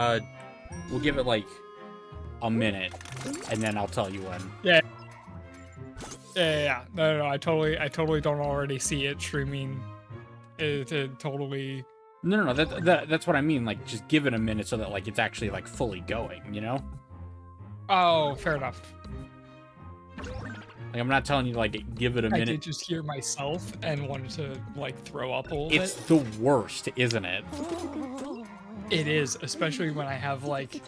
Uh, we'll give it like a minute, and then I'll tell you when. Yeah. Yeah. No. I totally don't already see it streaming. It totally. No. That's what I mean. Like, just give it a minute so that like it's actually like fully going. You know? Oh, fair enough. Like, I'm not telling you like give it a minute. I did just hear myself and wanted to like throw up a little It's bit. the worst, isn't it? It is, especially when I have like,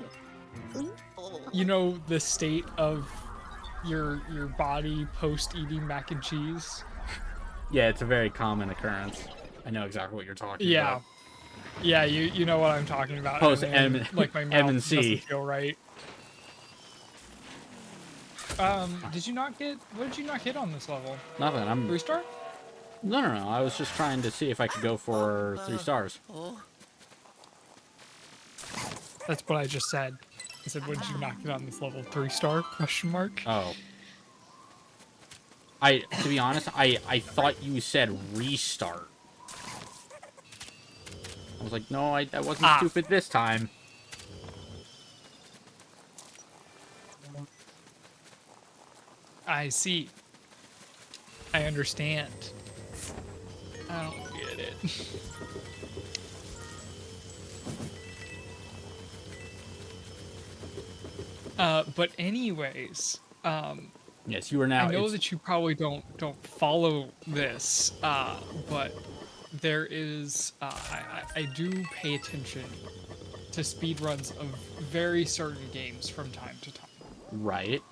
you know, the state of your body post eating mac and cheese. Yeah, it's a very common occurrence. I know exactly what you're talking Yeah. about. Yeah, you know what I'm talking about. Post and M, like my mouth M&C. doesn't feel right. Did you not get? What did you not hit on this level? Nothing. I'm 3-star? No. I was just trying to see if I could go for 3 stars. That's what I just said. I said, what did you not get on this level? 3-star? Question mark. Oh. To be honest, I thought you said restart. I was like, no, I wasn't stupid this time. I see. I understand. I don't get it. But anyways, yes, you are now. I know that you probably don't follow this, but there is I do pay attention to speedruns of very certain games from time to time. Right.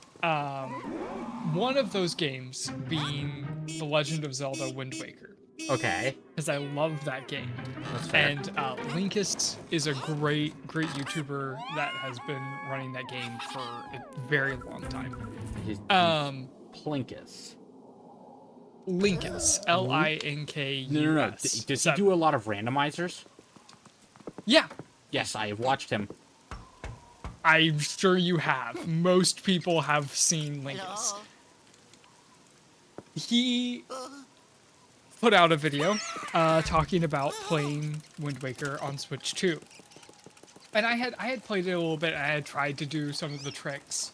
One of those games being The Legend of Zelda Wind Waker. Okay. Because I love that game. That's fair. And Linkus is a great YouTuber that has been running that game for a very long time. Plinkus. Linkus. Linkus. No. Does he do a lot of randomizers? Yeah. Yes, I have watched him. I'm sure you have. Most people have seen Linkus. He put out a video talking about playing Wind Waker on Switch 2. And I had played it a little bit, and I had tried to do some of the tricks,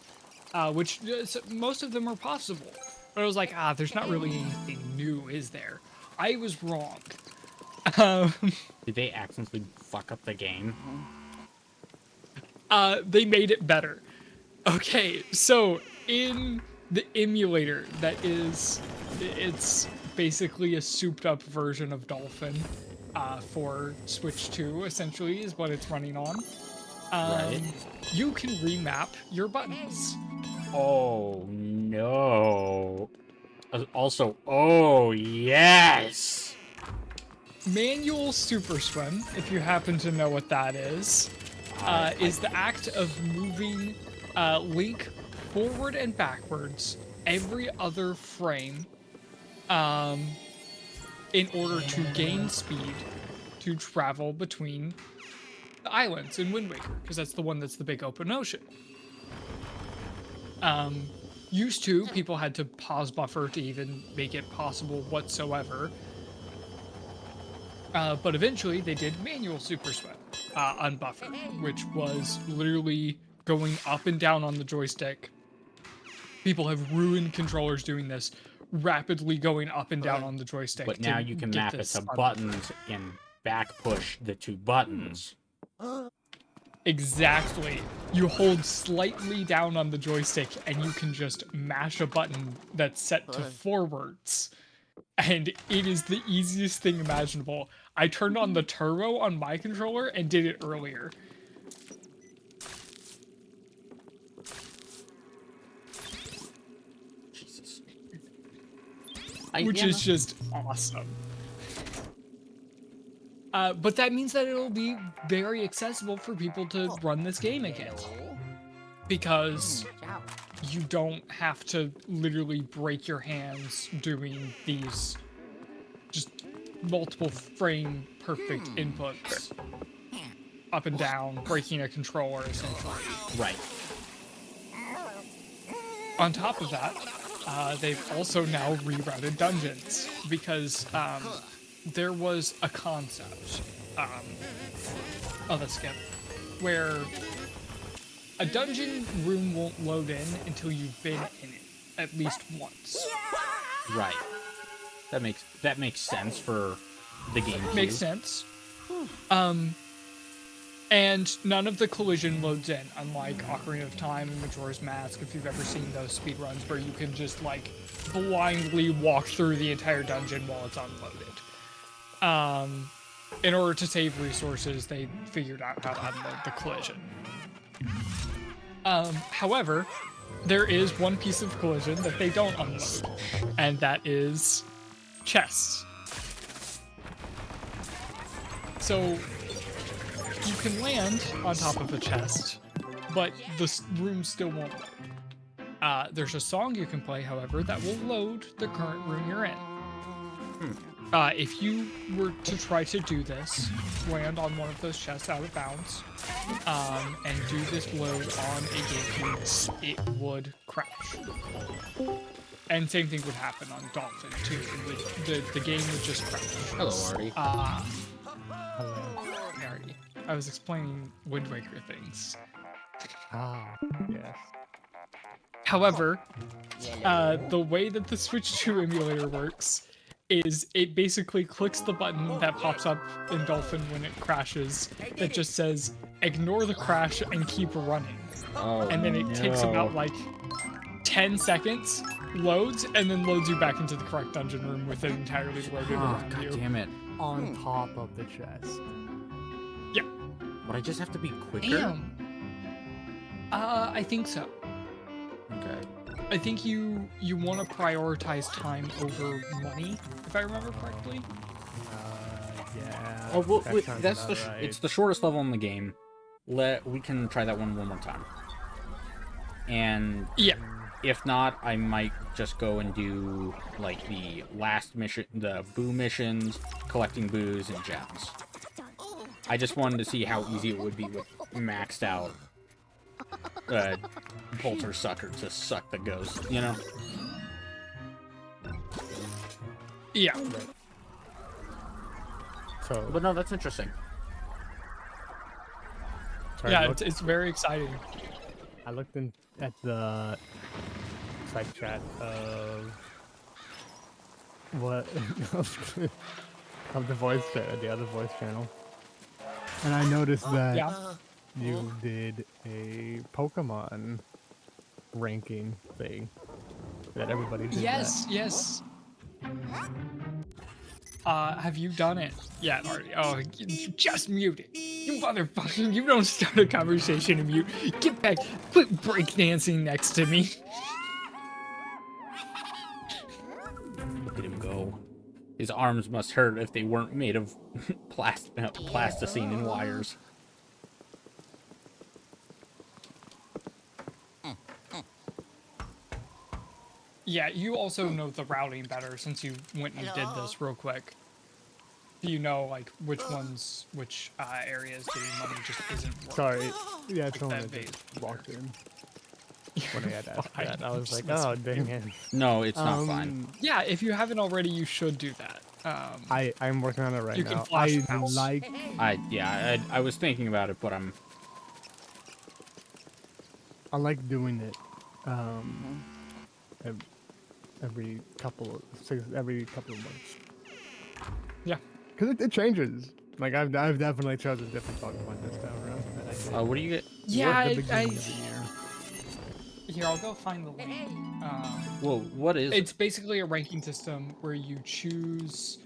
which most of them are possible. But I was like, there's not really anything new, is there? I was wrong. Did they accidentally fuck up the game? They made it better. Okay, so in the emulator that is, it's basically a souped up version of Dolphin for Switch 2, essentially, is what it's running on. Right. You can remap your buttons. Oh, no. Also, oh, yes! Manual Super Swim, if you happen to know what that is the act of moving Link forward and backwards every other frame in order to gain speed to travel between the islands in Wind Waker, because that's the one that's the big open ocean. Used to, people had to pause buffer to even make it possible whatsoever. But eventually they did manual super swim, unbuffered, which was literally going up and down on the joystick. People have ruined controllers doing this, rapidly going up and down on the joystick. But now you can map it to buttons and back push the 2 buttons. Exactly. You hold slightly down on the joystick and you can just mash a button that's set to forwards. And it is the easiest thing imaginable. I turned on the turbo on my controller and did it earlier. Jesus. Which is just awesome. But that means that it'll be very accessible for people to run this game again. Because you don't have to literally break your hands doing these just multiple frame perfect inputs up and down, breaking a controller essentially. Right. On top of that, they've also now rerouted dungeons because there was a concept. Oh, that's skip. where a dungeon room won't load in until you've been in it at least once. Right. That makes sense for the game. Makes sense. And none of the collision loads in, unlike Ocarina of Time and Majora's Mask, if you've ever seen those speedruns where you can just, like, blindly walk through the entire dungeon while it's unloaded. In order to save resources, they figured out how to unload the collision. However, there is one piece of collision that they don't unload, and that is chests. So you can land on top of a chest, but the room still won't load. There's a song you can play, however, that will load the current room you're in. If you were to try to do this, land on one of those chests out of bounds, and do this load on a GameCube, it would crash. And same thing would happen on Dolphin too. The game would just crash. Hello, Artie. Artie. I was explaining Wind Waker things. Yes. However, the way that the Switch 2 emulator works is it basically clicks the button that pops up in Dolphin when it crashes that just says, ignore the crash and keep running. And then it takes about like 10 seconds, loads, and then loads you back into the correct dungeon room with it entirely loaded around God you. damn it. On top of the chest. Yeah. Would I just have to be quicker? Damn. I think so. Okay. I think you want to prioritize time over money, if I remember correctly. Yeah. Oh, well, that wait, sounds that's about the right. it's the shortest level in the game. We can try that one more time. And Yeah. if not, I might just go and do like the last mission, the boo missions, collecting boos and gems. I just wanted to see how easy it would be with maxed out Bolter Sucker to suck the ghost, you know? Yeah. So, But no, that's interesting. sorry, Yeah, look, it's very exciting. I looked in at the side chat of what of the voice the other voice channel, and I noticed that Yeah. you did a Pokemon ranking thing that everybody did. Yes. Have you done it yet, Marty? Oh, you just muted. You motherfucker, you don't start a conversation and mute. Get back, quit breakdancing next to me. Look at him go. His arms must hurt if they weren't made of plasticine and wires. Yeah, you also know the routing better since you went and did this real quick. You know, like, which areas getting money just isn't working. Sorry, yeah, someone that that just big. walked in when I had asked Fine. that. I was like, Just oh dang it. No, it's not fine. Yeah, if you haven't already, you should do that. I'm working on it right You now. can flash I mouse. like I was thinking about it, but I like doing it every couple of months. Yeah. Because it changes. Like I've definitely chosen a different Pokemon this time around than I did what do you get? Yeah, at the beginning of the year. Here, I'll go find the link. Well, what is? It's basically a ranking system where you choose,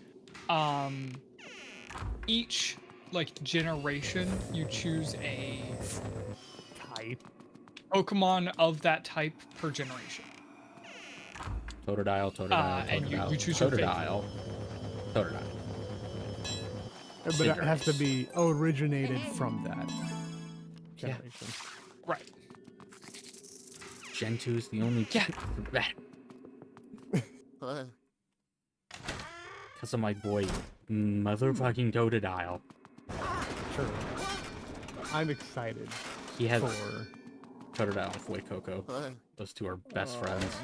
each, like, generation, you choose a Type. Pokemon of that type per generation. Totodile, and you choose your favorite. Totodile. But it has to be originated from that Yeah. generation. Right. Gen 2 is the only. Yeah. Because of my boy, motherfucking Totodile. Sure. I'm excited He has for. Totodile and Fuecoco. Those two are best friends.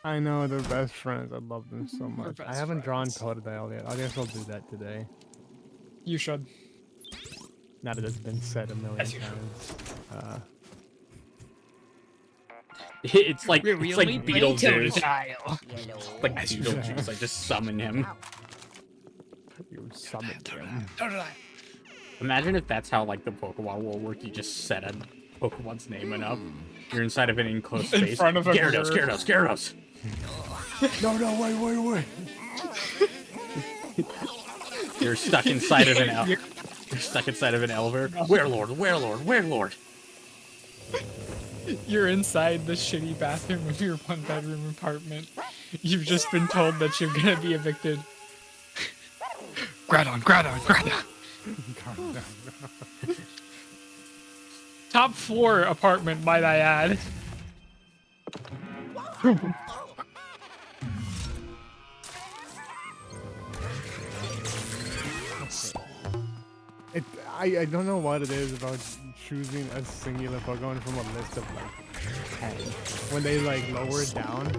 I know they're best friends. I love them so much. I best haven't drawn friends. Totodile yet. I guess I'll do that today. You should. Now that it's been said a million As usual. times. It's like We it's like only play Beetlejuice. Totodile. Like Beetlejuice. I just summon him. You summoned him. Totodile. Imagine if that's how like the Pokemon will work. You just set a Pokemon's name enough. You're inside of an enclosed In space. front of a Gyarados, mirror. Gyarados, Gyarados. No, wait. You're stuck inside of an You're stuck inside of an Elver. Werelord. You're inside the shitty bathroom of your one-bedroom apartment. You've just been told that you're gonna be evicted. Groudon. Top floor apartment, might I add. I don't know what it is about choosing a singular Pokemon from a list of like 10. When they like lower it down.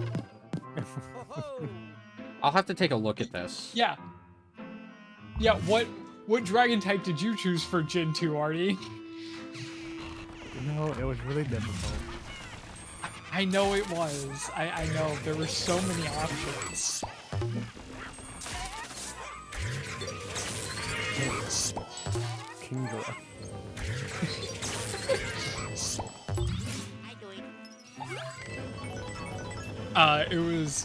I'll have to take a look at this. Yeah. Yeah, what dragon type did you choose for Gen 2, Artie? No, it was really difficult. I know it was. I know. There were so many options. Kingdra.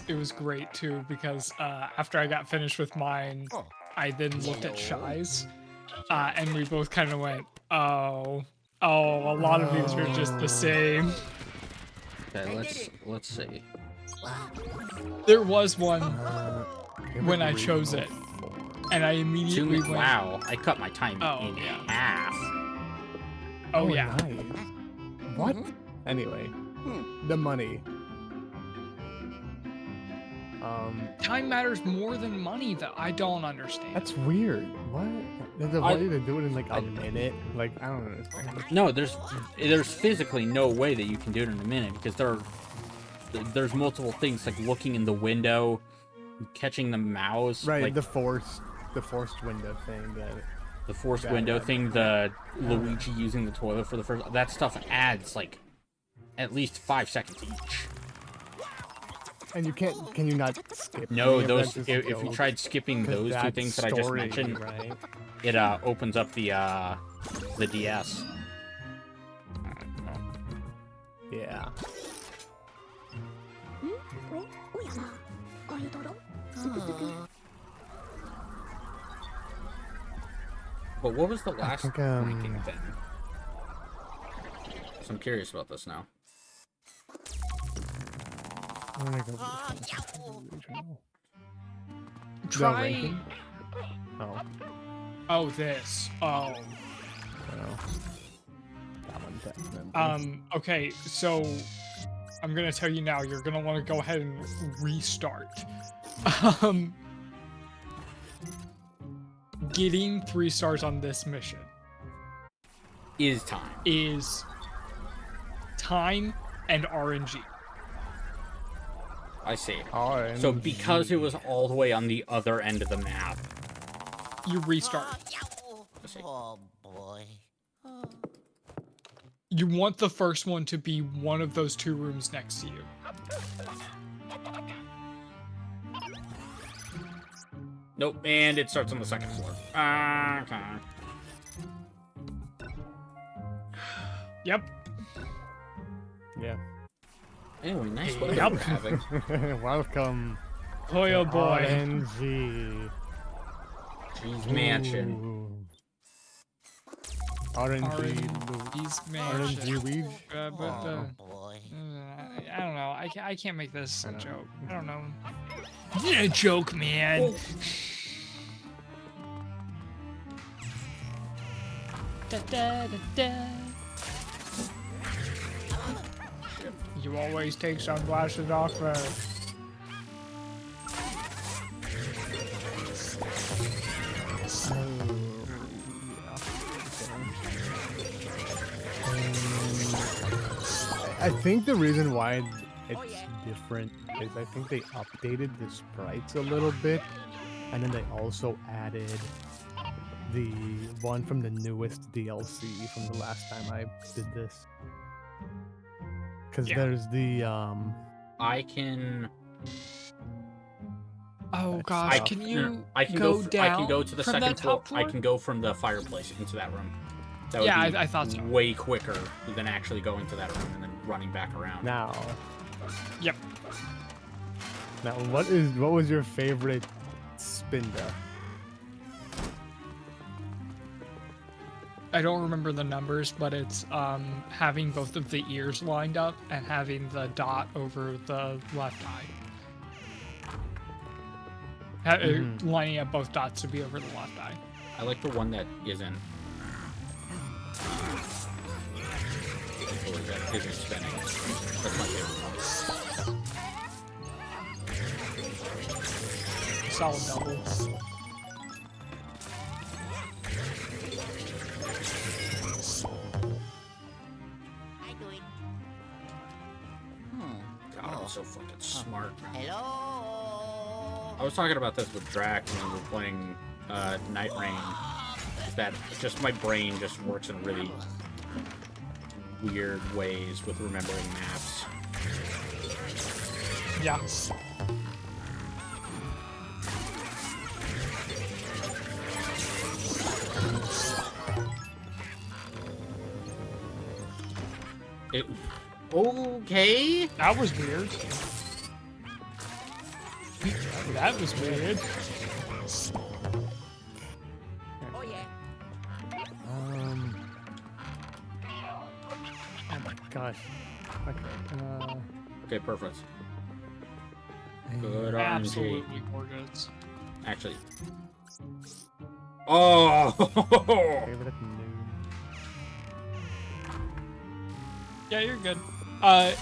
It was great too because after I got finished with mine, I then looked at Shy's, and we both kind of went, oh, a lot of these were just the same. Okay, let's see. There was one when I chose it, and I Two immediately went, wow, I cut my time Oh, in yeah. half. oh yeah. Nice. What? Anyway, the money. Time matters more than money that I don't understand. That's weird. What? There's a way to do it in like a minute. Like I don't understand. No, there's physically no way that you can do it in a minute because there's multiple things like looking in the window, catching the mouse, Right, like the forced window thing. the forced that- window thing, the Luigi using the toilet for the first. That stuff adds like at least 5 seconds each. And you can't. Can you not skip? No, any of those that just if you goes? tried skipping 'Cause those two that's things that I just story, mentioned, right? it opens up the DS. Yeah. But what was the last think, ranking thing? So I'm curious about this now. I'm gonna go with this one. Regional. The Try. ranking? Oh. Oh, this. Oh. So. That one's definitely. Okay, so I'm gonna tell you now, you're gonna want to go ahead and restart. Getting 3 stars on this mission Is time. is time and RNG. I see. RNG. So because it was all the way on the other end of the map. You restart. I see. Oh boy. You want the first one to be one of those 2 rooms next to you. Nope, and it starts on the second floor. Okay. Yep. Yeah. Anyway, nice weather Yep. we're having. Welcome. Oh boy. RNG. Cheese Mansion. Ooh. RNG. These RNG weed. Oh boy. I don't know. I can't make this a I know. joke. I don't know. Yeah, joke, man. Da, da, da, da. You always take sunglasses off first. I think the reason why it's different is I think they updated the sprites a little bit, and then they also added the one from the newest DLC from the last time I did this. Because Yeah. there's the I can. Oh That's gosh, tough. can you I can go I down can go to the from second that top floor. I floor? can go from the fireplace into that room. That would Yeah, be I thought so. way quicker than actually going to that room and then running back around. now. Yep. Now, what was your favorite spin death? I don't remember the numbers, but it's having both of the ears lined up and having the dot over the left eye. Lining up both dots to be over the left eye. I like the one that isn't. Or that isn't spinning. That's my favorite one. Solid double. I do it. God, I'm so fucking smart. Hello. I was talking about this with Drac when we were playing Night Rain. Is that just my brain just works in really weird ways with remembering maps. Yeah. Okay. That was weird. That was weird. Oh yeah. Oh my gosh. Okay. Okay, perfect. Good RNG. Absolutely gorgeous. Actually. Oh! Favorite new. Yeah, you're good.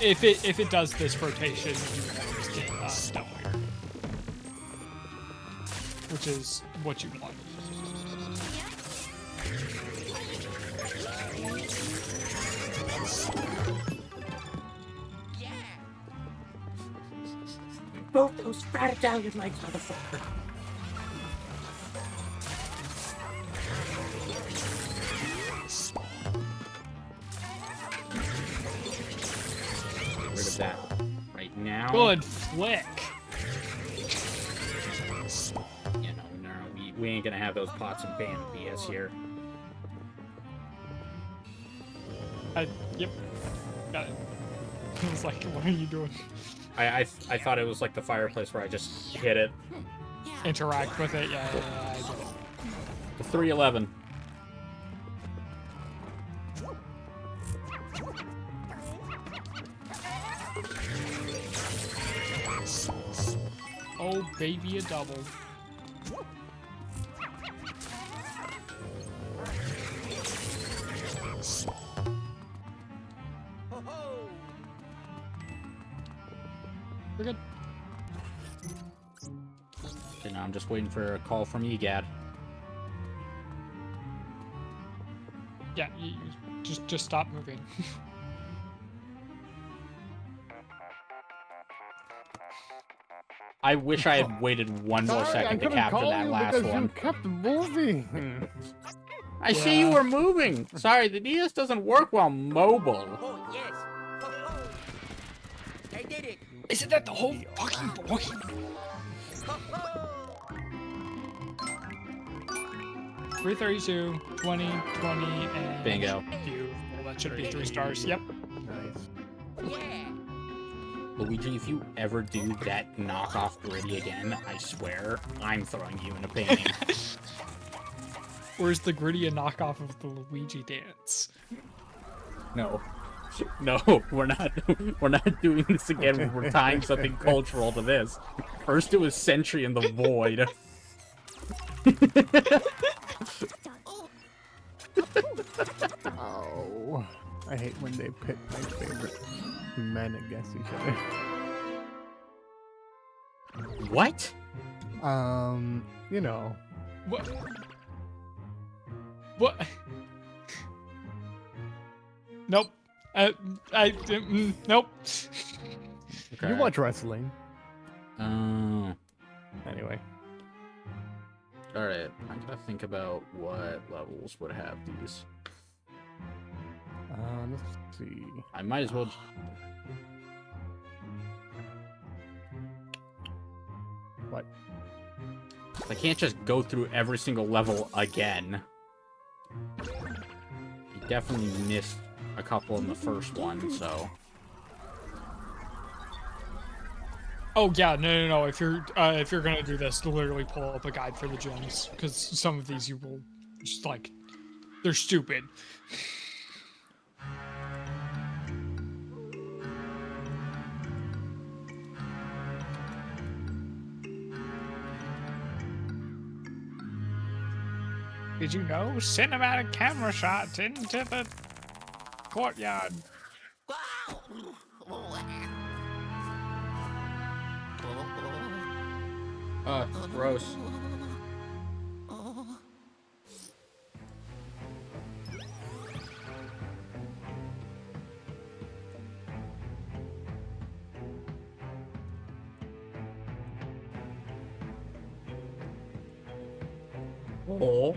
If it does this rotation, you can always get Stillwire, which is what you want. Yeah. Both those fat Italian legs, motherfucker. Get rid of that right now. Good flick. You know, no, we ain't gonna have those pots and pan BS here. Yep. Got it. I was like, what are you doing? I thought it was like the fireplace where I just hit it. Interact with it. Yeah, I get it. The 311. Oh, baby, a double. We're good. Okay, now I'm just waiting for a call from EGAD. Yeah, you just stop moving. I wish I had waited one more second to capture that last one. You kept moving. I see you were moving. Sorry, the DS doesn't work while mobile. Oh yes. Ho, ho. I did it. Isn't that the whole fucking point? Ho, ho. 332, 20, 20, and... Bingo. Beautiful. That should be 3 stars. Yep. Nice. Yeah. Luigi, if you ever do that knockoff Gritty again, I swear, I'm throwing you in a painting. Where's the Gritty a knockoff of the Luigi dance? No. No, we're not doing this again. We're tying something cultural to this. First it was Sentry in the Void. Oh, I hate when they pit my favorite men against each other. What? You know. What? What? Nope. Nope. Okay. You watch wrestling. Oh. Anyway. Alright, I gotta think about what levels would have these. Let's see. I might as well... What? I can't just go through every single level again. You definitely missed a couple in the first one, so... Oh yeah, no. If you're gonna do this, literally pull up a guide for the gyms, because some of these you will just like, they're stupid. Did you know cinematic camera shots into the courtyard? Gross. Oh.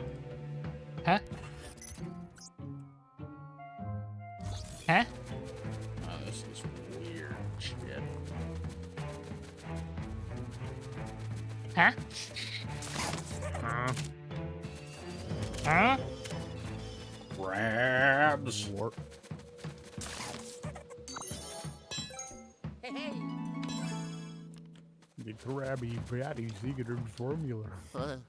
Huh? Huh? Oh, this is weird shit. Huh? Huh? Crabs. Hey, hey. The Krabby Patty Secret formula. Motherfucker.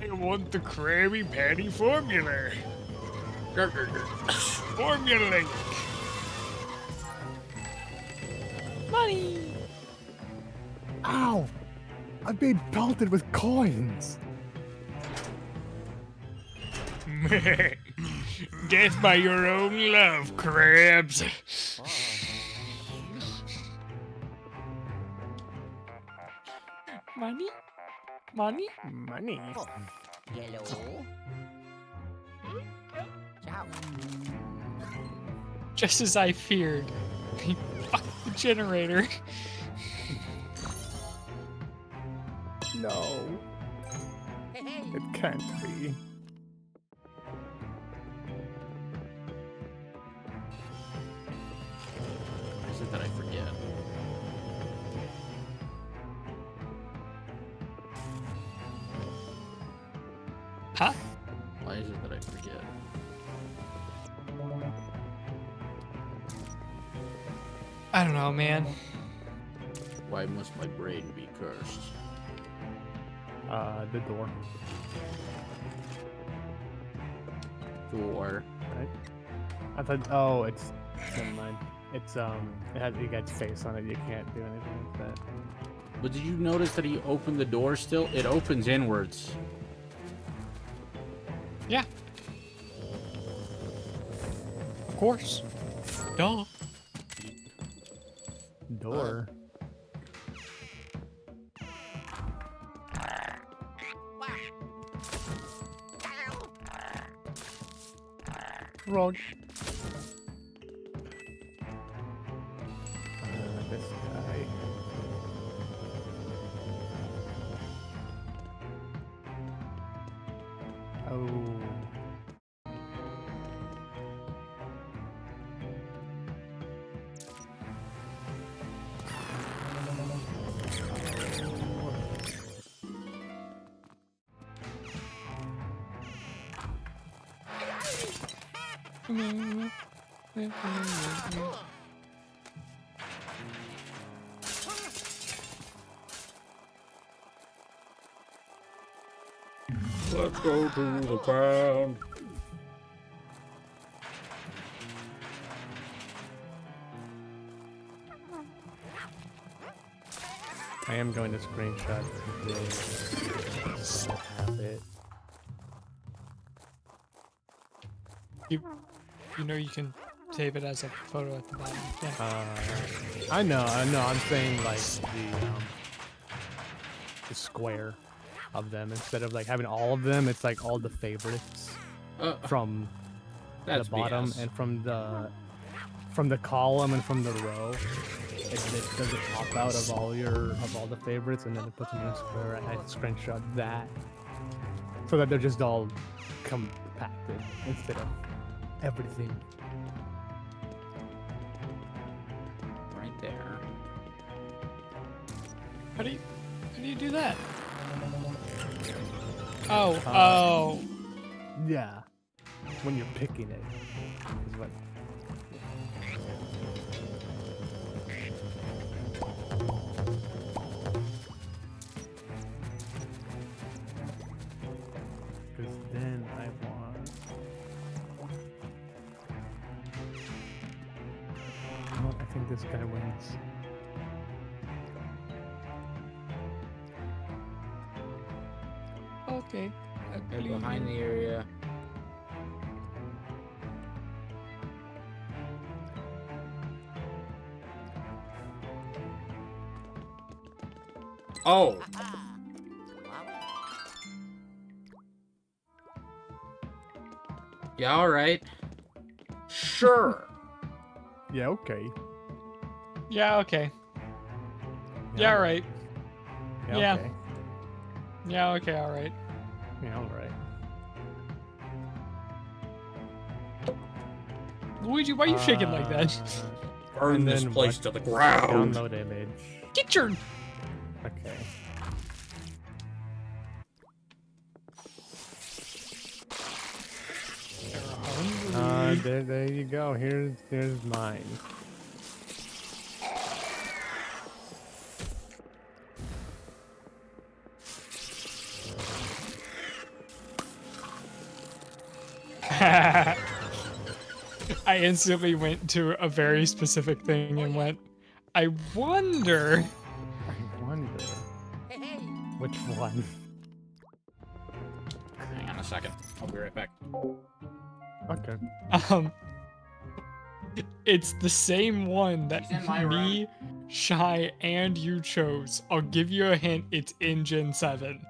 I want the Krabby Patty formula. Formulate. Money. Ow! I've been pelted with coins. Death by your own love, crabs. Money? Money? Money. Yellow. Ciao. Just as I feared. Fuck the generator. No, Hey, hey. it can't be. Why is it that I forget? Huh? Why is it that I forget? I don't know, man. Why must my brain be cursed? The door. Door. Right? I thought. Oh, it's. Never mind. It's it got face on it. You can't do anything with that. But did you notice that he opened the door still? It opens inwards. Yeah. Of course. Duh. Door. Wrong. This guy. Oh. Let's go to the ground. I am going to screenshot this. Have it. You know you can save it as a photo at the bottom. Yeah. I know. I'm saying like the square. of them instead of like having all of them. It's like all the favorites from That's the bottom BS. and from the column and from the row. It does it pop out of all the favorites and then it puts them in a square. I screenshot that so that they're just all compacted instead of everything. Right there. How do you do that? Oh. Yeah, when you're picking it, is what. Because then I want. Oh, I think this guy wins. Okay. I Right believe behind you. the area. Oh! Yeah, alright. Sure. Yeah, okay. Yeah, okay. Yeah, all right. Yeah. Okay. Yeah, okay, alright. Yeah, all right. Luigi, why are you shaking like that? Burn And this then place what? to the ground. Download image. Get your... Okay. There you go. Here's mine. I instantly went to a very specific thing and went, I wonder... I wonder Hey, hey. which one. Hang on a second. I'll be right back. Okay. It's the same one that He's in my me, Shy, and you chose. I'll give you a hint, it's in Gen 7.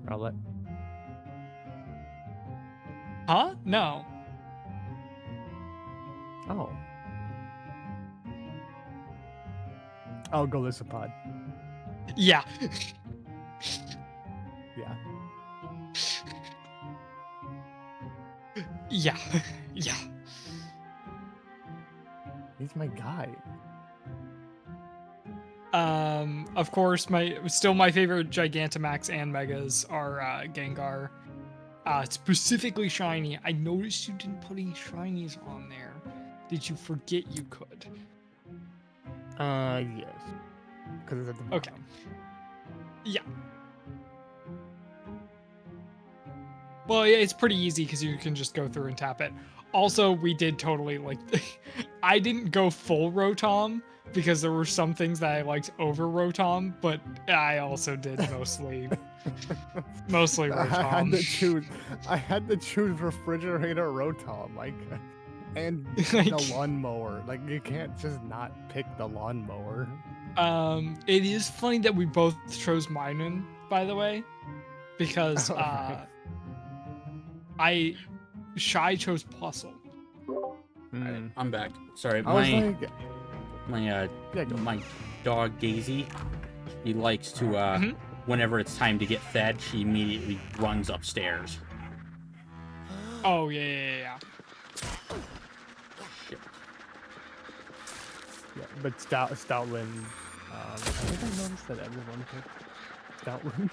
Rowlet. Huh? No. Oh. Oh, Golisopod. Yeah. Yeah. Yeah. Yeah. He's my guy. Of course, my favorite Gigantamax and Megas are Gengar. Specifically shiny. I noticed you didn't put any shinies on there. Did you forget you could? Yes. Because it's at the bottom. Okay. Yeah. Well, yeah, it's pretty easy because you can just go through and tap it. Also, we did totally like. I didn't go full Rotom because there were some things that I liked over Rotom, but I also did mostly Rotom. I had to choose refrigerator Rotom, like, and Like- the lawnmower. Like, you can't just not pick the lawnmower. It is funny that we both chose Minun, by the way, because Alright. Shy chose Puzzle. Hmm. I'm back. Sorry, I was my like, yeah, go. my dog Daisy, he likes to Mhm. whenever it's time to get fed, she immediately runs upstairs. Oh yeah. Shit. Yeah, but Stoutland. I think I noticed that everyone picked Stoutland.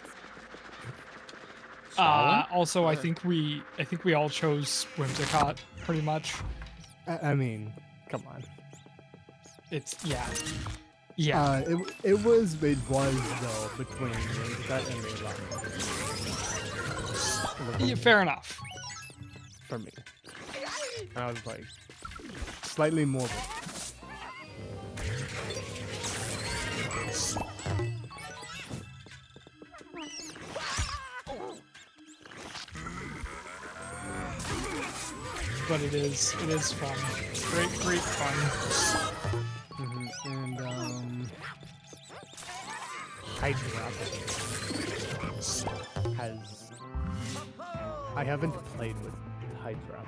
Stalin? Also, I think we all chose Whimsicott pretty much. I mean, come on. It's yeah. It was though between that and Layla. Yeah, fair enough. For me, I was like slightly more. But it is fun. Great fun. Mm-hmm. And Hydra has. I haven't played with Hydra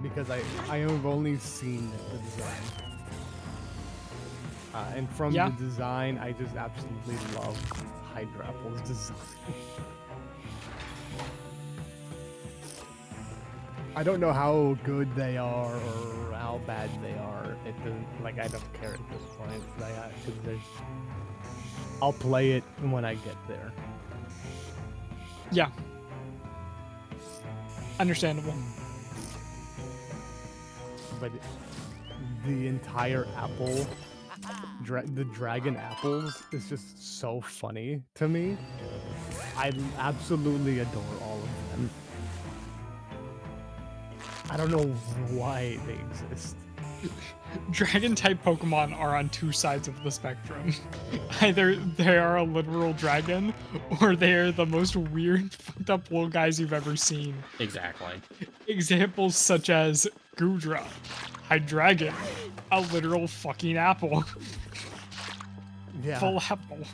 because I have only seen the design. And from Yeah. the design, I just absolutely love Hydrapple's design. I don't know how good they are or how bad they are. It doesn't, like, I don't care at this point. Like, I'll play it when I get there. Yeah. Understandable. But the entire apple, the dragon apples, is just so funny to me. I absolutely adore all of them. I don't know why they exist. Dragon type Pokemon are on two sides of the spectrum. Either they are a literal dragon, or they are the most weird, fucked up little guys you've ever seen. Exactly. Examples such as Goodra, Hydreigon, a literal fucking apple. Yeah. Full apple.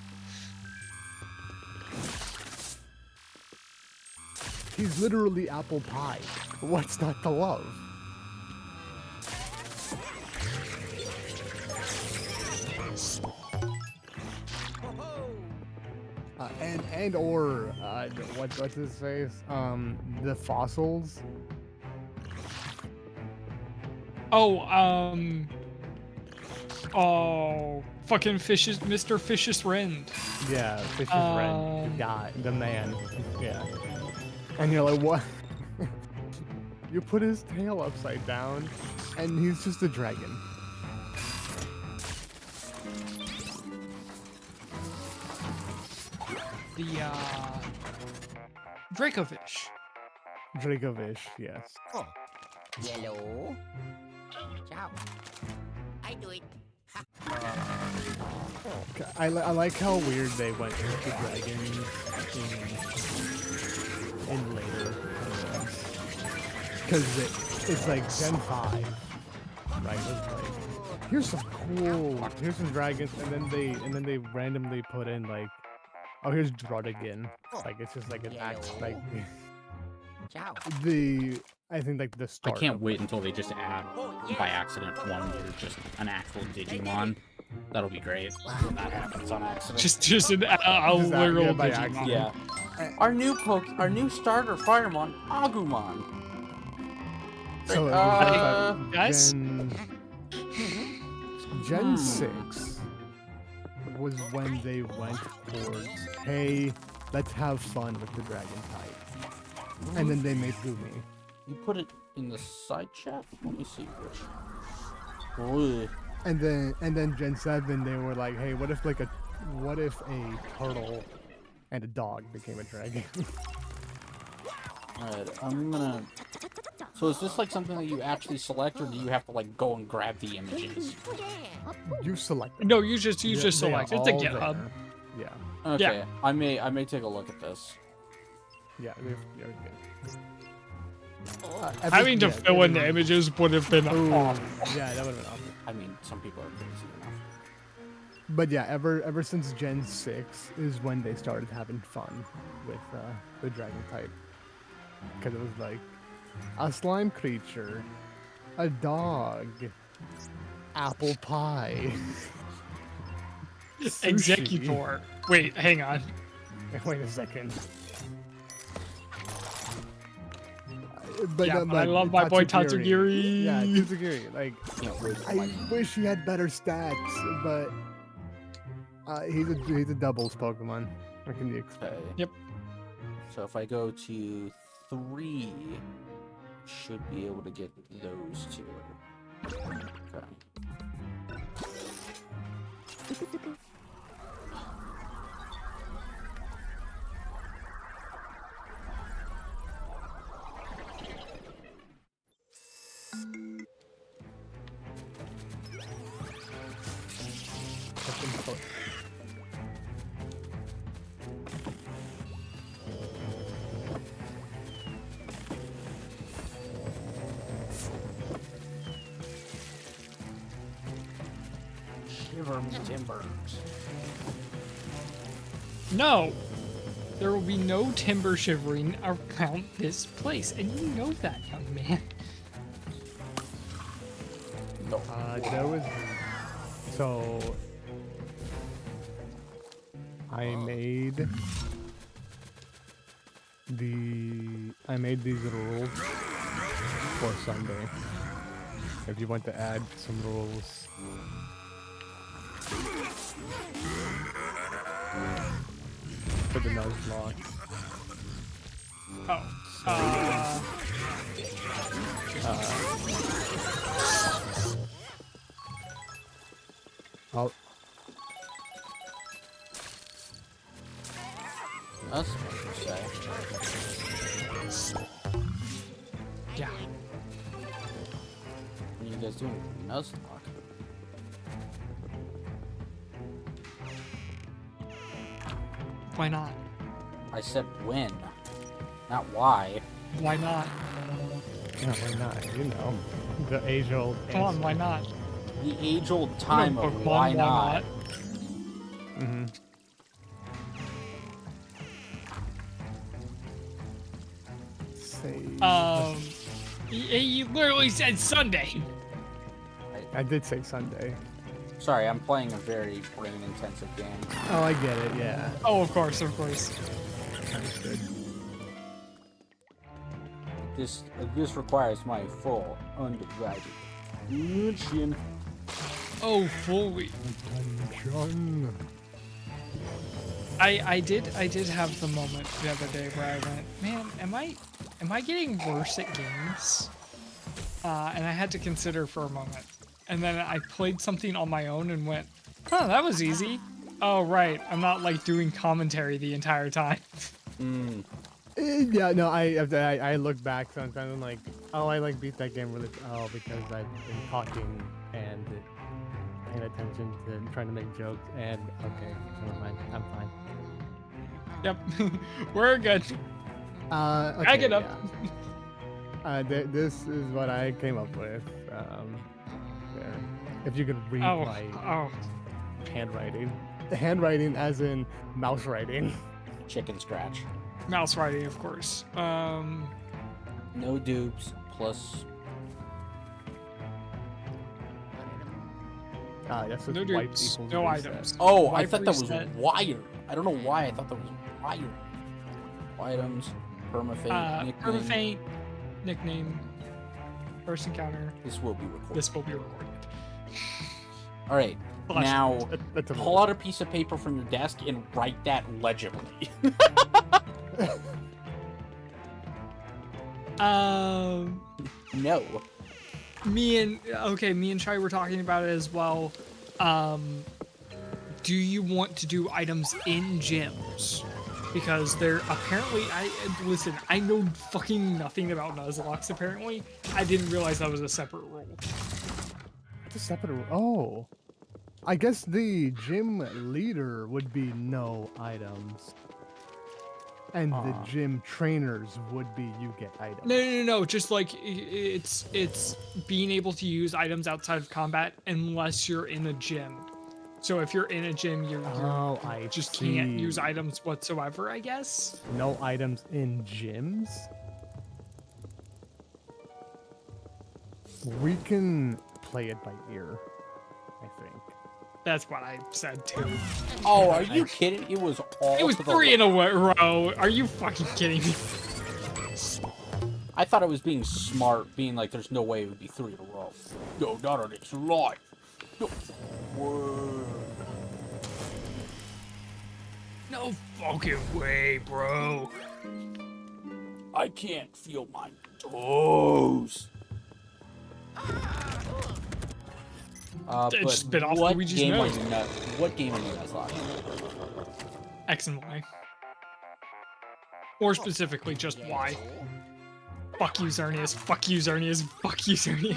He's literally apple pie. What's not to love? What's his face? The fossils. Oh, fucking fishes, Mr. Fishes Rend. Yeah, Fish's Red, the guy, the man. Yeah. And you're like, what? You put his tail upside down, and he's just a dragon. The, Dracovish. Dracovish, yes. Oh. Yellow. Ciao. I do it. I like how weird they went with the dragons in later because it's like Gen 5, right? It's like here's some dragons, and then they randomly put in like, oh, here's Druddigan. Like it's just like an act like Ciao. I think like the I start. can't of wait until they just add, by accident, one where just an actual Digimon. That'll be great when that happens on accident. Just a Just literal by Digimon. accident. Yeah. Our new starter Firemon, Agumon. So guys? Gen 6 was when they went towards, hey, let's have fun with the dragon type. And then they made Boomy. You put it in the side chat? Let me see which. Ooh. And then Gen 7 they were like, hey, what if a turtle and a dog became a dragon? Alright, I'm gonna... So is this like something that you actually select, or do you have to like go and grab the images? You select them. No, you just They select. are It's a all GitHub. there. Yeah. Okay, Yeah. I may take a look at this. Yeah, they're good. Having to fill in the images would have been awful. Yeah, that would have been awful. I mean, some people are crazy enough. But yeah, ever since Gen 6 is when they started having fun with the dragon type. Because it was like a slime creature, a dog, apple pie, sushi. Executor. Wait, hang on. Wait a second. But, Yeah, but I love my boy Tatsugiri. Tatsugiri. Yeah, Tatsugiri. Like, Can't wait for I my... wish he had better stats, but he's a doubles Pokemon. What can you expect? Okay. Yep. So if I go to 3, should be able to get those two. Okay. shiver me timbers. No! There will be no timber shivering around this place, and you know that, young man. No. There was. So. I made these rules for Sunday. If you want to add some rules. For the Nuzlocke. I'll, That's what you say. Yeah. What are you guys doing? Nuzlocke? Why not? I said when, not why. Why not? yeah, why not? You know, the age-old. Come on, why not? The age-old time Come on, of Pokemon, why not. Mm-hmm. You literally said Sunday. I did say Sunday. Sorry, I'm playing a very brain-intensive game. Oh, I get it. Yeah. Oh, of course, of course. Understood. This requires my full undivided attention. Oh, fully. John. I did have the moment the other day where I went, man, am I getting worse at games? And I had to consider for a moment. And then I played something on my own and went, huh, that was easy. Oh, right, I'm not like doing commentary the entire time. Yeah, no, I look back sometimes and like, oh, I like beat that game really, because I've been talking and paying attention to trying to make jokes and okay, never mind, I'm fine. Yep, we're good. Okay, I get up. Yeah. This is what I came up with. There. If you could read my handwriting. Handwriting as in mouse writing. Chicken scratch. Mouse writing, of course. No dupes, plus... Yes, No it's dupes, wipe equals no reset. items. Oh, I Wipe thought that was reset. wire. I don't know why I thought that was wire. Items, permafate, nickname. Permafate, nickname, first encounter. This will be recorded. This will be recorded. All right, Flash. now That's a pull out a piece of paper from your desk and write that legibly. No. Me and Shai were talking about it as well. Do you want to do items in gyms? Because they're apparently, listen, I know fucking nothing about Nuzlocke apparently. I didn't realize that was a separate rule. It's a separate. Oh, I guess the gym leader would be no items, and the gym trainers would be you get items. No. Just like it's being able to use items outside of combat unless you're in a gym. So if you're in a gym, you I just see. can't use items whatsoever, I guess. No items in gyms. We can play it by ear, I think. That's what I said too. Oh, are you kidding? It was all. It was to the 3 in a left. row. Are you fucking kidding me? I thought I was being smart, being like, "There's no way it would be 3 in a row." No, not on its life. No. Word. No fucking way, bro. I can't feel my toes. Just But bit off what Luigi's game are nose. you not? What game are you guys like? X and Y. Or specifically just Y. Fuck you, Xerneas. Fuck you, Xerneas. Fuck you, Xerneas.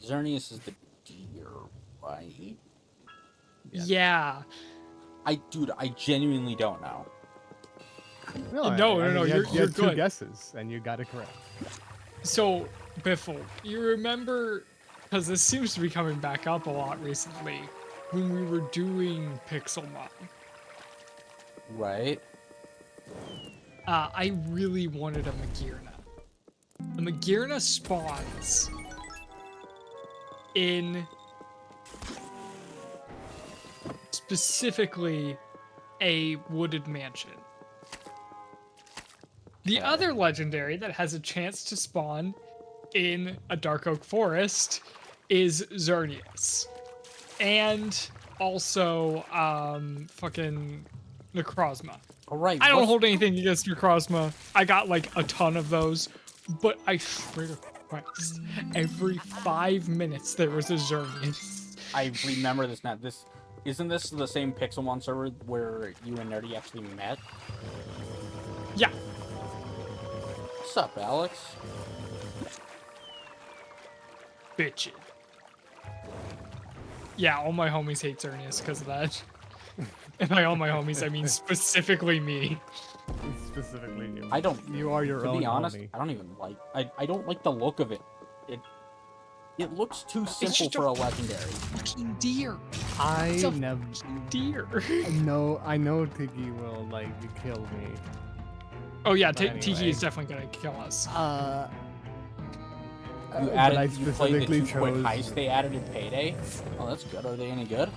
Xerneas is the deer, right? Yeah. Dude, I genuinely don't know. No, you you're had two good. guesses, and you got it correct. So, Biffle, you remember, because this seems to be coming back up a lot recently, when we were doing Pixelmon, Right. I really wanted a Magearna. A Magearna spawns in specifically a wooded mansion. The other legendary that has a chance to spawn in a dark oak forest is Xerneas. And also, fucking Necrozma. All right. I don't hold anything against Necrozma. I got like a ton of those, but I swear to Christ, every 5 minutes there was a Xerneas. I remember this now. Isn't this the same Pixelmon server where you and Nerdy actually met? Yeah. What's up, Alex? Bitchin'. Yeah, all my homies hate Xerneas because of that. And by all my homies, I mean specifically me. Specifically you. I don't. You are your To own be honest, homie. I don't even like. I don't like the look of it. It looks too simple just for a a legendary. Fucking deer. I It's a never. Deer. I know Tiki will like kill me. Oh yeah, But anyway. Tiki is definitely gonna kill us. You but added. I You played the specifically 2 quick chose- heist they added in Payday. Oh, that's good. Are they any good?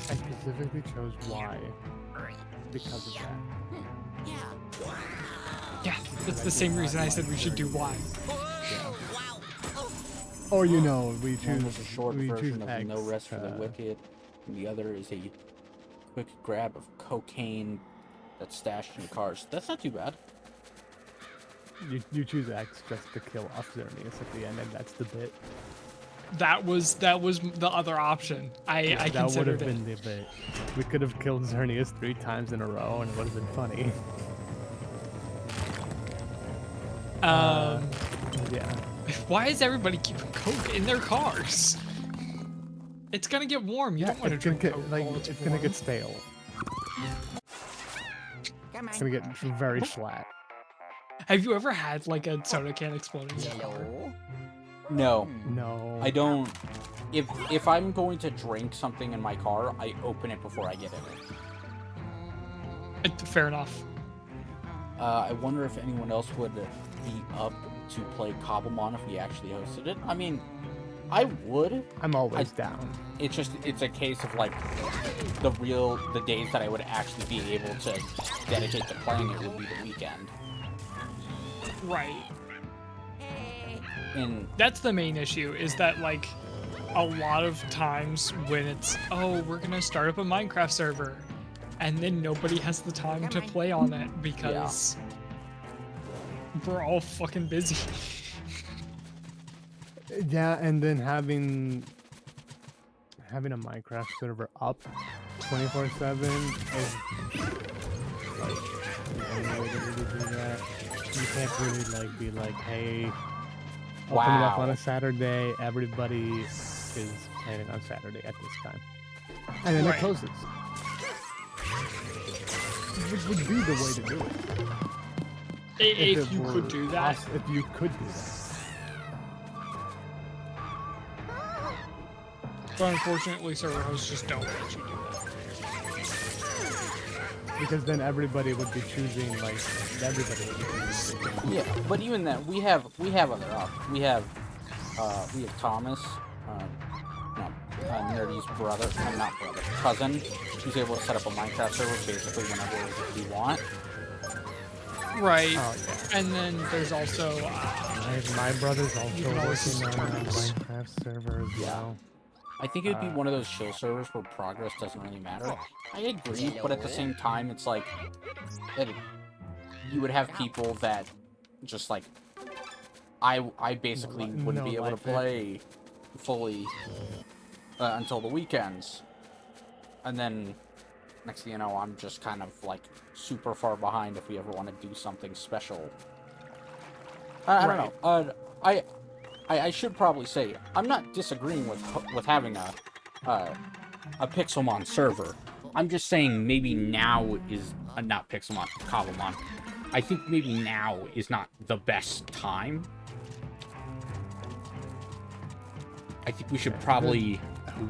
I specifically chose Y because of that. Yeah, that's the same reason I said we should do Y. Or you know, we One choose was a short we choose version of X. No Rest for the Wicked, and the other is a quick grab of cocaine that's stashed in cars. That's not too bad. You choose X just to kill off Xerneas at the end, and that's the bit. That was the other option. I That would considered have it. been the bit. We could have killed Xerneas 3 times in a row, and it would have been funny. Yeah. Why is everybody keeping Coke in their cars? It's gonna get warm. You don't want to It's gonna drink get Coke like while it's it's gonna warm. get stale. It's gonna get very flat. Have you ever had like a soda can explode in your car? No, No. I don't. If I'm going to drink something in my car, I open it before I get in it. Fair enough. I wonder if anyone else would be up to play Cobblemon if we actually hosted it. I mean, I would. I'm always down. It's a case of like the days that I would actually be able to dedicate to playing it would be the weekend. Right. And That's the main issue, is that like a lot of times when it's, oh, we're gonna start up a Minecraft server, and then nobody has the time to play on it because we're all fucking busy. Yeah, and then having a Minecraft server up 24/7 is like the only way to really do that. You can't really like be like, hey, open it up Wow. on a Saturday. Everybody is planning on Saturday at this time, and then Right. it closes. Which would be the way to do it. If it you were could do that. If you could do that. But unfortunately, server hosts just don't let you do that. Because then everybody would be choosing, like, everybody would be choosing. yeah, but even then, we have other options. We have Thomas, Nerdy's brother, not brother, cousin, who's able to set up a Minecraft server basically whenever we want. Right. Oh, yeah. And then there's also My brother's You also can always working just on a turn this. Minecraft server as well. I think it would be one of those chill servers where progress doesn't really matter. I agree, but at the same time, it's like you would have people that just like I basically wouldn't be able to play fully until the weekends, and then next thing you know, I'm just kind of like super far behind if we ever want to do something special. I don't know. I should probably say I'm not disagreeing with having a Pixelmon server. I'm just saying maybe now is not Pixelmon, Cobblemon. I think maybe now is not the best time. I think we should probably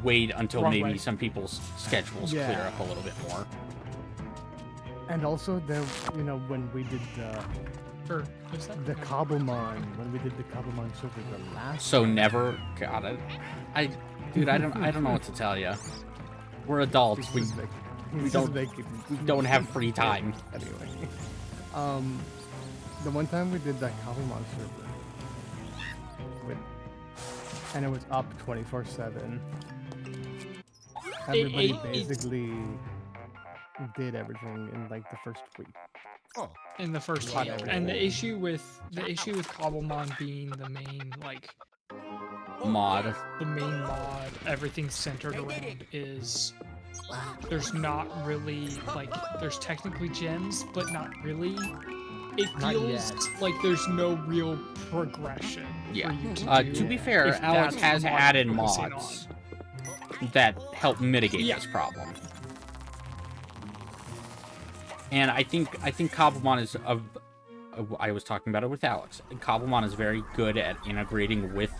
wait until Wrong maybe way. some people's schedules Yeah. clear up a little bit more. And also there, you know, when we did Or what's that? the Cobblemon, when we did the Cobblemon server the last So time, never got it. Dude, I don't know what to tell you. We're adults. We don't have free time. Anyway, the one time we did that Cobblemon server, and it was up 24/7. Everybody basically did everything in like the first week. In the first Not week. And everything. the issue with Cobblemon being the main Mod. mod, everything centered around is there's not really there's technically gems, but not really. It Not feels yet. like there's no real progression Yeah. for you to do. To be fair, if Alex that's has what I'm added focusing mods that help mitigate Yeah. this problem. And I think Cobblemon is I was talking about it with Alex. Cobblemon is very good at integrating with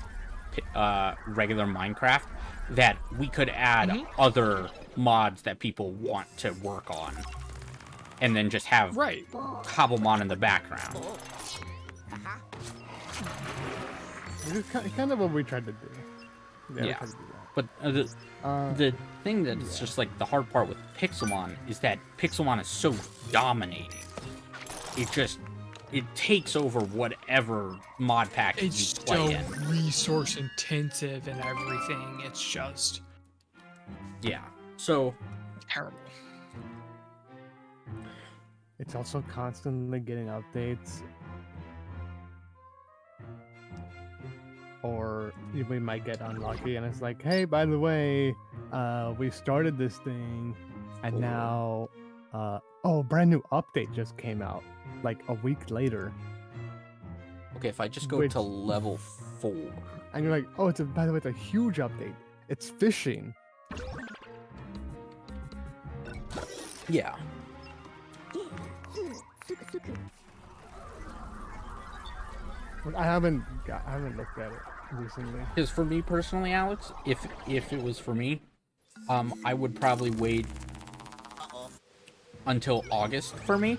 regular Minecraft. That we could add other mods that people want to work on, and then just have Right. Cobblemon in the background. Which is kind of what we tried to do. We Yeah. tried to do that. But the thing that's just like the hard part with Pixelmon is that Pixelmon is so dominating. It takes over whatever mod pack It's you play so in. resource intensive and everything. It's just Yeah. So terrible. It's also constantly getting updates. Or we might get unlucky and it's like, hey, by the way, we started this thing and now a brand new update just came out like a week later. okay, if I just go Which- to level 4. And you're like, oh, by the way, it's a huge update. It's fishing. Yeah. I haven't looked at it recently. Because for me personally, Alex, if it was for me, I would probably wait until August for me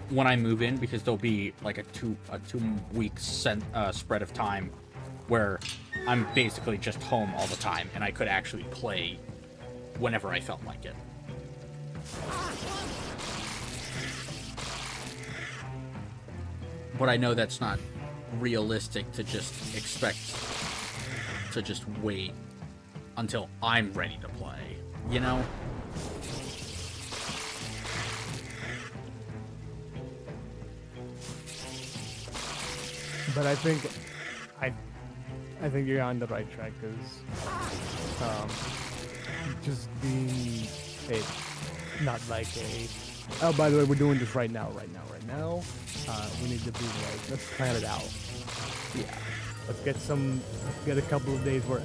when I move in, because there'll be like a 2 week spread of time where I'm basically just home all the time and I could actually play whenever I felt like it. But I know that's not realistic to just expect to just wait until I'm ready to play, you know? But I think you're on the right track, because just being not like oh, by the way, we're doing this right now. We need to be like, let's plan it out. Yeah. Let's get a couple of days where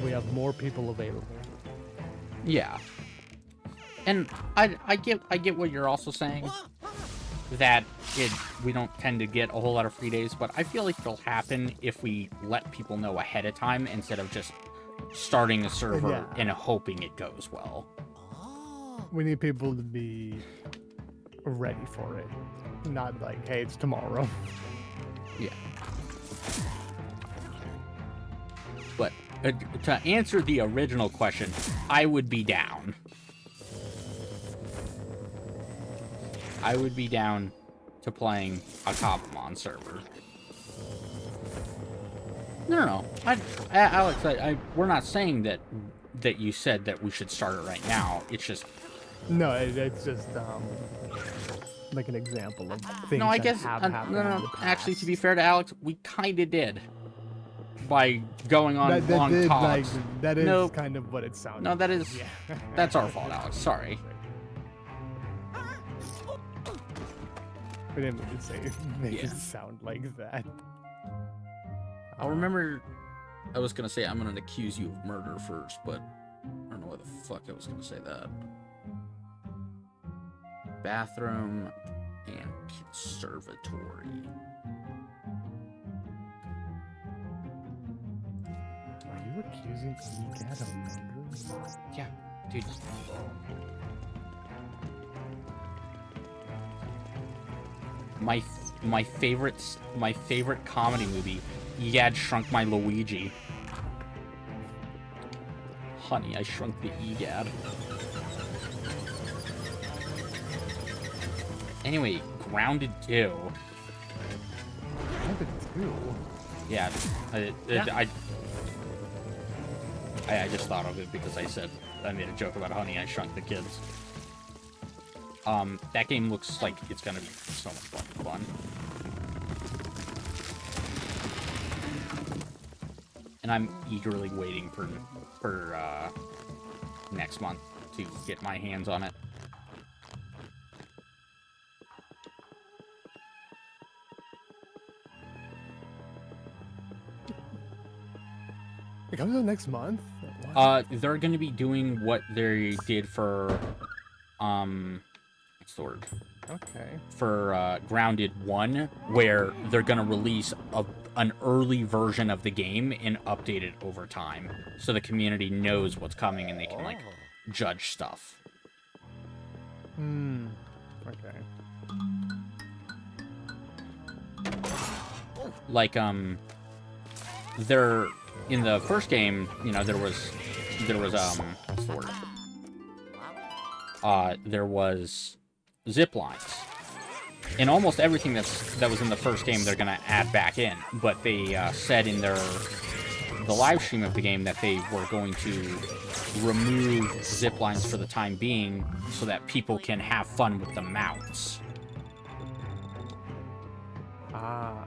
we have more people available. Yeah. And I get what you're also saying, that we don't tend to get a whole lot of free days, but I feel like it'll happen if we let people know ahead of time instead of just starting a server Yeah. and hoping it goes well. We need people to be ready for it, not like, hey, it's tomorrow. Yeah. But to answer the original question, I would be down. I would be down to playing a Cobblemon server. No. Alex, we're not saying that you said that we should start it right now. It's just... No, it's just like an example of things No, I that guess... have happened in the Actually, to be past. fair to Alex, we kind of did. By going on that long did, like, talks. that is Nope. kind of what it sounded. No, that is... Yeah. That's our fault, Alex. Sorry. We didn't mean to say make Yeah. it sound like that. I'll remember... I was gonna say I'm gonna accuse you of murder first, but I don't know why the fuck I was gonna say that. Bathroom and conservatory. accusing EGAD of murder? Yeah, dude. My favorite comedy movie, Egad Shrunk My Luigi. Honey, I Shrunk the Egad. Anyway, Grounded 2. Grounded 2? Yeah, I just thought of it because I made a joke about Honey, I Shrunk the Kids. That game looks like it's gonna be so much fun. And I'm eagerly waiting for next month to get my hands on it. It comes out next month? They're gonna be doing what they did for, what's the word? Okay. For, Grounded 1, where they're gonna release an early version of the game and update it over time. So the community knows what's coming and they can, like, judge stuff. Okay. Like, there, in the first game, you know, there was, what's the word? There was zip lines. And almost everything that was in the first game, they're gonna add back in. But they said in the live stream of the game that they were going to remove zip lines for the time being so that people can have fun with the mounts. Ah.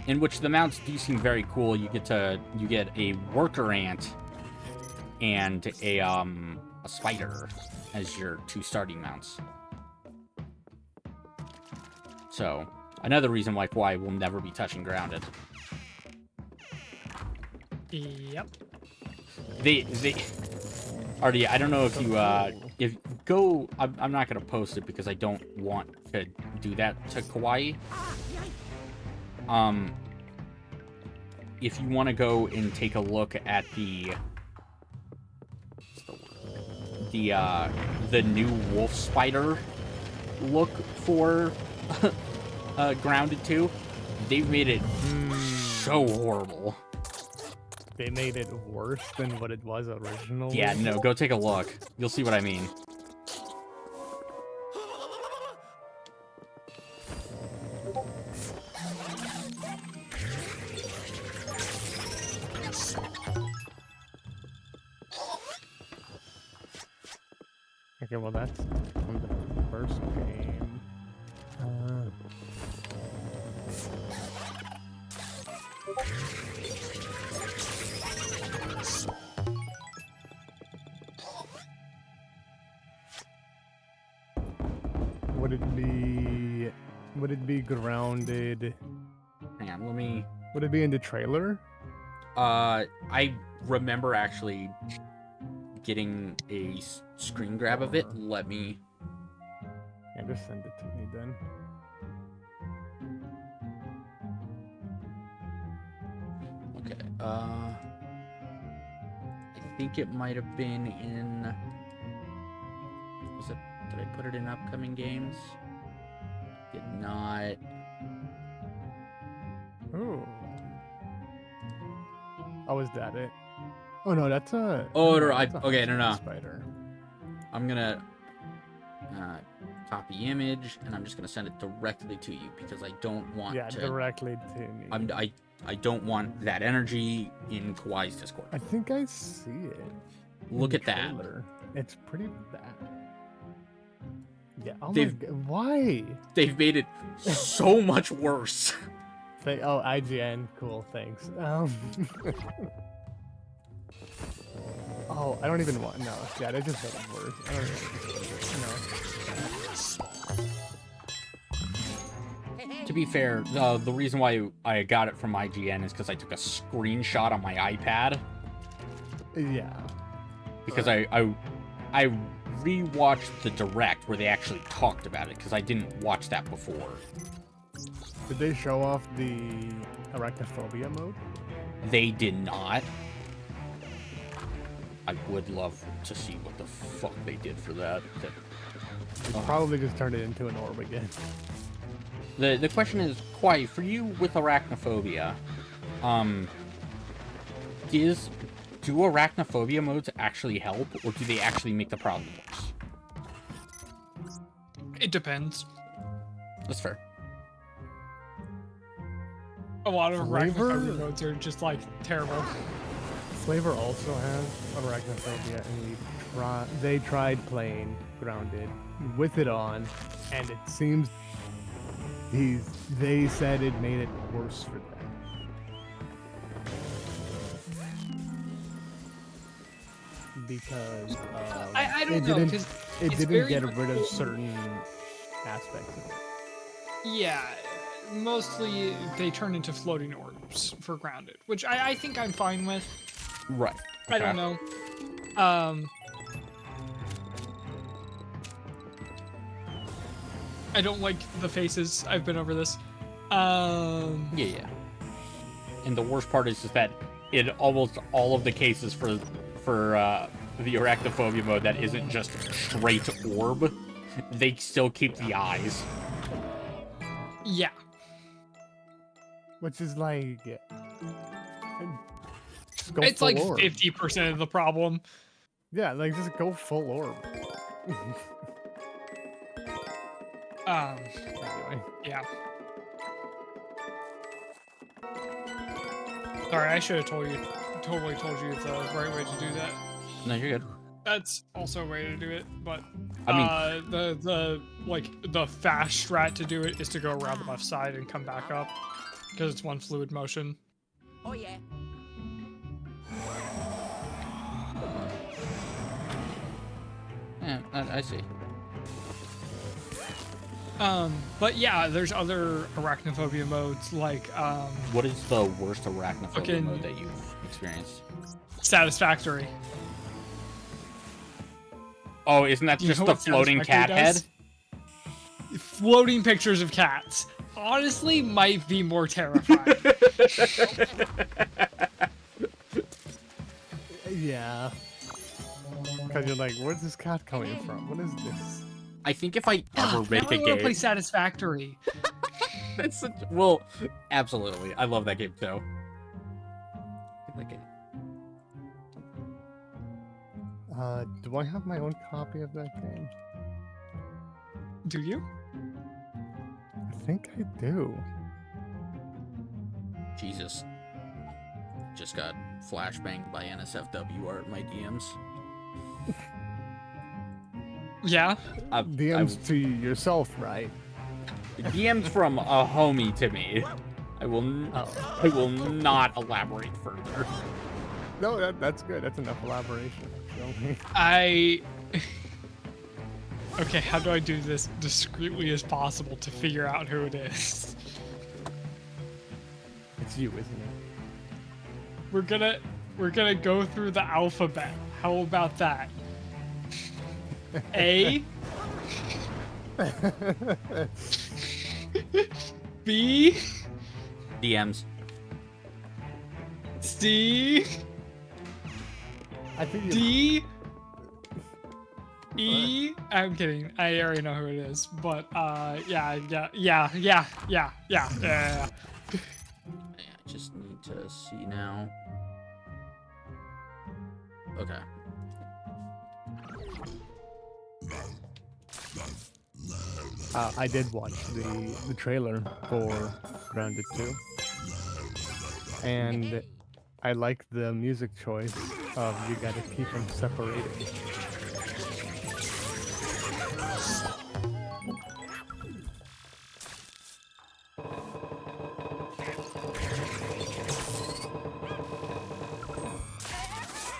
In which the mounts do seem very cool. You get a worker ant and a spider as your 2 starting mounts. So, another reason why we'll never be touching Grounded. Yep. Artie, I don't know if I'm not gonna post it because I don't want to do that to Kawaii. If you want to go and take a look at the new wolf spider look for Grounded 2, they've made it so horrible. They made it worse than what it was originally? Yeah, no, go take a look. You'll see what I mean. Okay, well that's from the first game. Would it be Grounded? Hang on, let me... Would it be in the trailer? I remember actually getting a screen grab of it. Let me... Yeah, just send it to me then. Okay, I think it might have been in... Did I put it in upcoming games? Did not... Oh. Oh, is that it? Oh no, that's a... Oh, no, that's a okay, no. Spider. I'm gonna copy image, and I'm just gonna send it directly to you because I don't want to... Yeah, directly to me. I don't want that energy in Kawaii's Discord. I think I see it. Look at that. It's pretty bad. Yeah. Oh They've- my God. Why? They've made it so much worse. Oh, IGN. Cool. Thanks. Oh, I don't even want. No. Yeah, they just made it worse. I don't even, To be fair, the reason why I got it from IGN is because I took a screenshot on my iPad. Yeah. Because I rewatched the direct where they actually talked about it because I didn't watch that before. Did they show off the arachnophobia mode? They did not. I would love to see what the fuck they did for that. Probably just turned it into an orb again. The question is, Kwai, for you with arachnophobia, do arachnophobia modes actually help, or do they actually make the problem worse? It depends. That's fair. A lot of Flavor? arachnophobia modes are just like terrible. Flavor also has arachnophobia, and they tried playing Grounded with it on, and it seems they said it made it worse for them. Because I don't know, because it it's didn't very get rid of certain aspects of it. Yeah, mostly they turn into floating orbs for Grounded, which I think I'm fine with. Right. I don't know. I don't like the faces. I've been over this. Yeah. And the worst part is that in almost all of the cases for the arachnophobia mode that isn't just straight orb, they still keep the eyes. Yeah. Which is like, just go It's full like orb. 50% of the problem. Yeah, like just go full orb. Anyway. Yeah. Sorry, I should have totally told you the right way to do that. No, you're good. That's also a way to do it, but I mean, the fast strat to do it is to go around the left side and come back up, because it's one fluid motion. Oh yeah. yeah, I see. But yeah, there's other arachnophobia modes like What is the worst arachnophobia Fucking- mode that you've experienced? Satisfactory. Oh, isn't that You just know the what floating cat Satisfactory head? does? Floating pictures of cats. Honestly, might be more terrifying. Yeah. Because you're like, where's this cat coming from? What is this? I think if I ever make now a I want to play game, Satisfactory. it's well, absolutely, I love that game too. Like it. Do I have my own copy of that game? Do you? I think I do. Jesus. Just got flashbanged by NSFW art in my DMs. Yeah. DMs to yourself, right? DMs from a homie to me. I will not elaborate further. No, that's good. That's enough elaboration. Actually. Okay, how do I do this discreetly as possible to figure out who it is? It's you, isn't it? We're gonna go through the alphabet. How about that? A B DMs. C I think you. D E. I'm kidding. I already know who it is, but yeah. Yeah, I just need to see now. Okay. I did watch the trailer for Grounded 2, and I like the music choice of you gotta keep them separated.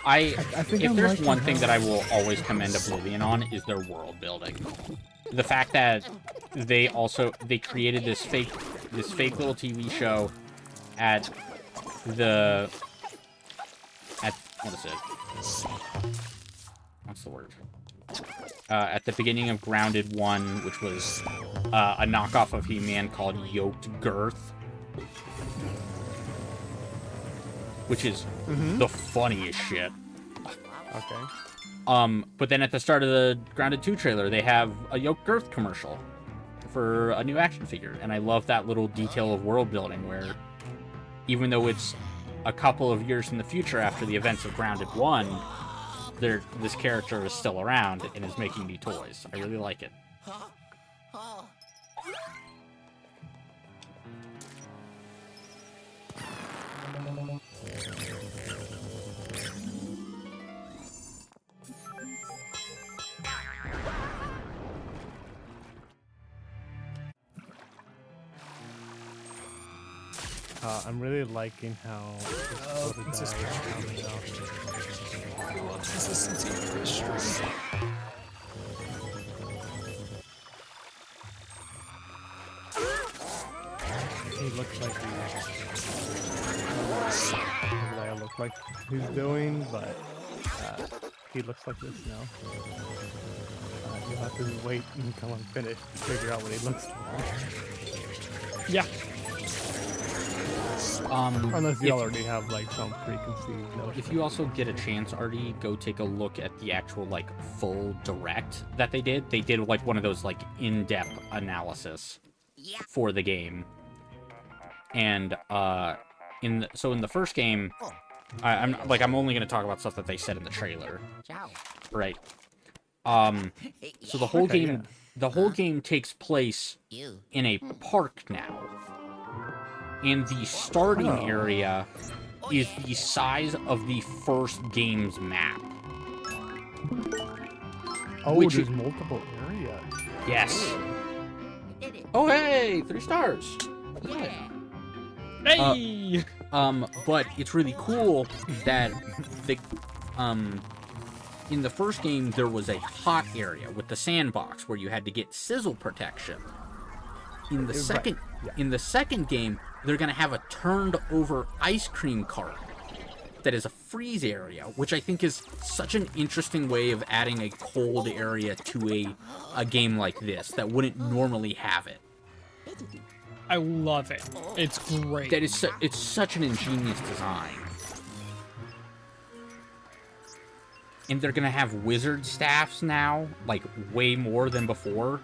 I think if I'm there's liking one thing how- that I will always commend Oblivion on is their world building. The fact that they created this fake little TV show at what is it? What's the word? At the beginning of Grounded 1, which was a knockoff of He-Man called Yoked Girth. which is the funniest shit. Okay. But then at the start of the Grounded 2 trailer, they have a Yoke Girth commercial for a new action figure, and I love that little detail of world building where, even though it's a couple of years in the future after the events of Grounded 1, this character is still around and is making new toys. I really like it. I'm really liking how consistency. Consistency for this stream. he looks like what I look like he's doing, but he looks like this now. You'll have to wait until I'm finished to figure out what he looks like. Yeah. Unless you already have like some preconceived notion. If you also get a chance, Artie, go take a look at the actual like full direct that they did. They did like one of those like in-depth analysis for the game. And in the first game, I'm only gonna talk about stuff that they said in the trailer. Right. So the whole game, the whole game takes place in a park now. And the starting area is the size of the first game's map. Oh, there's multiple areas. Yes. Oh, hey! 3 stars! Hey! But it's really cool that the, in the first game, there was a hot area with the sandbox where you had to get sizzle protection. In the second game, they're gonna have a turned over ice cream cart that is a freeze area, which I think is such an interesting way of adding a cold area to a game like this that wouldn't normally have it. I love it. It's great. That is it's such an ingenious design. And they're gonna have wizard staffs now, like way more than before.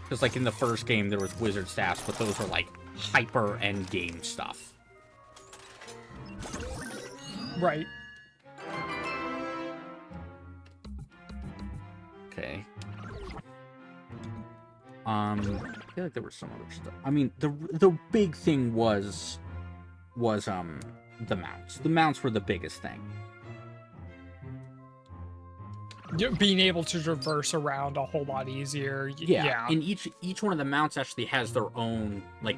Because like in the first game there was wizard staffs, but those were like hyper end game stuff. Right. Okay. I feel like there was some other stuff. I mean, the big thing was the mounts. The mounts were the biggest thing. Being able to traverse around a whole lot easier. Yeah. And each one of the mounts actually has their own like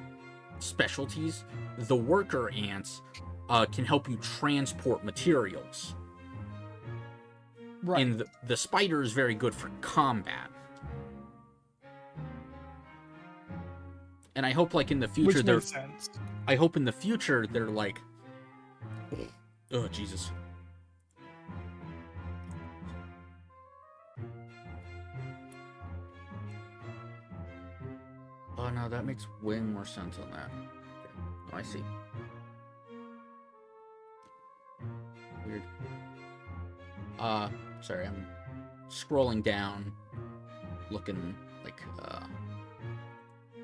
specialties. The worker ants can help you transport materials. Right. And the spider is very good for combat. And I hope like in the future Which makes sense. I hope in the future they're like, oh Jesus. Oh no, that makes way more sense on that. Oh, I see. Weird. Sorry, I'm scrolling down, looking like,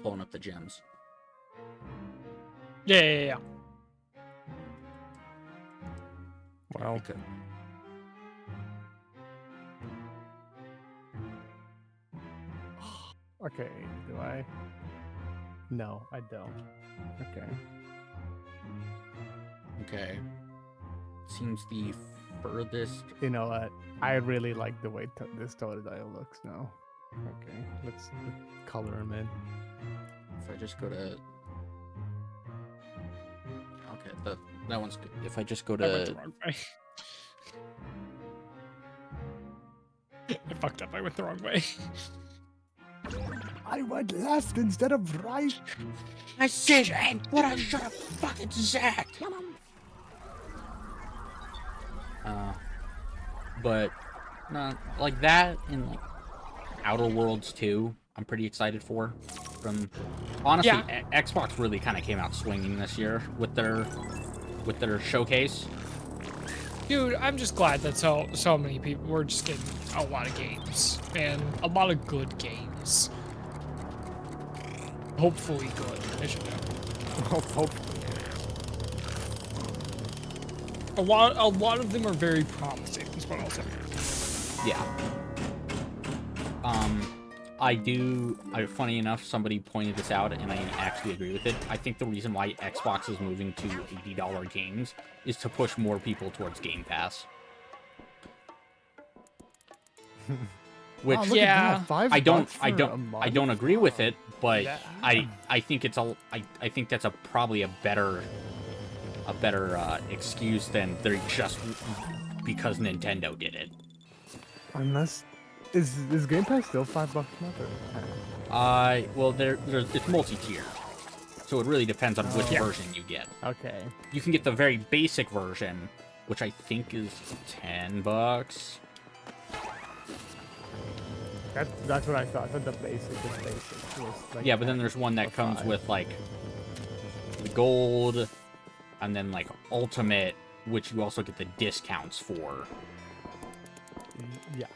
pulling up the gems. Yeah. Wow. Okay. Okay, do I? No, I don't. Okay. Okay. Seems the furthest. You know what? I really like the way this Totodile looks now. Okay, let's color him in. If I just go to. Okay, that one's good. If I just go I went to. the wrong way. I fucked up. I went the wrong way. I went left instead of right. I said, hey, what I should have fucking said. But no, like that and like Outer Worlds 2, I'm pretty excited for. From honestly, Xbox really kind of came out swinging this year with their with their showcase. Dude, I'm just glad that so many people were just getting a lot of games and a lot of good games. Hopefully good. I should know. Hopefully. A lot of them are very promising. Is what I'll say. Yeah. Funny enough, somebody pointed this out, and I actually agree with it. I think the reason why Xbox is moving to $80 games is to push more people towards Game Pass. Which, Oh, look at that, $5 I don't for a month? agree with it, but Yeah. I think it's I think that's probably a better excuse than they're just because Nintendo did it. Unless is Game Pass still $5 a month? Or... Well, it's multi-tier, so it really depends on which version you get. Okay. You can get the very basic version, which I think is $10. That's what I thought. I thought the basic was like Yeah, but then there's one that comes with like the gold, and then like ultimate, which you also get the discounts for. Yeah.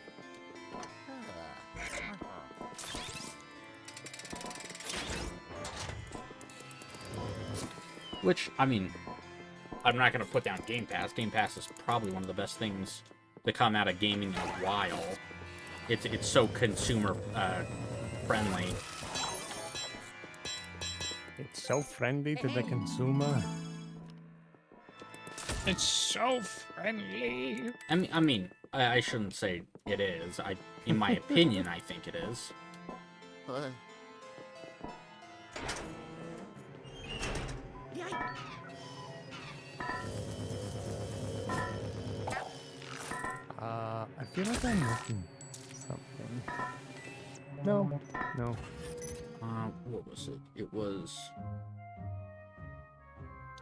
Which, I mean, I'm not going to put down Game Pass. Game Pass is probably one of the best things to come out of gaming in a while. It's so consumer friendly. It's so friendly to the consumer. It's so friendly. I mean, I shouldn't say it is. In my opinion, I think it is. I feel like I'm missing something. No. What was it? It was...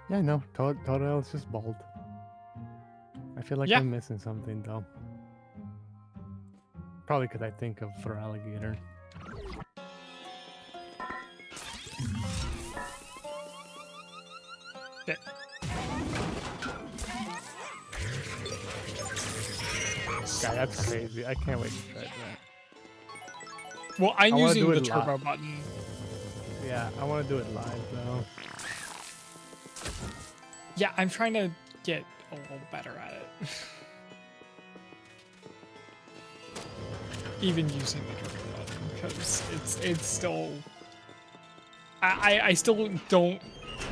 Yeah, no. Total is just bald. I feel like I'm missing something, though. Probably because I think of for alligator. Yeah. God, that's crazy. I can't wait to try that. Well, I'm using do the it turbo button. Yeah, I want to do it live, though. Yeah, I'm trying to get a little better at it. Even using the turbo button, because it's still... I still don't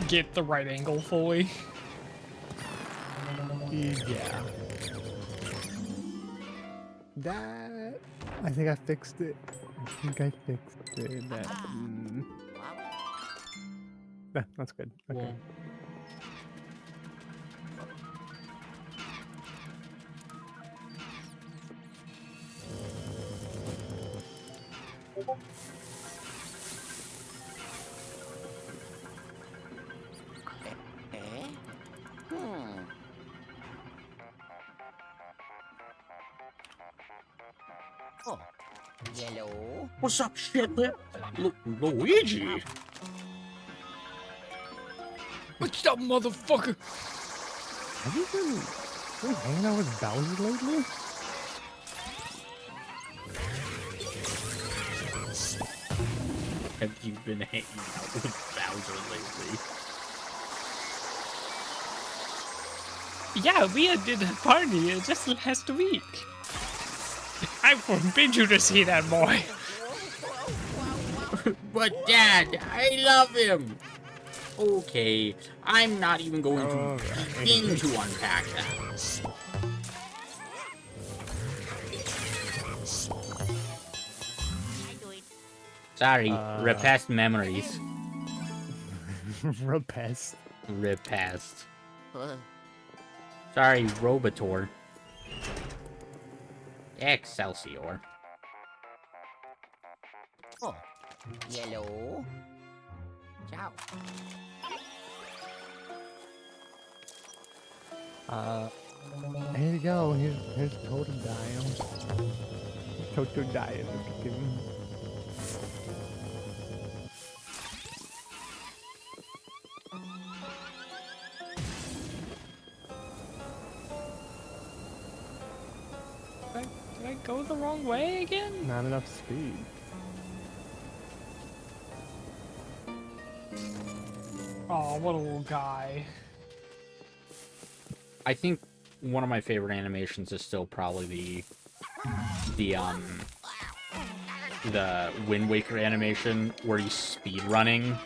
get the right angle fully. Yeah. That... I think I fixed it. Yeah, that's good. Okay. Well, Yellow. what's up, shit? Luigi? What's up, motherfucker? Have you been hanging out with Bowser lately? Have you been hanging out with Bowser lately? Yeah, we did a party just last week. I forbid you to see that boy. But Dad, I love him! Okay, I'm not even going to begin to unpack that. Sorry, repressed memories. Repressed. Repressed. Sorry, Robotor. Excelsior. Oh. Yellow. Ciao. Here you go. Here's Totodile. Totodile. go the wrong way again? Not enough speed. Oh, what a little guy. I think one of my favorite animations is still probably the Wind Waker animation where he's speed running.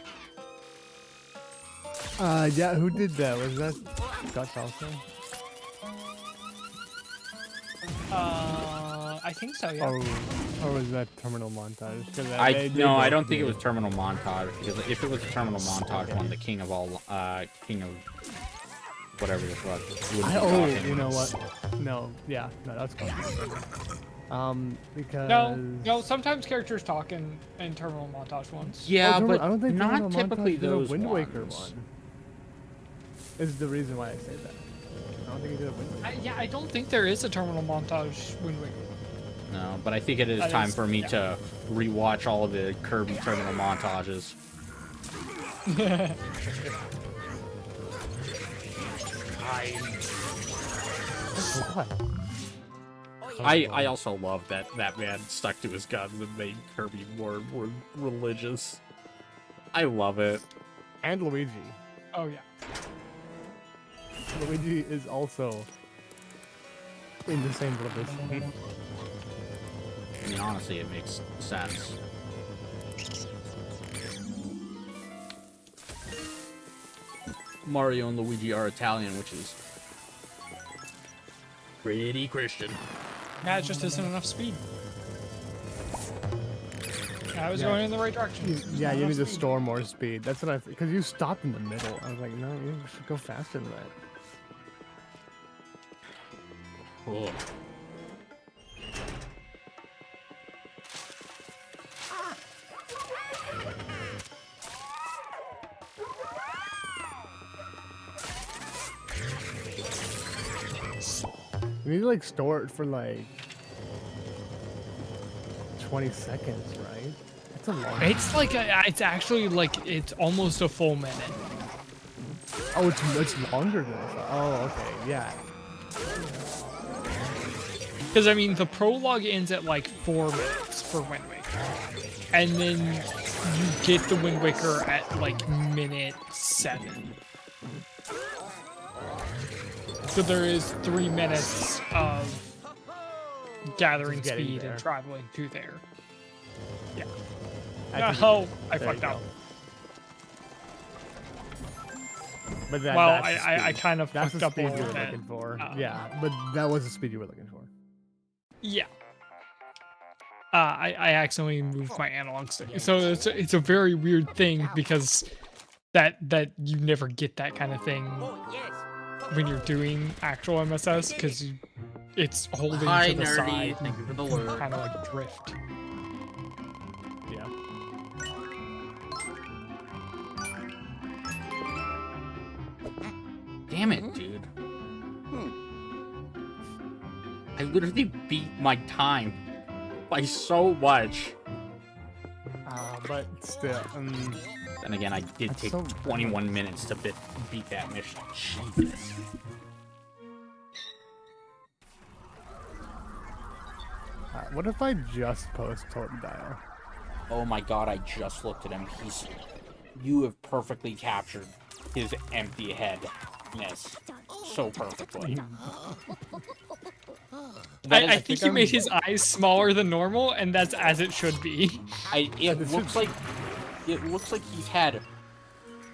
Yeah, who did that? Was that Gus also? I think so, yeah. Or was that Terminal Montage? 'Cause I both don't think it did. was Terminal Montage, because if it was a Terminal Montage one, the king of whatever this was. wouldn't be talking. You know what? No, yeah, no, that's cool. Because No, sometimes characters talk in terminal montage ones. Yeah, I but don't think not Terminal typically Montage did a those Wind Waker ones. one. Is the reason why I say that. I don't think he did a Wind Waker. I don't think there is a terminal montage Wind Waker. No, but I think it is That time is- for me yeah. to rewatch all of the Kirby Terminal montages. What? I also love that man stuck to his guns and made Kirby more religious. I love it. And Luigi. Oh yeah. Luigi is also in the same boat as me. I mean, honestly, it makes sense. Mario and Luigi are Italian, which is pretty Christian. Yeah, it just isn't enough speed. I was going in the right direction. Yeah, you Enough need to speed. store more speed. That's what because you stopped in the middle. I was like, no, you should go faster than that. Cool. You need to like store it for like 20 seconds, right? That's a long. It's like it's actually like it's almost a full minute. Oh, it's longer than I thought. Oh, okay, yeah. Because I mean, the prologue ends at like 4 minutes for Wind Waker, and then you get the Wind Waker at like minute 7. So there is 3 minutes of gathering Just getting speed there. and traveling to there. Yeah. I think- Oh, I there you fucked up. go. But that, Well, that's the I speed. kind of That's fucked the up a speed you little were bit. looking for. Uh, Yeah, but that was the speed you were looking for. Yeah. I accidentally moved my analog stick. So it's a very weird thing because that you never get that kind of thing Oh, yes. when you're doing actual MSS because it's holding Hi, to the nerdy. side, Thank you for the lure. kind of like drift. Yeah. Damn it, dude. I literally beat my time by so much. But still, And again, I did That's take so 21 minutes to beat that mission. Jesus. what if I just post Totodile? Oh my god, I just looked at him. You have perfectly captured his empty headness so perfectly. I think you made his eyes smaller than normal, and that's as it should be. It looks like he's had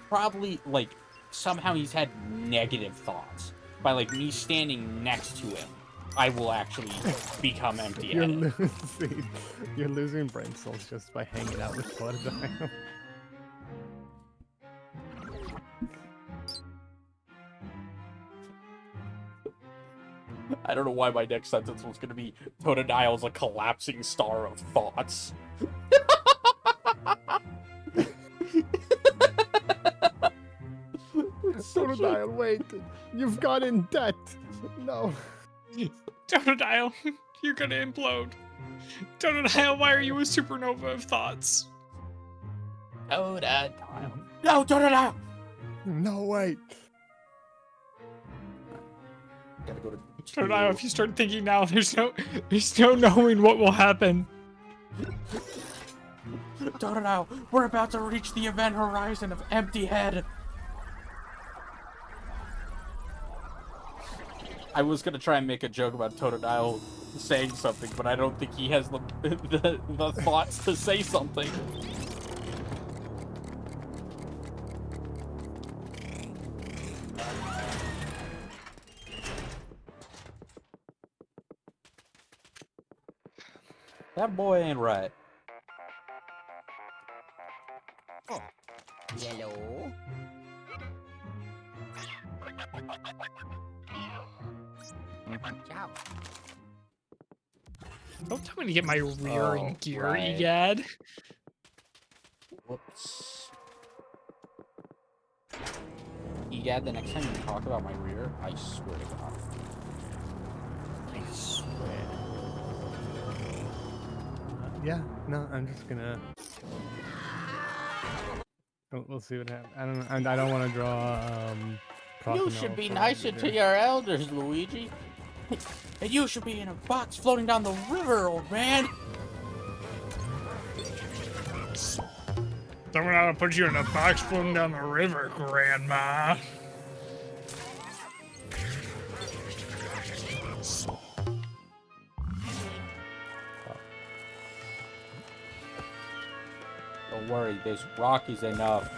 probably like somehow he's had negative thoughts. By like me standing next to him, I will actually become empty-headed. You're losing brain cells just by hanging out with Totodile. I don't know why my next sentence was going to be Totodile's a collapsing star of thoughts. Totodile, wait! You've got in debt! No. Totodile, you're gonna implode. Totodile, why are you a supernova of thoughts? Totodile. No, Totodile! No, wait. Gotta go to Totodile, if you start thinking now, there's no knowing what will happen. Totodile, we're about to reach the event horizon of Empty Head. I was gonna try and make a joke about Totodile saying something, but I don't think he has the thoughts to say something. That boy ain't right. Oh. Yellow. Ciao. Don't tell me to get my rear in gear, right. Egad. Whoops. Egad, the next time you talk about my rear, I swear to God. I swear. Yeah, no, I'm just gonna. We'll see what happens. I don't. I don't want to draw. You should be nicer to your elders, Luigi. And you should be in a box floating down the river, old man. Someone ought to put you in a box floating down the river, Grandma. Don't worry, this rock is enough.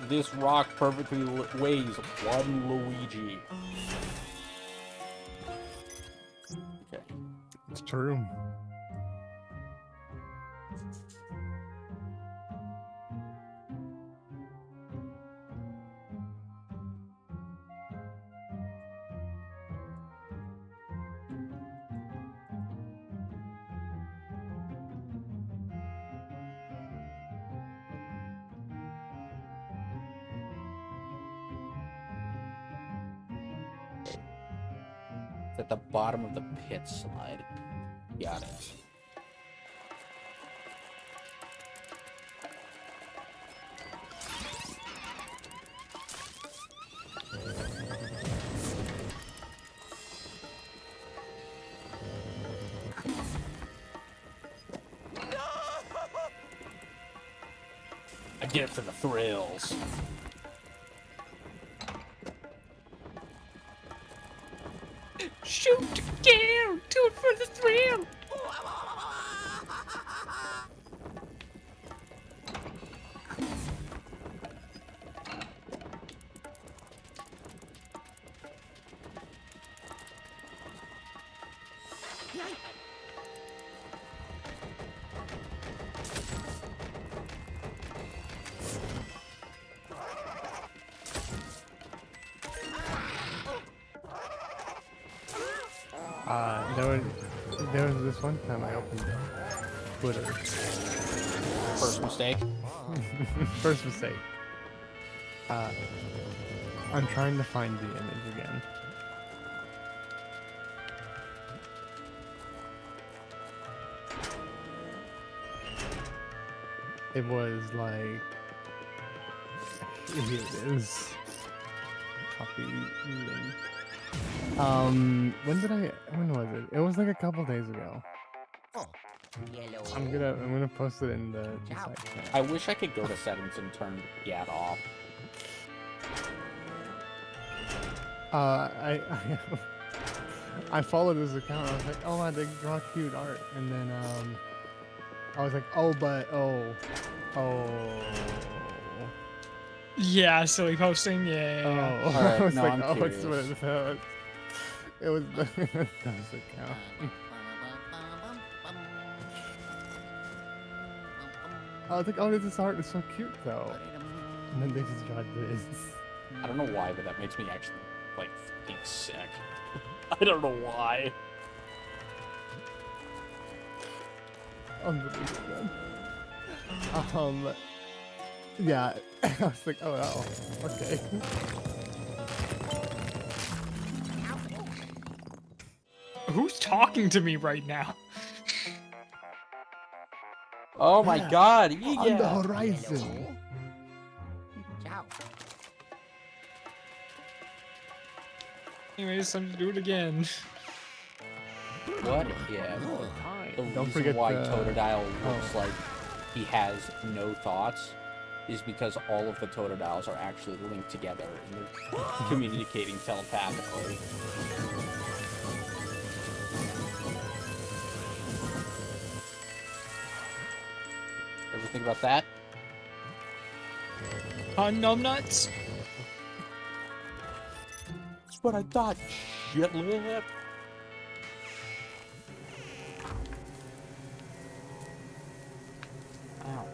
This rock perfectly weighs one Luigi. Okay. It's true. It's at the bottom of the pit slide. Got it. I did it for the thrills. Shoot! Down! Do it for the thrill! There was this one time I opened Twitter. First mistake. First mistake. I'm trying to find the image again. It was like, here it is. Copy link. When was it? It was like a couple days ago. Oh. Yellow. I'm gonna post it in the site. I wish I could go to settings and turn Gat off. I followed this account. I was like, oh, they draw cute art, and then I was like, oh. Yeah, silly posting, yeah. Oh, Alright, I was no, like, I'm oh, curious. it was those account. I was like, oh, this art is so cute though. And then they just draw this. I don't know why, but that makes me actually, like, think sick. I don't know why. Unbelievable. Yeah, I was like, oh, okay. Who's talking to me right now? Oh my Yeah. God, On the Egad! horizon. Ciao. Anyways, time to do it again. What if the Don't reason forget why the- Totodile looks like he has no thoughts is because all of the Totodiles are actually linked together and they're communicating telepathically. Ever think about that? Numbnuts? That's what I thought, shitlip. Ow.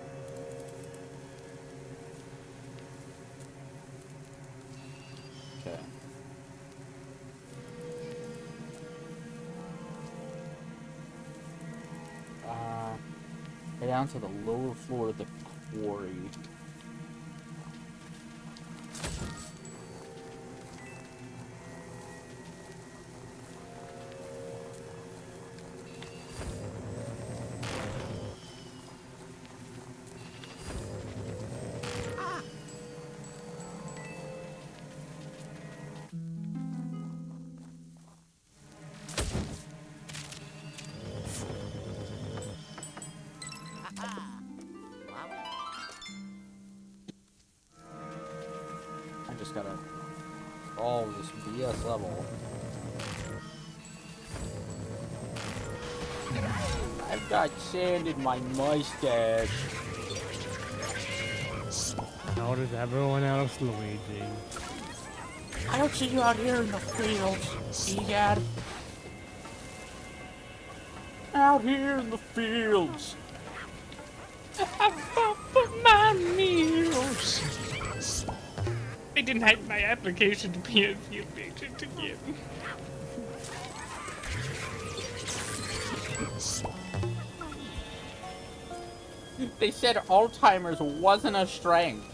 Okay. Head down to the lower floor of the quarry. I just gotta solve this BS level. I've got sand in my mustache. How does everyone else, Luigi? I don't see you out here in the fields, egad. Out here in the fields. I fought for my meals. They denied my application to be a field agent again. They said Alzheimer's wasn't a strength.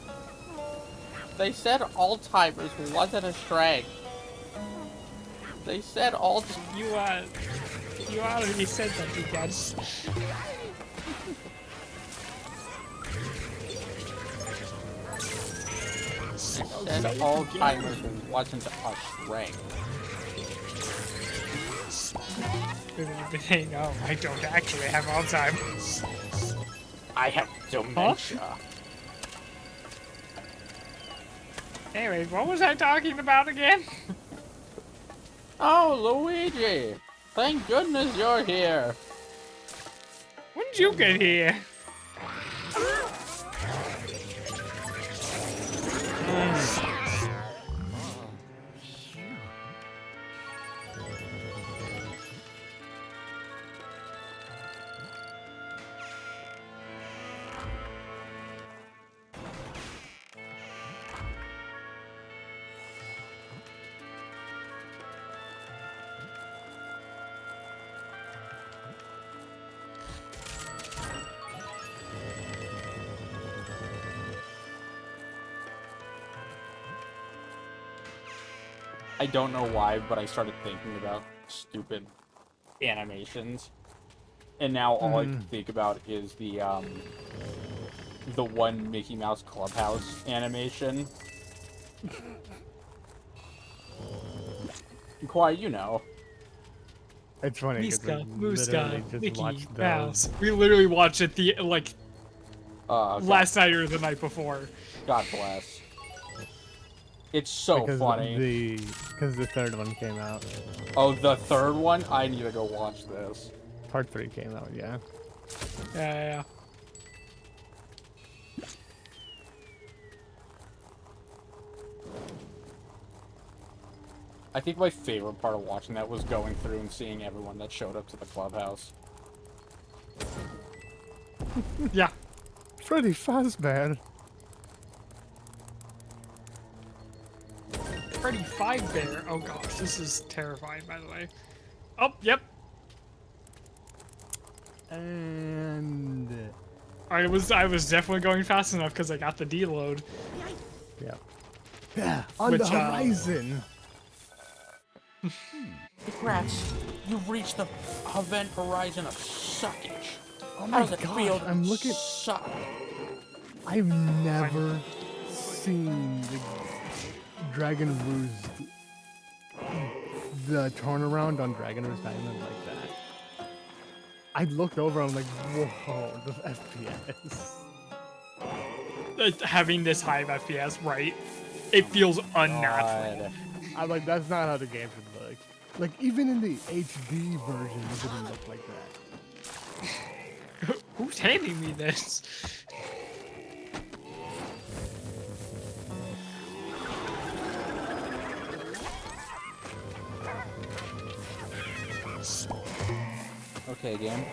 They said Alzheimer's wasn't a strength. They said Alzheimer's. You already said that, you guys. Said Alzheimer's wasn't a strength. Hey, no, I don't actually have Alzheimer's. I have dementia. Anyways, what was I talking about again? Oh, Luigi! Thank goodness you're here. When did you get here? I don't know why, but I started thinking about stupid animations. And now all I can think about is the one Mickey Mouse Clubhouse animation. Kawhi, you know. It's funny. 'cause I Miska, literally Muska, just Mickey watched those. Mouse. We literally watched it God, last night or the night before. God bless. It's so funny. Because the third one came out. Oh, the third one? I need to go watch this. Part 3 came out, yeah. Yeah. I think my favorite part of watching that was going through and seeing everyone that showed up to the clubhouse. Yeah. Freddy Fazbear. Freddy Fazbear. Oh gosh, this is terrifying, by the way. Oh, yep. And... I was definitely going fast enough because I got the deload. Yep. Yeah, on Which, the horizon. Congrats, you've reached the event horizon of suckage. Oh How my does it feel gosh, to I'm looking... suck? I've never seen the Dragon Roost the turnaround on Dragoner's Diamond like that. I looked over, I'm like, whoa, the FPS. Having this high of FPS, right? It feels unnatural. God. I'm like, that's not how the game should look. Like, even in the HD version, it didn't look like that. Who's handing me this? Okay, game.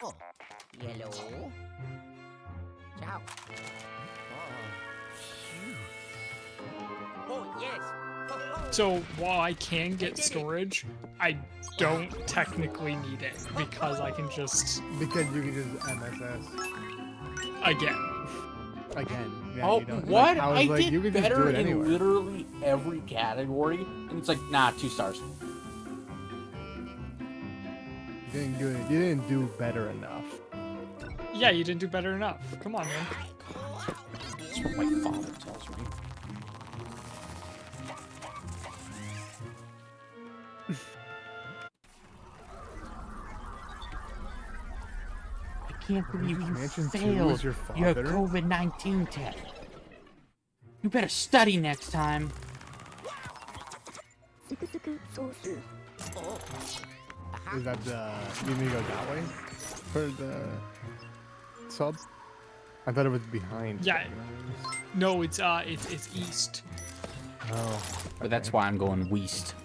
Oh, yellow. Ciao. Oh, yes. So while I can get storage, I don't technically need it because I can just Because you can just MSS again. again. Yeah, Oh, you don't, what? Like, I was I like, did you can just better do it in anywhere. literally every category, and it's like, nah, 2 stars. You didn't do it. You didn't do better enough. Yeah, you didn't do better enough. Come on, man. That's what my father tells me. I can't believe you Mansion 2 failed is your your father? COVID-19 test. You better study next time. Is that the? You need to go that way for the sub? I thought it was behind. Yeah. No, it's east. Oh. But that's why I'm going west.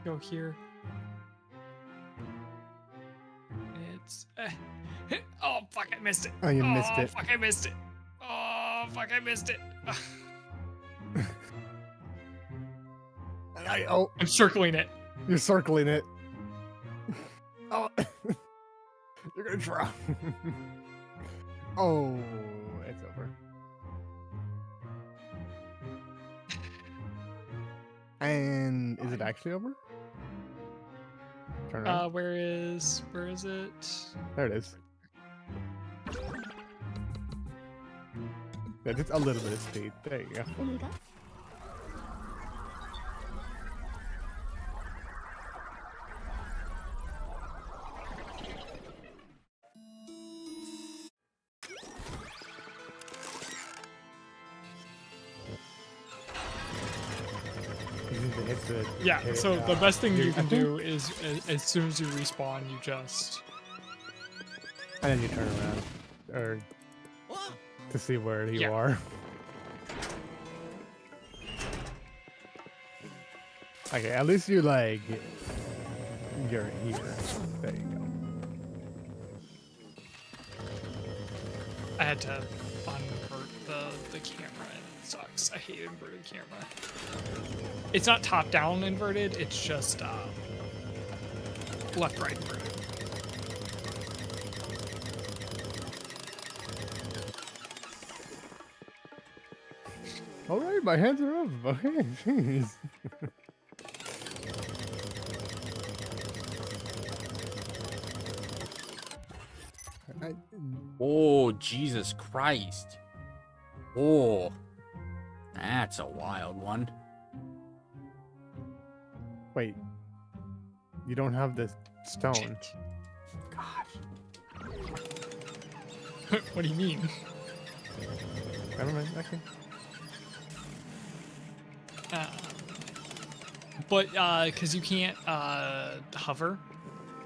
Go here. It's. Oh fuck! I missed it. Oh, you missed it. Fuck! I missed it. Oh fuck! I missed it. Oh, I'm circling it. you're circling it. Oh, you're gonna drop. Oh, it's over. And is it actually over? Turn around. Where is it? There it is. Yeah, just a little bit of speed. There you go. You need to hit the- Yeah. hit it, So the best thing you I can think- do is as soon as you respawn, you just. And then you turn around, or to see where you Yeah. are. Okay, at least you like you're here. There you go. I had to uninvert the camera, and it sucks. I hate inverted camera. It's not top down inverted. It's just left right inverted. All right, my hands are up. Okay, jeez. I- Oh, Jesus Christ. Oh, that's a wild one. Wait, you don't have the stone. Gosh. What do you mean? Never mind. Okay. But because you can't hover,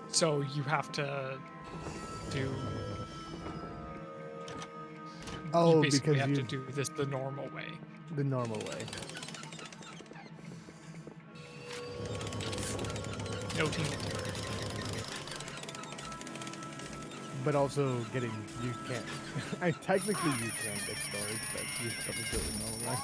so you have to do. Oh, You basically because have you. to do this the normal way. the normal way. No team. But also getting, you can't, technically you can get storage, but you still do it the normal way.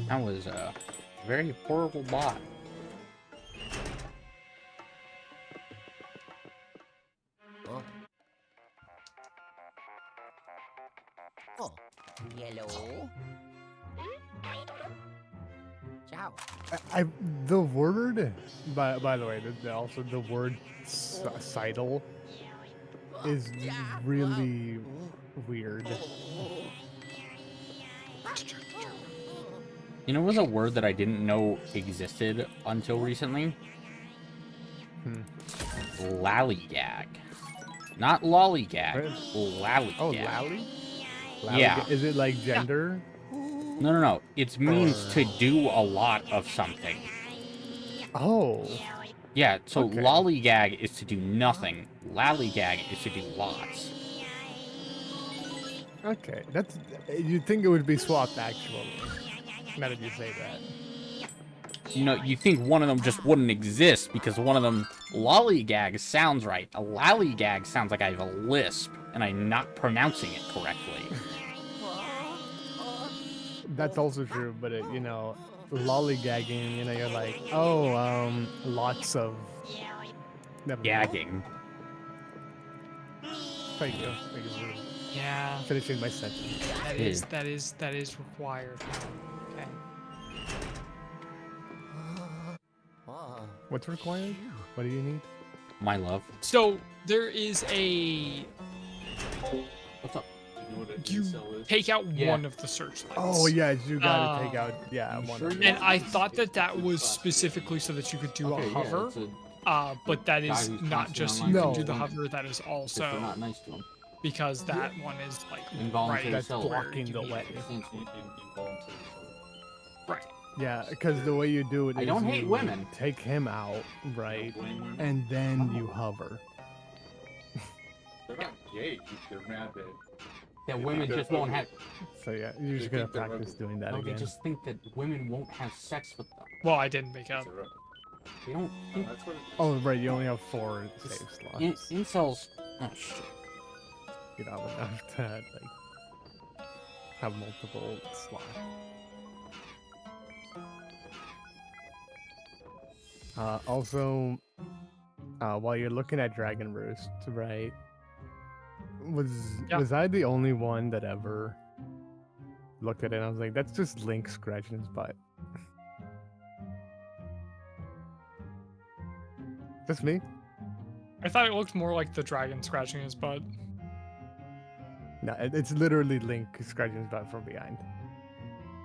That was a very horrible bot. Oh. Oh. Yellow. Ciao. The word, by the way, also the word sidle is really weird. You know, it was a word that I didn't know existed until recently. Lallygag. Not lollygag. Lallygag. Oh, lally? Yeah. Is it like gender? No, no, no. It means to do a lot of something. Oh. Yeah, so Okay. lollygag is to do nothing. Lallygag is to do lots. Okay, that's. You'd think it would be swapped actually. Now that you say that. You know, you think one of them just wouldn't exist because one of them, lollygag, sounds right. A lallygag sounds like I have a lisp and I'm not pronouncing it correctly. That's also true, but you know, lollygagging, you know, you're like, oh, lots of. Never mind. Gagging. Thank you. Thank you for Yeah, finishing my sentence. that is required. Okay. What's required? What do you need? My love. So there is a What's up? you take out Yeah. one of the searchlights. Oh yeah, you gotta take out one. sure of you them. And I thought that was specifically so that you could do a hover. But that guy is who's not just constantly you online can do the complaining hover. That is they're also not nice to him. because that one is like Involuntary right That's celibate. blocking you the need way. Right. Yeah, because the way you do it is I don't hate you women. take him out, right, and then you hover. They're not gay. They're mad that That women just won't have. So yeah, you're just They gonna think they're practice ugly. doing that No, they again. just think that women won't have sex with them. Well, I didn't make up. it's a rep. They don't think. That's what it is. Oh right, you only have 4 save slots. Incels. Oh shit. You don't have enough to like have multiple slots. Also, while you're looking at Dragon Roost, right? Yeah. Was I the only one that ever looked at it and I was like, that's just Link scratching his butt? Just me? I thought it looked more like the dragon scratching his butt. No, it's literally Link scratching his butt from behind.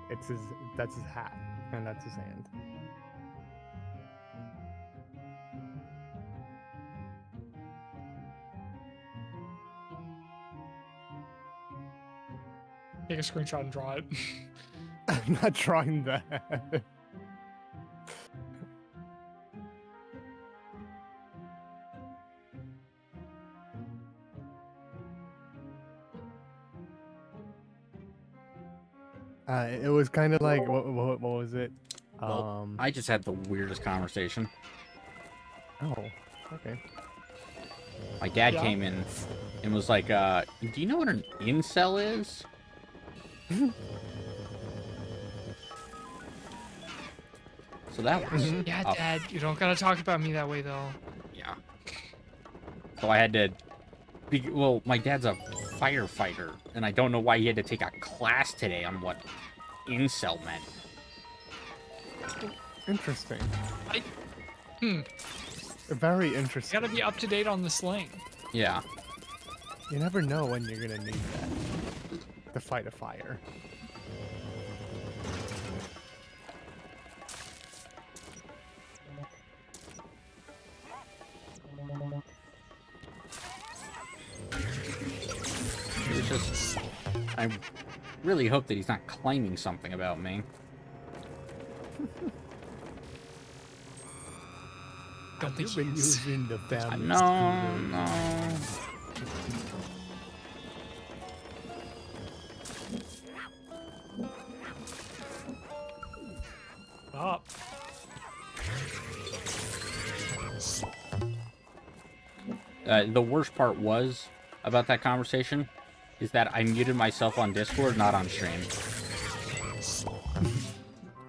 That's his hat, and that's his hand. Take a screenshot and draw it. I'm not trying that. It was kind of like what was it? Well, I just had the weirdest conversation. Oh, okay. My dad Yeah. came in and was like, do you know what an incel is? So that was Yeah, a- Dad, you don't gotta talk about me that way though. yeah. So I had to well, my dad's a firefighter, and I don't know why he had to take a class today on what incel meant. Interesting. Hmm. Very You interesting. gotta be up to date on the slang. Yeah. You never know when you're gonna need that to fight a fire. It was just I really hope that he's not claiming something about me. Don't think You've been he's. using the family No, scooter. no. The worst part was about that conversation is that I muted myself on Discord, not on stream.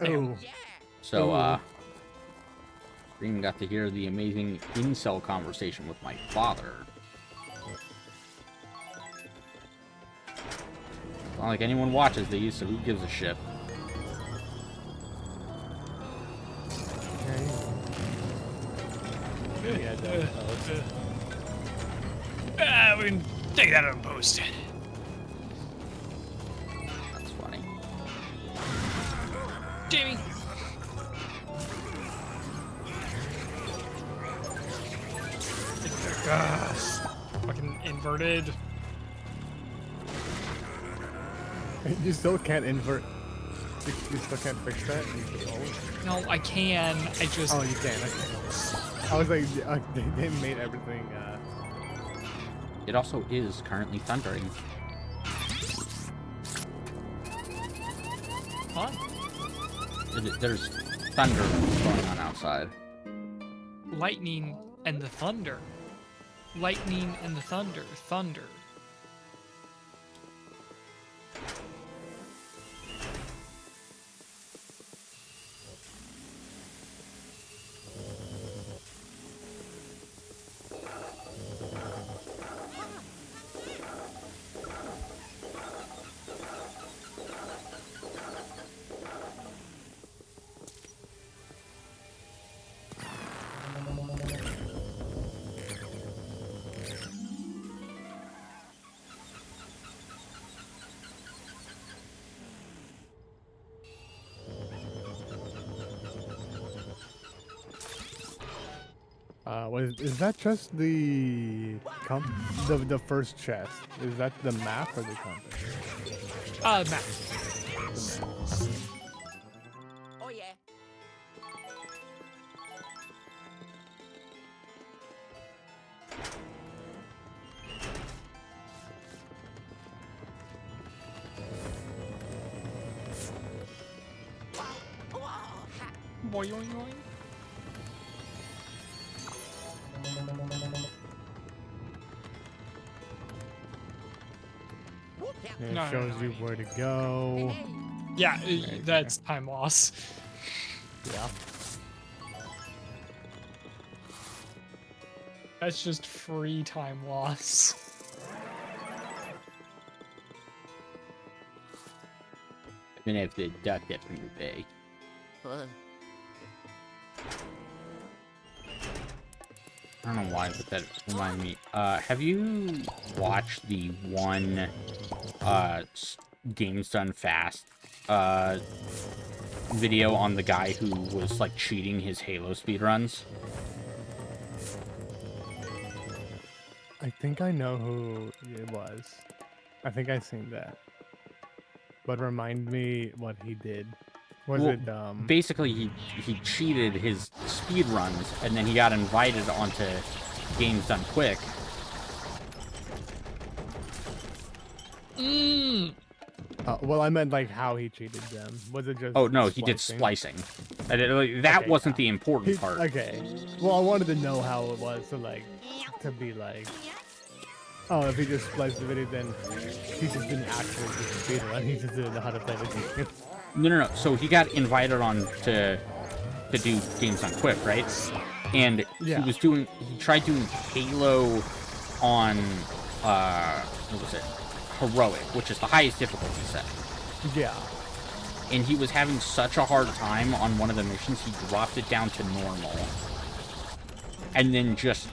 Oh, So, stream got to hear the amazing incel conversation with my father. It's not like anyone watches these, so who gives a shit? yeah, We can take that out and post it. That's funny. Jamie. Fucking inverted. You still can't invert. You still can't fix that? No, I can. I just. Oh, you can. Okay. I was like, they made everything. It also is currently thundering. Huh? There's thunder going on outside. Lightning and the thunder. Lightning and the thunder. Thunder. Is that just the the first chest? Is that the map or the compass? Map. Oh yeah. Boing, boing, boing. And it No, no, shows no, you where to go. Yeah, that's time loss. Yeah. That's just free time loss. I'm gonna have to deduct that from your pay. I don't know why, but that reminded me. Have you watched the one Games Done Fast video on the guy who was like cheating his Halo speedruns? I think I know who it was. I think I seen that. But remind me what he did. Was Well, it basically he cheated his speedruns and then he got invited onto Games Done Quick. well, I meant like how he cheated them. Was it just? Oh no, he did splicing. And that Okay, wasn't yeah. the important part. Okay. Well, I wanted to know how it was to be like. Oh, if he just spliced the video, then he just didn't actually do the speedrun. He just didn't know how to play the game. No. So he got invited on to do Games on Quick, right? And Yeah. he tried doing Halo on what was it? Heroic, which is the highest difficulty set. Yeah. And he was having such a hard time on one of the missions, he dropped it down to normal. And then just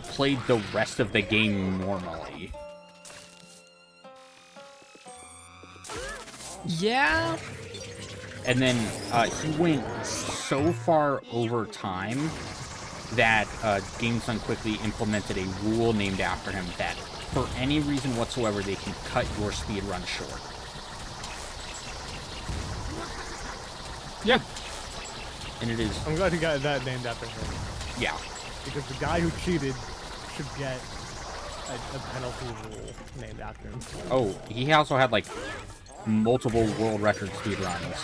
played the rest of the game normally. Yeah. And then he went so far over time that Games Done Quickly implemented a rule named after him that for any reason whatsoever they can cut your speed run short. Yeah. And it is, I'm glad he got that named after him. yeah. Because the guy who cheated should get a penalty rule named after him. Oh, he also had like multiple world record speed runs.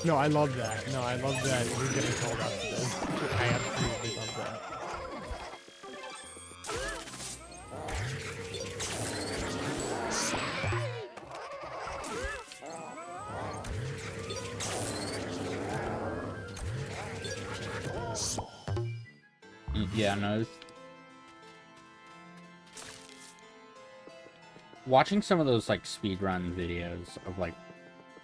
No, I love that. No, I love that we're getting called out to this. I absolutely love that. Yeah, no. Watching some of those like speedrun videos of like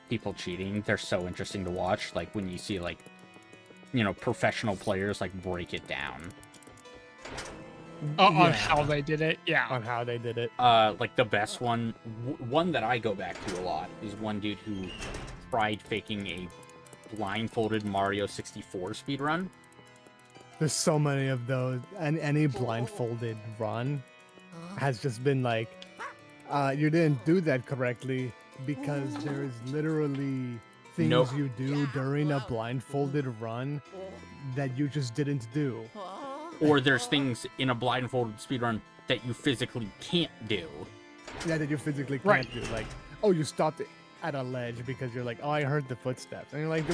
people cheating, they're so interesting to watch. Like when you see like, you know, professional players like break it down. On how they did it, yeah. On how they did it. Like the best one that I go back to a lot is one dude who tried faking a blindfolded Mario 64 speedrun. There's so many of those, and any blindfolded run has just been like, you didn't do that correctly because there is literally things you do during a blindfolded run that you just didn't do. Or there's things in a blindfolded speedrun that you physically can't do. Yeah, that you physically can't do. Like, oh, you stopped at a ledge because you're like, oh, I heard the footsteps, and you're like,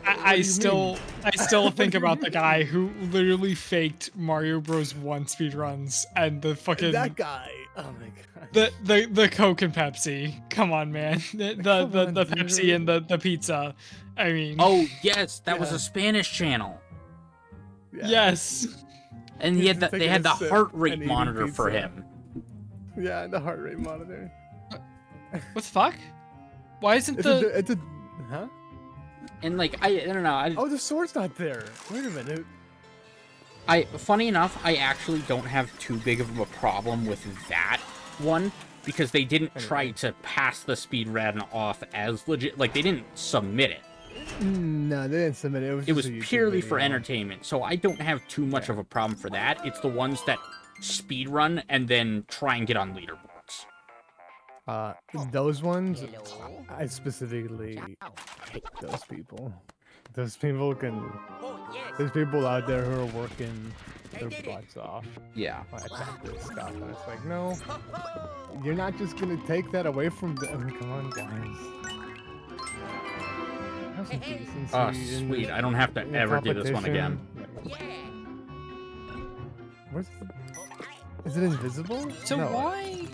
I still think about the guy who literally faked Mario Bros. 1 speedruns and the fucking that guy. Oh my god. The Coke and Pepsi. Come on, man. The Pepsi and the pizza. I mean. Oh yes, that was a Spanish channel. Yeah. Yes. And he had they had the heart rate monitor for him. Yeah, the heart rate monitor. What the fuck? Why isn't it's a huh? And like I don't know. Oh, the sword's not there. Wait a minute. Funny enough, I actually don't have too big of a problem with that one because they didn't try to pass the speedrun off as legit. Like they didn't submit it. No, they didn't submit it. It was purely for entertainment, so I don't have too much of a problem for that. It's the ones that speedrun and then try and get on leaderboards. Those ones, I specifically hate those people. Those people there's people out there who are working their butts off. Yeah. Attack this stuff, and it's like, no, you're not just gonna take that away from them. I mean, come on, guys. Have some decency Oh, sweet. I don't have to ever do this one again. Where's is it invisible? So No. why?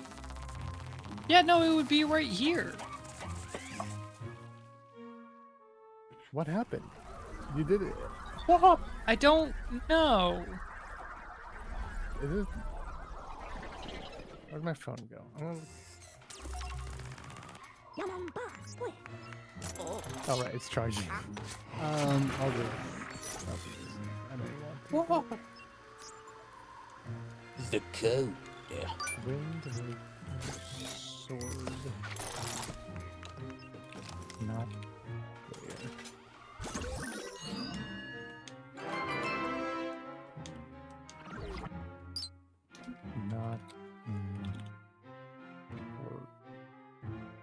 Yeah, no, it would be right here. What happened? You did it. I don't know. Is it? Where'd my phone go? Oh right, it's charging. I'll do. I know you want to. The code. Wind sword. Not there. Not in or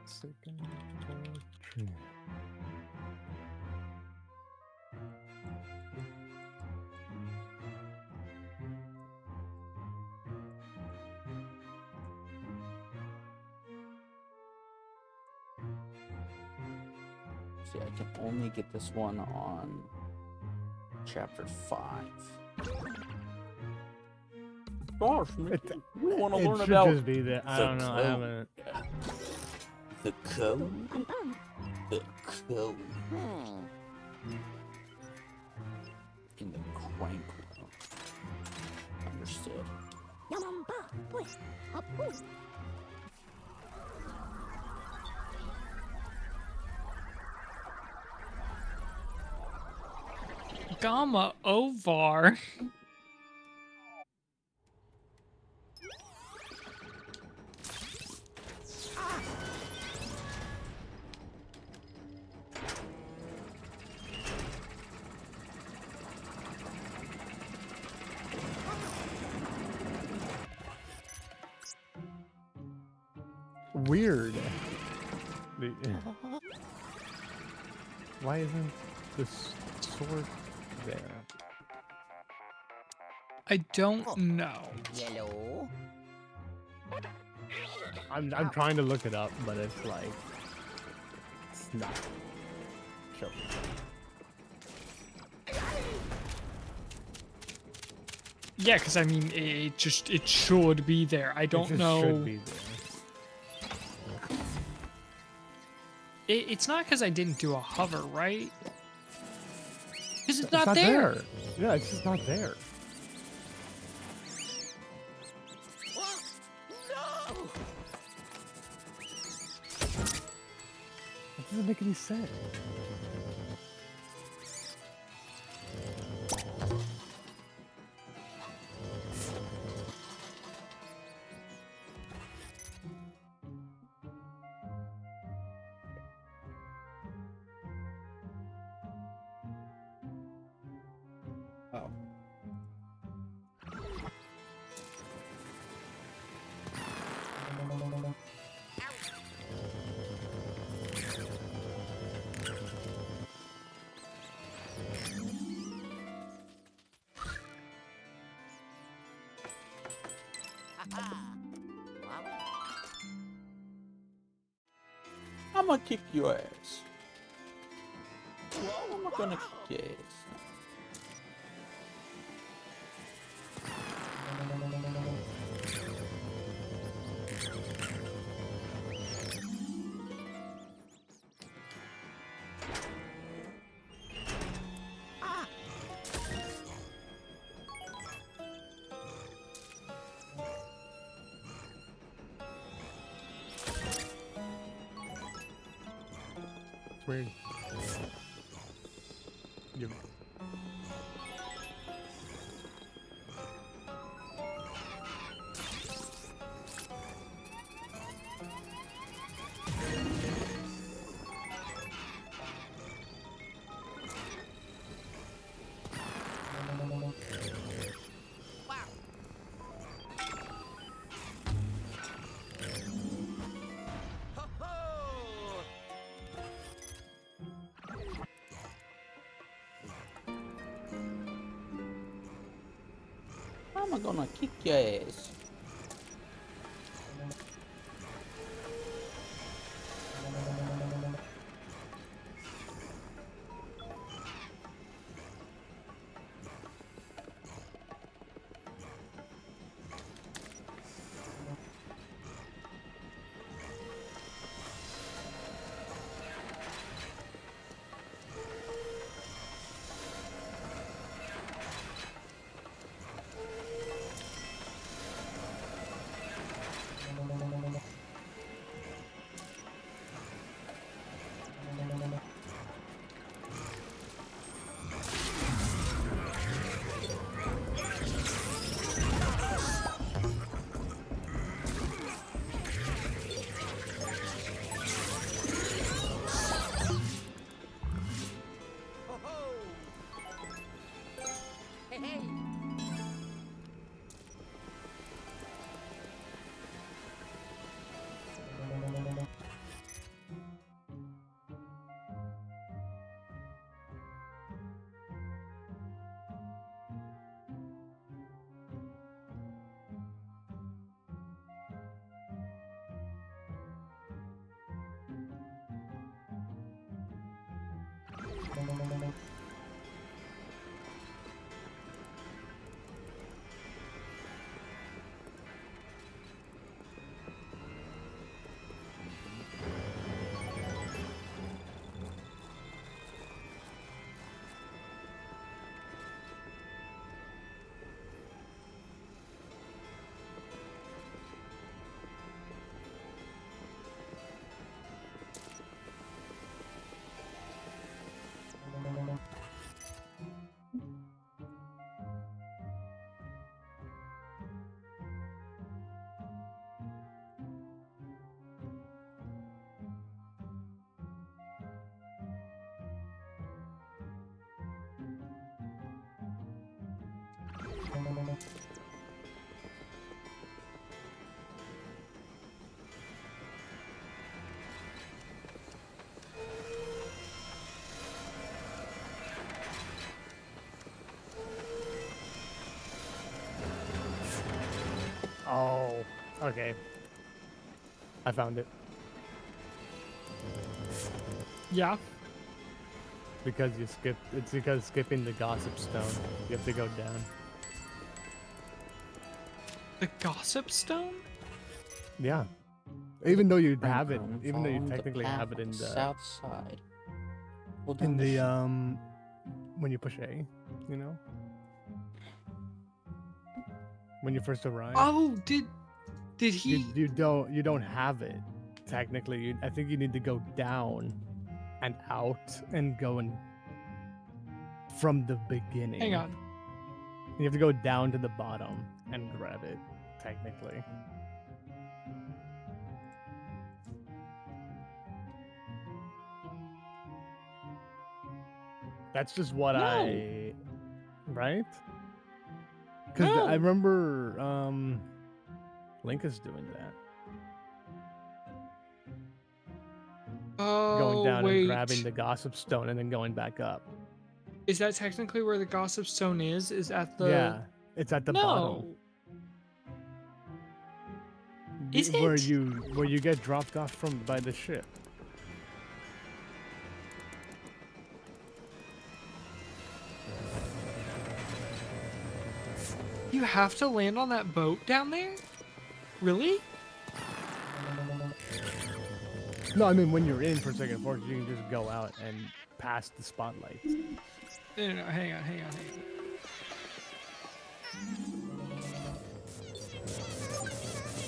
second portrait. See, I can only get this one on chapter 5. Gosh, Mickey, we want to learn should about just be there. I don't know. I haven't. The code. The code. in the crank room. Understood. Gamma Ovar. Weird. Why isn't this sword there? I don't know. Yellow. I'm trying to look it up, but it's like it's not. Sure. Yeah, because I mean, it should be there. I don't it just know. Should be there. It's not because I didn't do a hover, right? Because it's It's not there. Yeah, it's just not there. What? No! It doesn't make any sense. Oh. I'm gonna kick your ass. I'm not gonna kick your ass. It's weird. You- Ho-ho! I'm gonna kick your ass. Ho-ho! Hey, hey! Oh, okay. I found it. Yeah. because you skip. It's because skipping the gossip stone. You have to go down. The gossip stone? Yeah. Even though you have it, Franklin, even though you follow the technically path have it on in the south side. Hold in down the sh- when you push A, you know, when you first arrive. Oh, did he? You don't have it technically. I think you need to go down and out and go in from the beginning. Hang on. You have to go down to the bottom and grab it technically. That's just what No. right? Because No. I remember Link is doing that. Oh, Going down wait. and grabbing the gossip stone and then going back up. Is that technically where the gossip stone is? Is at the... Yeah, it's at the bottom. No. Is Where it? you get dropped off from by the ship. You have to land on that boat down there? Really? No, I mean when you're in for Second Fortress, you can just go out and pass the spotlight. No, hang on.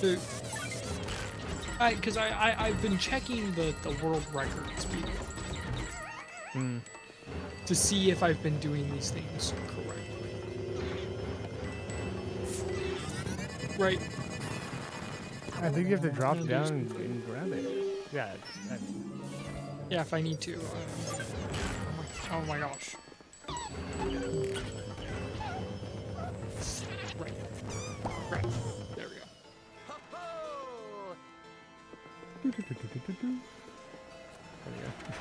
So, because I've been checking the world record speed to see if I've been doing these things correctly. Right. I think you have to drop No, down there's- and grab it. Yeah, I mean, Yeah, if I need to. Oh my gosh. Right. There we go. there you go.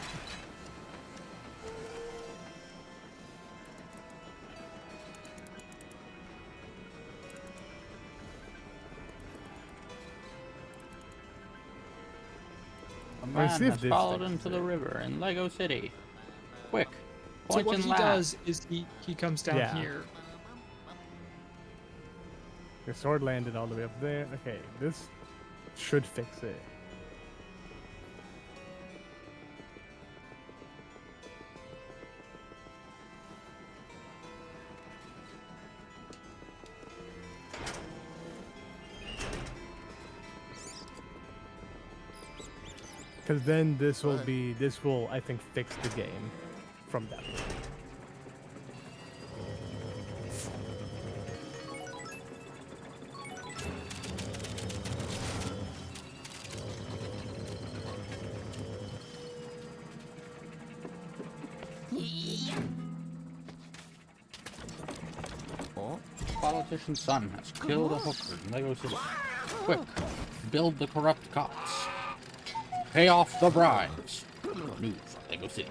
A Let's man see if has this followed fixes into the it. river in Lego City. Quick, So point what and he laugh. does is he comes down Yeah. here. Your sword landed all the way up there. Okay, this should fix it. Because then this will, I think, fix the game from that point. Politician's son has killed a hooker in Lego City. Quick, build the corrupt cops. Pay off the bribes. New for Lego City.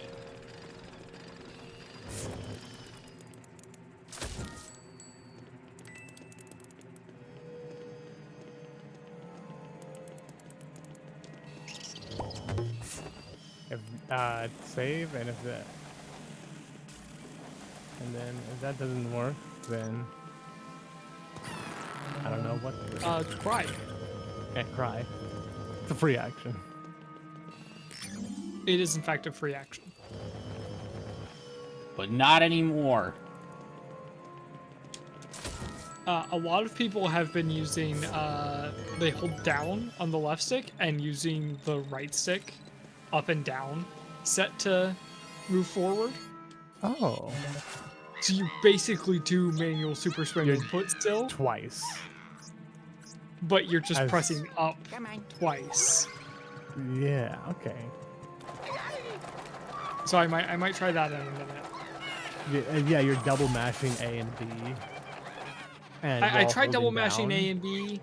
If save and if that, and then if that doesn't work, then I don't know what. Cry. Can't cry. It's a free action. It is in fact a free action. But not anymore. A lot of people have been using, they hold down on the left stick and using the right stick up and down set to move forward. Oh, So you basically do manual super swing You're- input still, twice. but you're just As- pressing up Come on. twice. Yeah. Okay. So I might try that in a minute. Yeah, you're double mashing A and B. And I while tried double holding mashing down. A and B.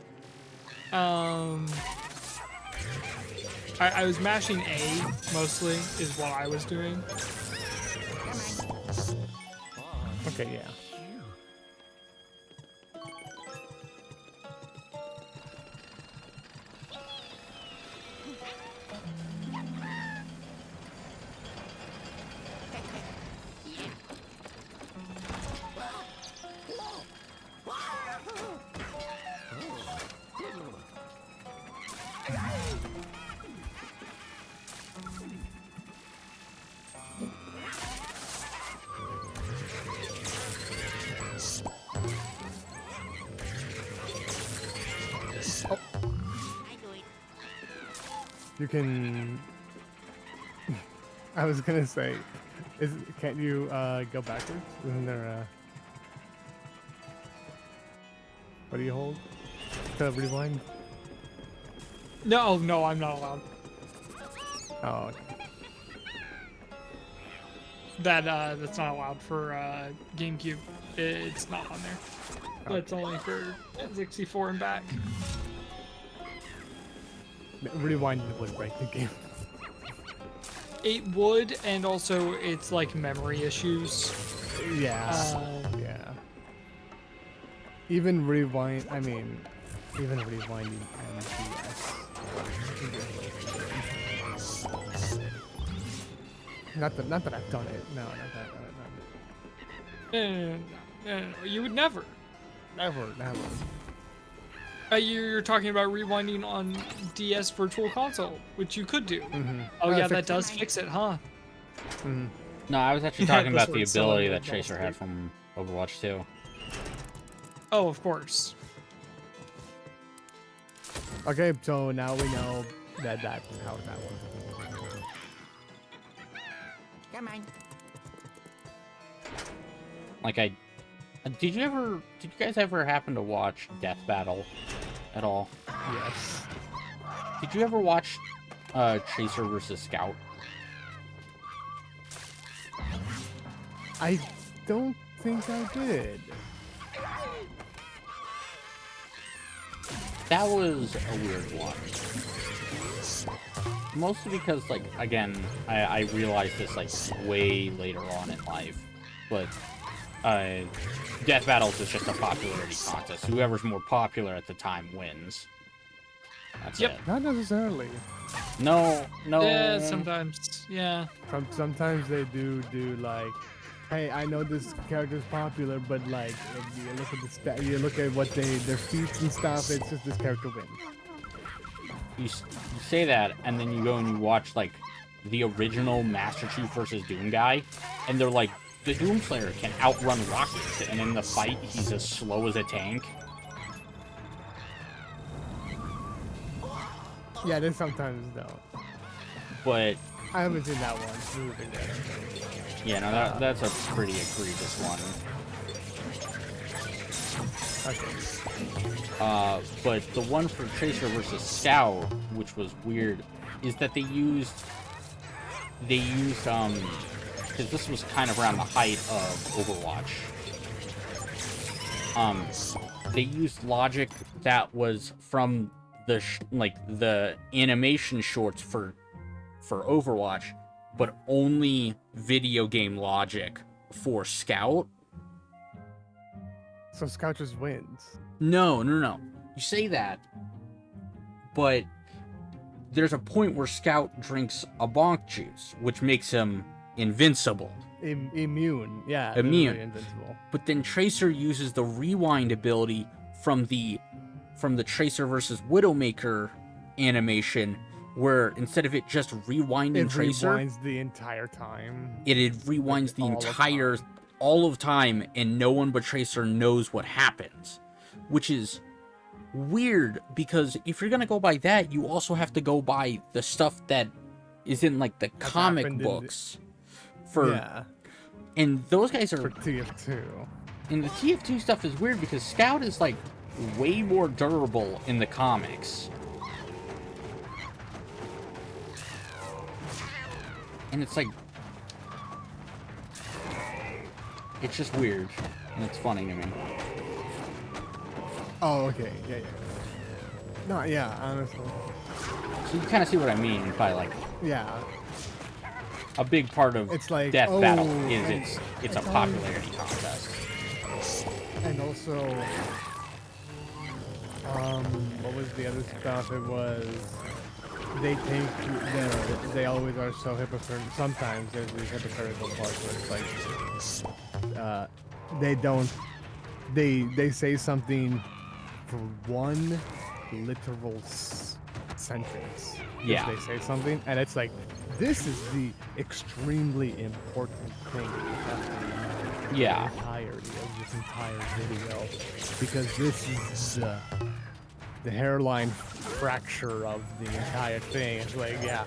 I was mashing A mostly is what I was doing. Okay, yeah. You can. I was gonna say, can't you go backwards? Isn't there a? What do you hold? To rewind? No, no, I'm not allowed. Oh, okay. That's not allowed for GameCube. It's not on there. That's only for 64 and back. Rewind would break the game. It would, and also it's like memory issues. Yeah. Yeah. Even rewind. I mean, even rewinding MGS. Not that I've done it. No, not that. No, you would never. Never. You're talking about rewinding on DS Virtual Console, which you could do. Mm-hmm. Oh yeah, that does fix it, huh? Mm-hmm. No, I was actually talking That's about what the it's selling ability at that Tracer Wall had Street. from Overwatch 2. Oh, of course. Okay, so now we know that's how that works. Come on. Like did you guys ever happen to watch Death Battle at all? Yes. Did you ever watch Tracer versus Scout? I don't think I did. That was a weird one. Mostly because, like, again, I realized this, like, way later on in life. But, Death Battles is just a popularity contest. Whoever's more popular at the time wins. That's Yep. it. Not necessarily. No. Yeah, sometimes. Yeah. Sometimes they do like, hey, I know this character's popular, but like, if you look at the you look at what their feats and stuff. It's just this character wins. You say that, and then you go and you watch, like, the original Master Chief versus Doom guy, and they're like, the Doom Slayer can outrun rockets, and in the fight, he's as slow as a tank. Yeah, they sometimes don't. But, I haven't seen that one. Really good. yeah, no, that's a pretty egregious one. Okay. But the one for Tracer versus Scout, which was weird, is that they used, because this was kind of around the height of Overwatch. They used logic that was from the the animation shorts for Overwatch, but only video game logic for Scout. So Scout just wins. No. You say that, but there's a point where Scout drinks a bonk juice, which makes him invincible. Immune. Yeah. Immune. literally Invincible. But then Tracer uses the rewind ability from the Tracer versus Widowmaker animation, where instead of it just rewinding It Tracer, rewinds the entire time. it rewinds the all of entire time. all of time, and no one but Tracer knows what happens, which is weird, because if you're gonna go by that, you also have to go by the stuff that is in, like, the comic happened in the- books for Yeah. and those guys For are, TF2. and the TF2 stuff is weird because Scout is, like, way more durable in the comics. And it's like, it's just weird, and it's funny to me. Oh, okay. Yeah. No, yeah, honestly. So you kind of see what I mean by, like, Yeah. a big part of It's like, Death oh, Battle is and it's a it's popularity contest. And also, what was the other stuff? It was they always are so hypocritical. Sometimes there's these hypocritical parts where it's like, they say something for one literal sentence. Yeah. They say something, and it's like, this is the extremely important thing you have to remember. Yeah. The entirety of this entire video, because this is the hairline fracture of the entire thing. It's like, yeah,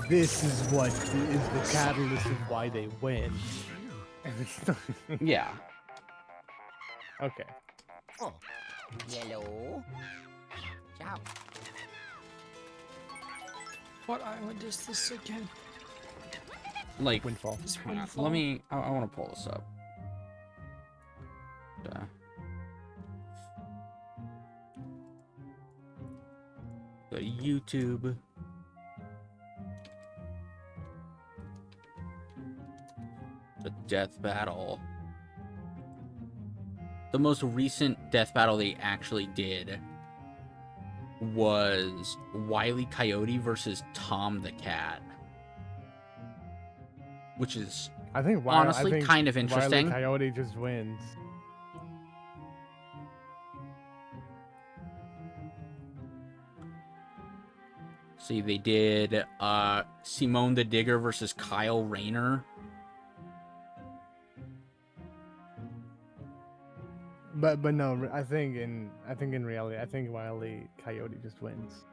this is what is the catalyst of why they win. And it's Yeah. okay. Oh. Yellow. Ciao. What island is this again? Like, Windfall. This hang on, Windfall? let me. I want to pull this up. The YouTube. The death battle. The most recent death battle they actually did was Wile E. Coyote versus Tom the Cat. Which is I think honestly kind of interesting. Wile E. Coyote just wins. See, they did Simone the Digger versus Kyle Rayner. But no, I think in reality, I think Wile E. Coyote just wins.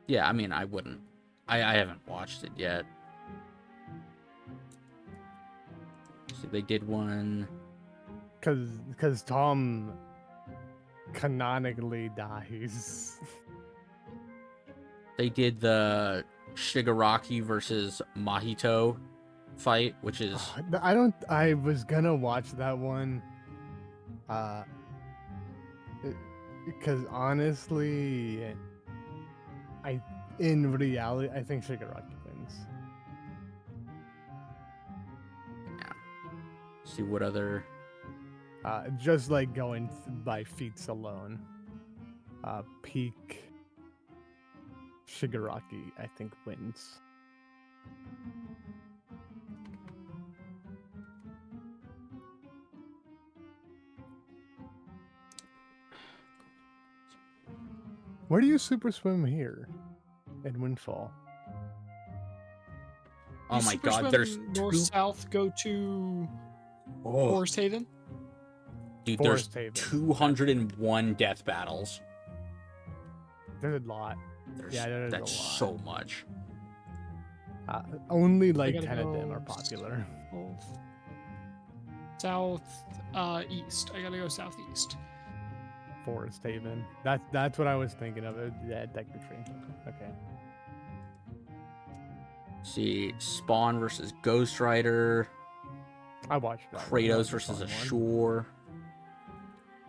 Yeah, I mean, I wouldn't. I haven't watched it yet. So they did one. Cause Tom canonically dies. They did the Shigaraki versus Mahito fight, which is I was gonna watch that one. Because honestly, in reality, I think Shigaraki wins. yeah. See what other. Just like going by feats alone. Peak Shigaraki, I think, wins. Where do you super swim here? In Windfall. Oh You my super god, swim there's north two. south. Go to Oh, Forest Haven. dude, Forest there's Haven. 201 death battles. There's a lot. There's, Yeah, there's a that's lot. so much. Only like gotta 10 of them go are popular. South, east. I gotta go southeast. Forest Haven. That's what I was thinking of. Yeah, technically. Okay. See, Spawn versus Ghost Rider. I watched that. Kratos versus Ashore.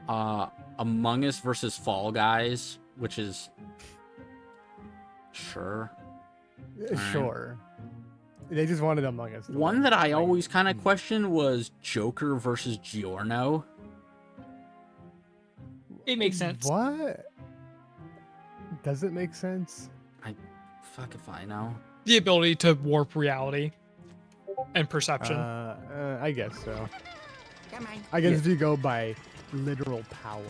Among Us versus Fall Guys, which is sure. Sure. They just wanted Among Us. One that I always kind of questioned was Joker versus Giorno. It makes sense. What? Does it make sense? Fuck if I know. The ability to warp reality and perception. I guess so. Come on. I guess if you go by literal power,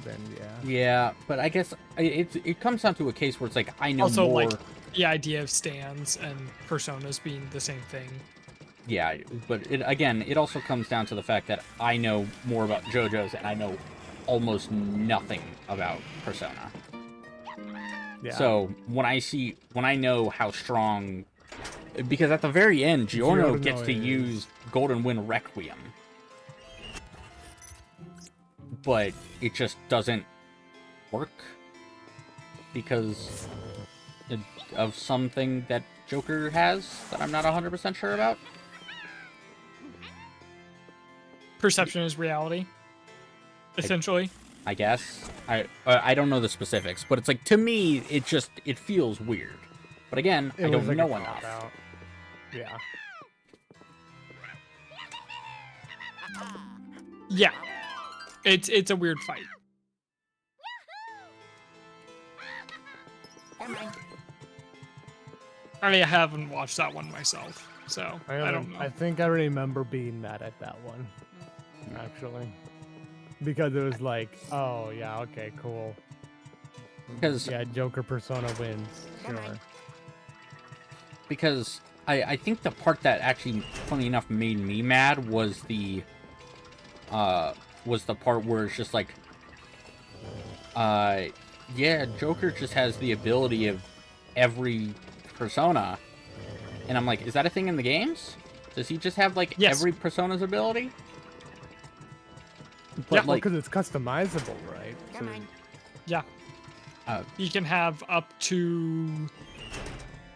then yeah. Yeah, but I guess it comes down to a case where it's like I know Also, more. like the idea of stands and personas being the same thing. Yeah, but it also comes down to the fact that I know more about JoJo's and I know almost nothing about Persona. Yeah. So when I know how strong, because at the very end, Giorno gets to use Golden Wind Requiem, but it just doesn't work because of something that Joker has that I'm not 100% sure about. Perception is reality, essentially. I guess I don't know the specifics, but it's like to me it feels weird. But again, I don't know enough. Yeah. Yeah, it's a weird fight. Come on. I haven't watched that one myself, so I don't know. I think I remember being mad at that one, actually, because it was like, oh yeah, okay, cool. Because Yeah, Joker Persona wins. Sure. because I think the part that actually, funny enough, made me mad was the part where it's just like Yeah, Joker just has the ability of every persona. And I'm like, is that a thing in the games? Does he just have, like, Yes. every persona's ability? Yeah, But, like, because it's customizable, right? Come So- on. Yeah. uh, You can have up to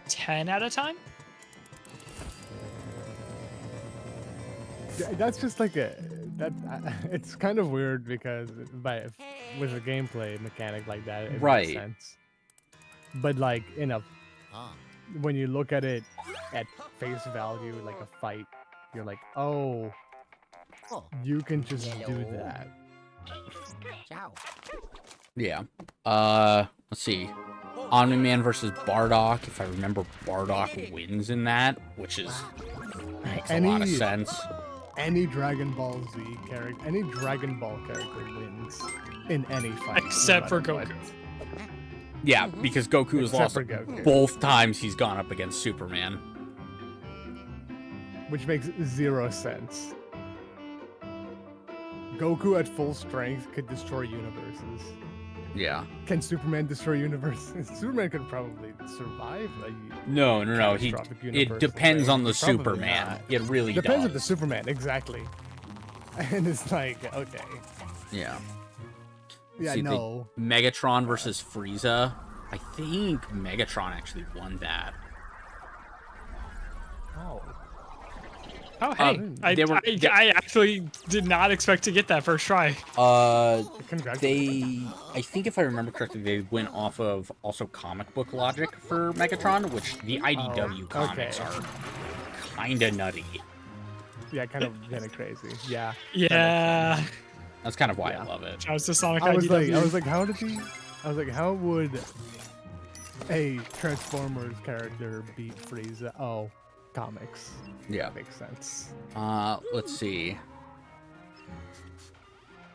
10 at a time. That's just like it's kind of weird because with a gameplay mechanic like that, it Right. makes sense. But like when you look at it at face value, like a fight, you're like, oh, you can just do that. Ciao. yeah. Let's see. Omni-Man versus Bardock. If I remember, Bardock wins in that, which makes a lot of sense. Any Dragon Ball Z character, any Dragon Ball character wins in any fight, Except for no matter Goku. what. Yeah, because Goku has Except lost for Goku. both times he's gone up against Superman. Which makes 0 sense. Goku at full strength could destroy universes. Yeah. Can Superman destroy universes? Superman could probably survive a No. catastrophic It universal depends thing. on the Probably Superman. not. It really Depends on does. the Superman, exactly. And it's like, okay. Yeah. Yeah, See, no. Megatron versus Frieza. I think Megatron actually won that. Oh. Oh, hey. I actually did not expect to get that first try. Congratulations. I think if I remember correctly, they went off of also comic book logic for Megatron, which the IDW comics are kind of nutty. Yeah, kind of crazy. Yeah. Yeah. That's kind of why I love it. I was the Sonic I was IDW. like, how would a Transformers character beat Frieza? Oh, comics. Yeah. Makes sense. Let's see.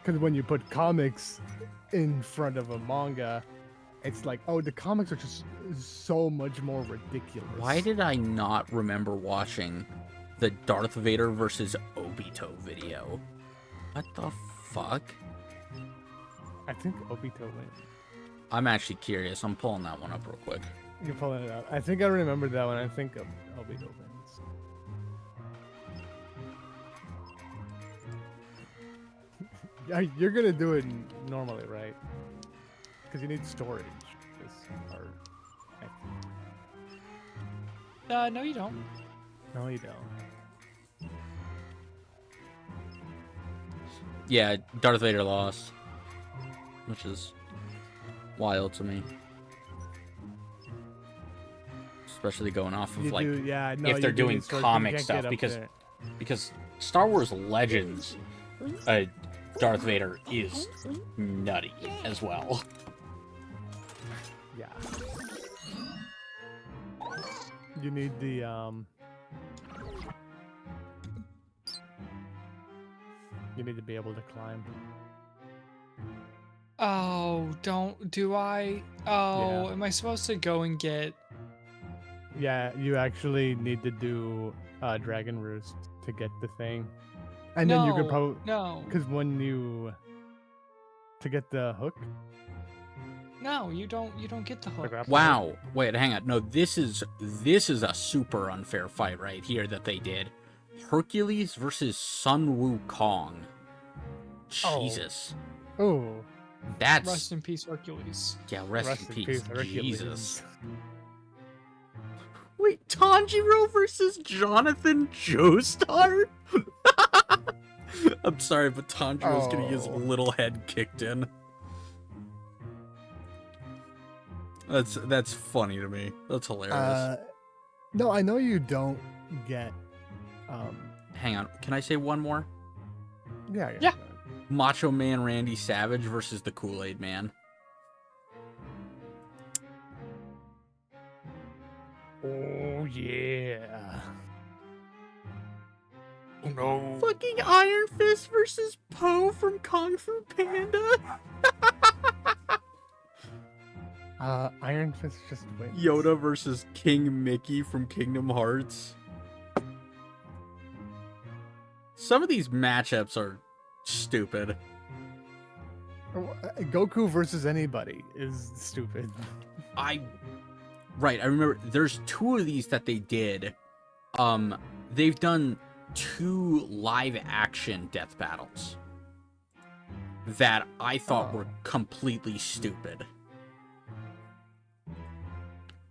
Because when you put comics in front of a manga, it's like, oh, the comics are just so much more ridiculous. Why did I not remember watching the Darth Vader versus Obito video? What the fuck? I think Obito went. I'm actually curious. I'm pulling that one up real quick. You're pulling it out. I think I remember that one. I think Obito wins. You're gonna do it normally, right? Because you need storage. This part. I think. No, you don't. No, you don't. Yeah, Darth Vader lost, which is wild to me. Especially going off of You like do, yeah, no, if they're you do doing need storage, you comic can't stuff get up there. because Star Wars Legends, Darth Vader is nutty as well. Yeah. You need the You need to be able to climb. Oh, do I? Oh, Yeah. am I supposed to go and get? Yeah, you actually need to do Dragon Roost to get the thing. And no, then you could probably no, because when you to get the hook, no, you don't get the the hook. grapple hook, Wow. Wait, hang on. No, this is a super unfair fight right here that they did. Hercules versus Sun Wukong. Oh. Jesus. Oh, That's Rest in peace, Hercules. yeah, rest in peace. Hercules. Jesus. Wait, Tanjiro versus Jonathan Joestar? I'm sorry, but Tanjiro's getting his Oh. little head kicked in. That's funny to me. That's hilarious. No, I know you don't get. Hang on, can I say one more? Yeah. Macho Man Randy Savage versus the Kool-Aid Man. Oh yeah. Oh no. Fucking Iron Fist versus Poe from Kung Fu Panda. Iron Fist just wins. Yoda versus King Mickey from Kingdom Hearts. Some of these matchups are stupid. Goku versus anybody is stupid. Right, I remember there's 2 of these that they did. They've done 2 live action death battles that I thought were completely stupid.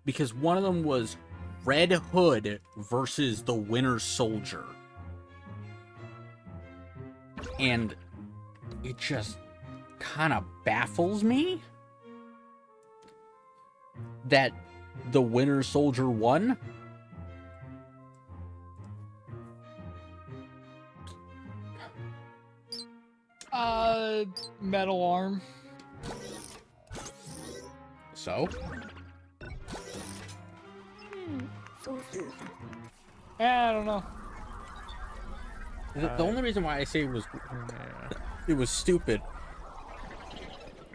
Because one of them was Red Hood versus the Winter Soldier. And it just kind of baffles me that the Winter Soldier won. Metal arm. So? I don't know. The only reason why I say it was stupid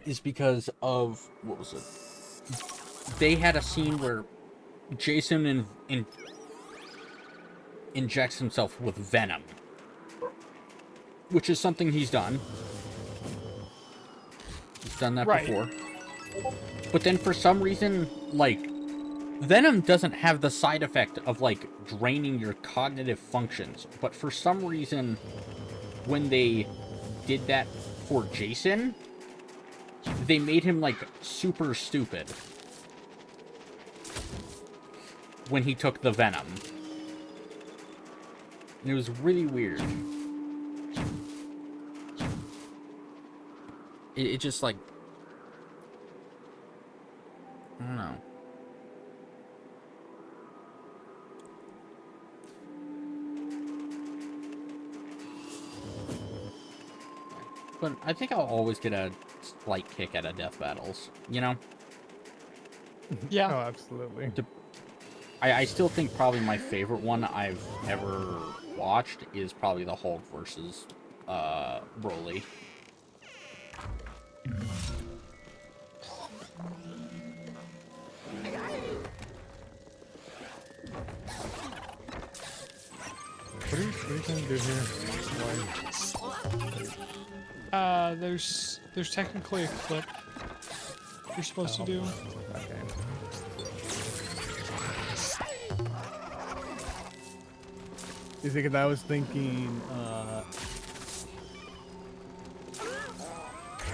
is because of, what was it? They had a scene where Jason injects himself with venom, which is something he's done. He's done that before. But then for some reason, like, venom doesn't have the side effect of, like, draining your cognitive functions. But for some reason, when they did that for Jason, they made him, like, super stupid when he took the venom. And it was really weird. It just, like, I don't know. But I think I'll always get a slight kick out of death battles, you know? Yeah. Oh, absolutely. I still think probably my favorite one I've ever watched is probably the Hulk versus Broly. What are you trying to do here? Why? There's technically a clip you're supposed to do. Okay. You see, because I was thinking,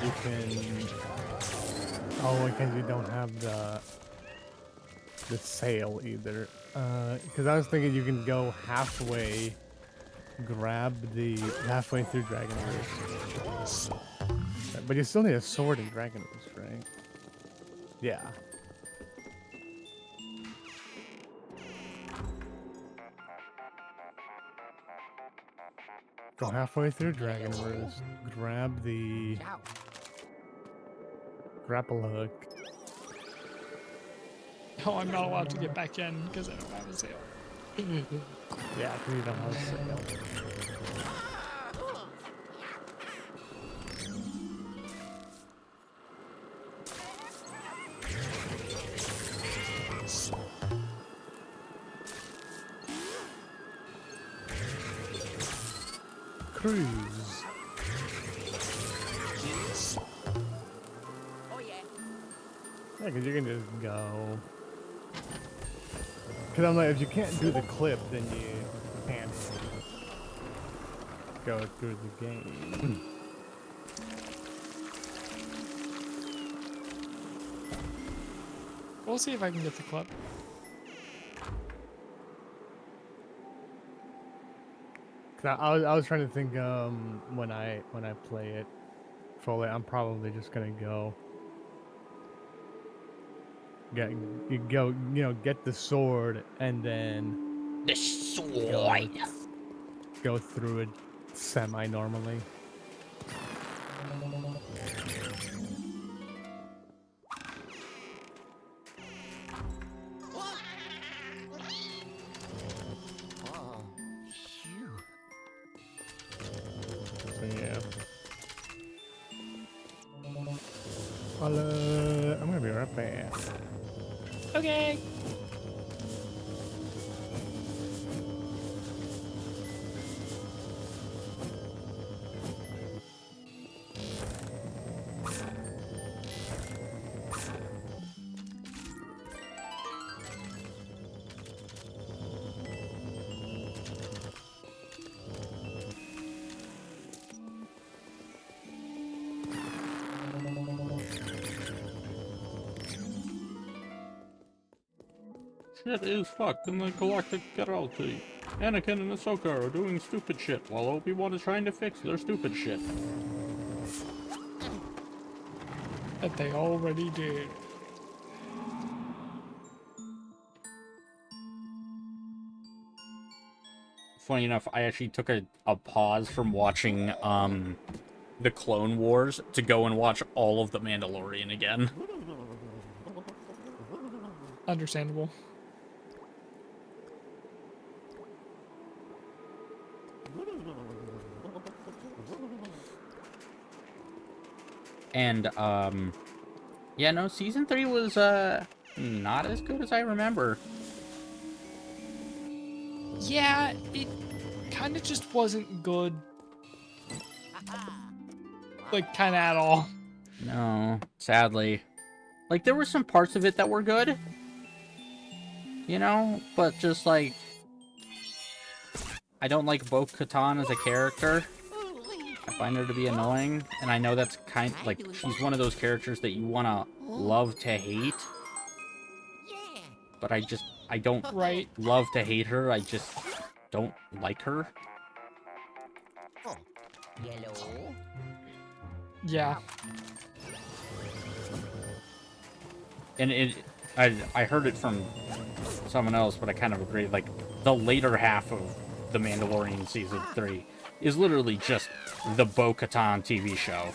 you can. Oh, because you don't have the sail either. Because I was thinking you can go halfway, grab the halfway through Dragon Roost. But you still need a sword in Dragon Roost, right? Yeah. Go halfway through Dragon Roost, grab the grapple hook. Oh, I'm not allowed to get back in because I don't have a sail. Yeah, because you don't have a sail. Cruise. Oh yeah. Yeah, because you can just go. Because I'm like, if you can't do the clip, then you can't go through the game. We'll see if I can get the clip. I was trying to think when I play it fully, I'm probably just gonna go get the sword and then The sword. go through it semi-normally. So yeah. I'm gonna be right back. Okay. shit is fucked in the Galactic Galaxy. Anakin and Ahsoka are doing stupid shit, while Obi-Wan is trying to fix their stupid shit. That they already did. Funny enough, I actually took a pause from watching, the Clone Wars to go and watch all of The Mandalorian again. Understandable. And, yeah, no, Season 3 was, not as good as I remember. Yeah, it kind of just wasn't good. Like, kind of at all. No, sadly. Like, there were some parts of it that were good. You know? But just, like... I don't like Bo-Katan as a character. I find her to be annoying. And I know that's kind... Like, she's one of those characters that you want to love to hate. But I don't Right. love to hate her. I just don't like her. Yellow. Yeah. And I heard it from someone else, but I kind of agree. Like, the later half of The Mandalorian Season 3 is literally just the Bo-Katan TV show.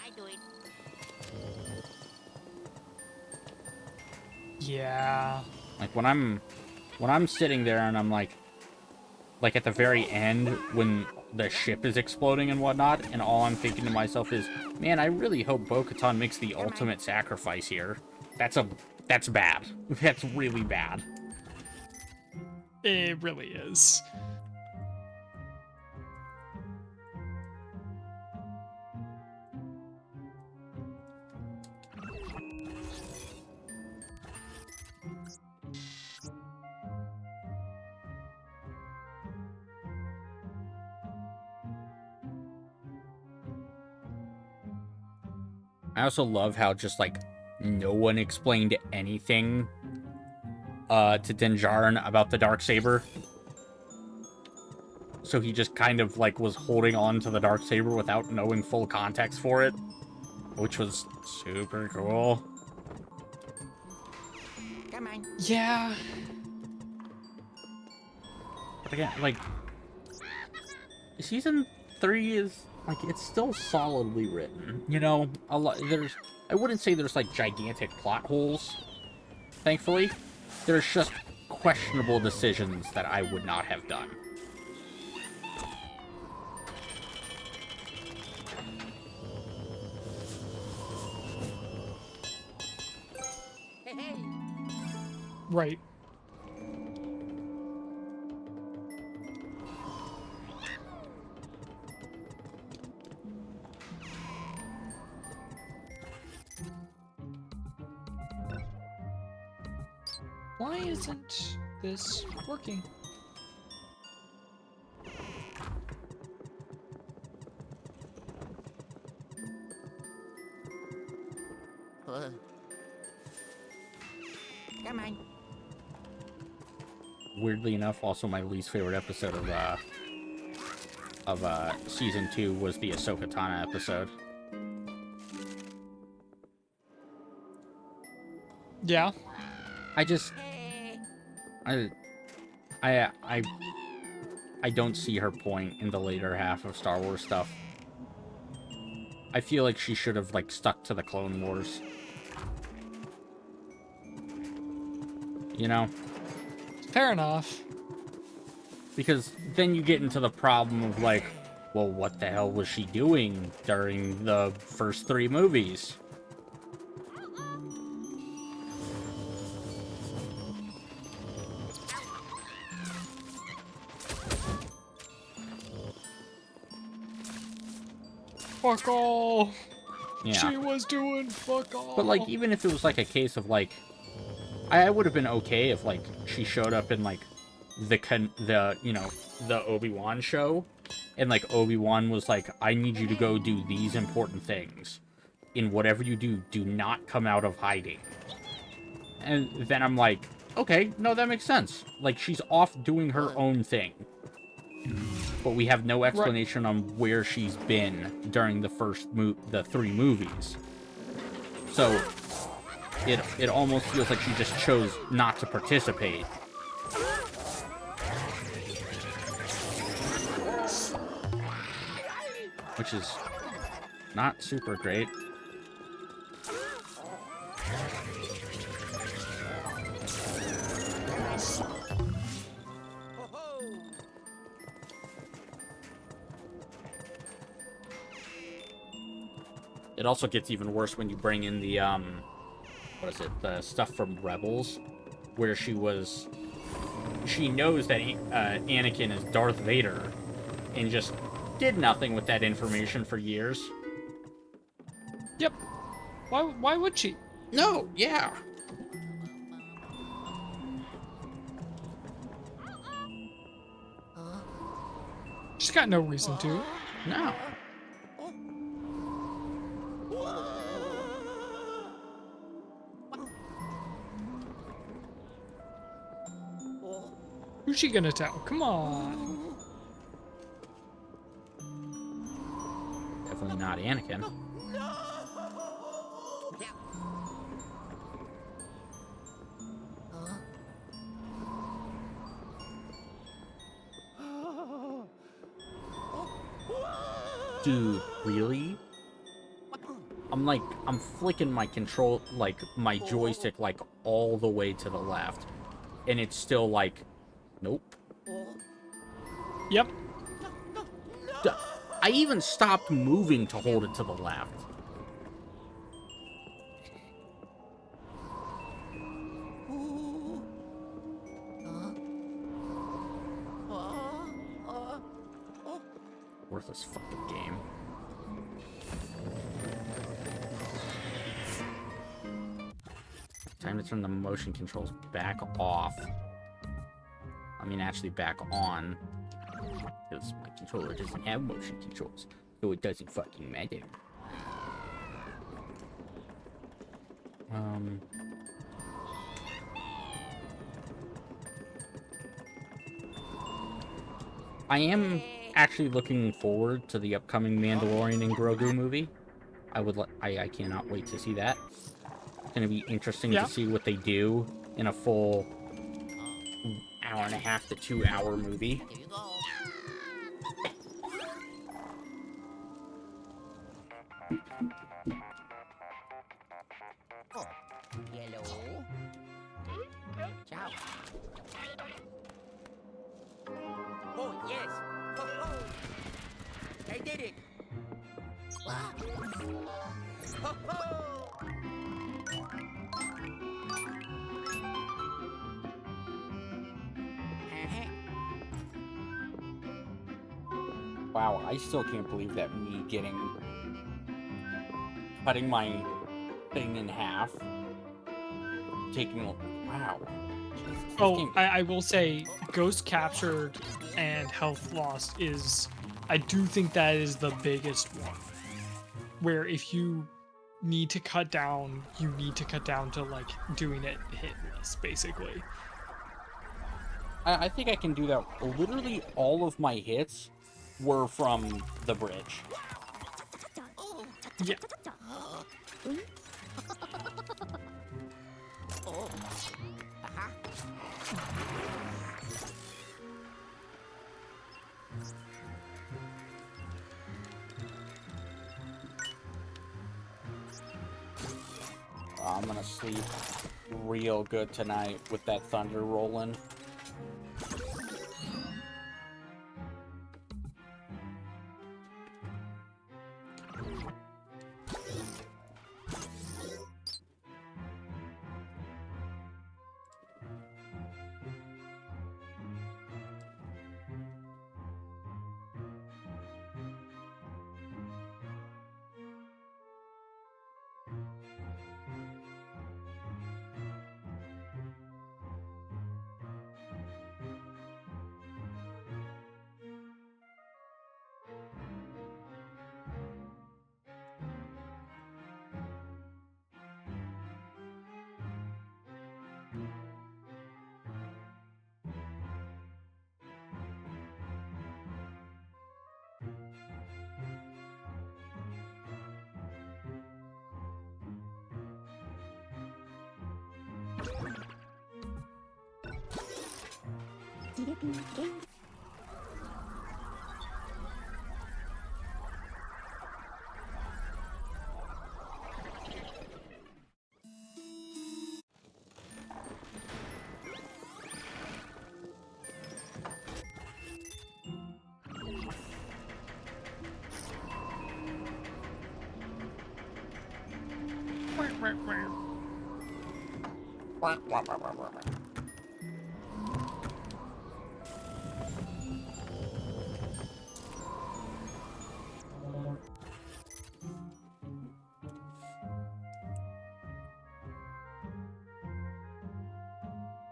I do it. Yeah. Like, when I'm sitting there and I'm like at the very end when the ship is exploding and whatnot, and all I'm thinking to myself is, man, I really hope Bo-Katan makes the ultimate sacrifice here. That's bad. That's really bad. It really is. I also love how just, like, no one explained anything to Din Djarin about the Darksaber. So he just kind of, like, was holding on to the Darksaber without knowing full context for it, which was super cool. Come on. Yeah. But again, like, Season 3 is, like, it's still solidly written. You know, a lot, I wouldn't say there's, like, gigantic plot holes, thankfully. There's just questionable decisions that I would not have done. Hey, hey. Right. Why isn't this working? Come on. Weirdly enough, also my least favorite episode of Season 2 was the Ahsoka Tano episode. Yeah. I just... I don't see her point in the later half of Star Wars stuff. I feel like she should have, like, stuck to the Clone Wars. You know? Fair enough. Because then you get into the problem of, like, well, what the hell was she doing during the first 3 movies? Fuck all. Yeah. She was doing fuck all. But, like, even if it was, like, a case of, like... I would have been okay if, like, she showed up in, like, the you know, the Obi-Wan show. And, like, Obi-Wan was like, I need you to go do these important things. In whatever you do, do not come out of hiding. And then I'm like, okay, no, that makes sense. Like, she's off doing her own thing. But we have no explanation on where she's been during the the 3 movies. So, it almost feels like she just chose not to participate. Which is not super great. It also gets even worse when you bring in the, what is it? The stuff from Rebels, where she knows that Anakin is Darth Vader, and just did nothing with that information for years. Yep. Why would she? No, yeah. She's got no reason to. No. Who's she gonna tell? Come on. Definitely not Anakin. Dude, really? I'm flicking my control, like, my joystick, like, all the way to the left. And it's still like, nope. Yep. I even stopped moving to hold it to the left. Worthless fucking game. Time to turn the motion controls back off. I mean, actually back on. Because my controller doesn't have motion controls. So it doesn't fucking matter. I am actually looking forward to the upcoming Mandalorian and Grogu movie. I cannot wait to see that. It's gonna be interesting to see what they do in a full hour and a half to 2 hour movie. Here you go. Oh, hello. Ciao. Oh, yes. Ho, ho. I did it. Ho, ho. Wow, I still can't believe that me cutting my thing in half, wow. Jesus, Oh, I will say, Ghost Captured and Health Lost is, I do think that is the biggest one. Where if you need to cut down, you need to cut down to, like, doing it hitless, basically. I think I can do that. Literally all of my hits were from the bridge. Yeah. Oh. Aha. I'm gonna sleep real good tonight with that thunder rolling.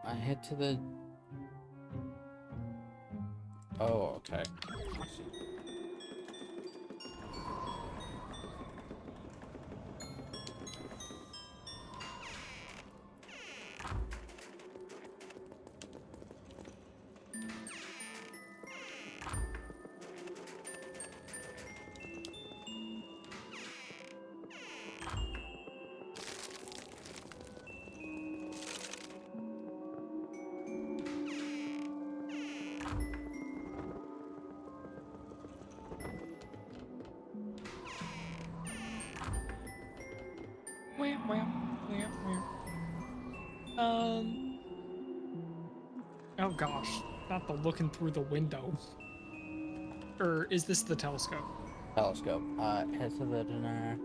I head to the... Oh, okay. I see. Oh gosh, not the looking through the window. Or is this the telescope? Telescope. Head to the dinner.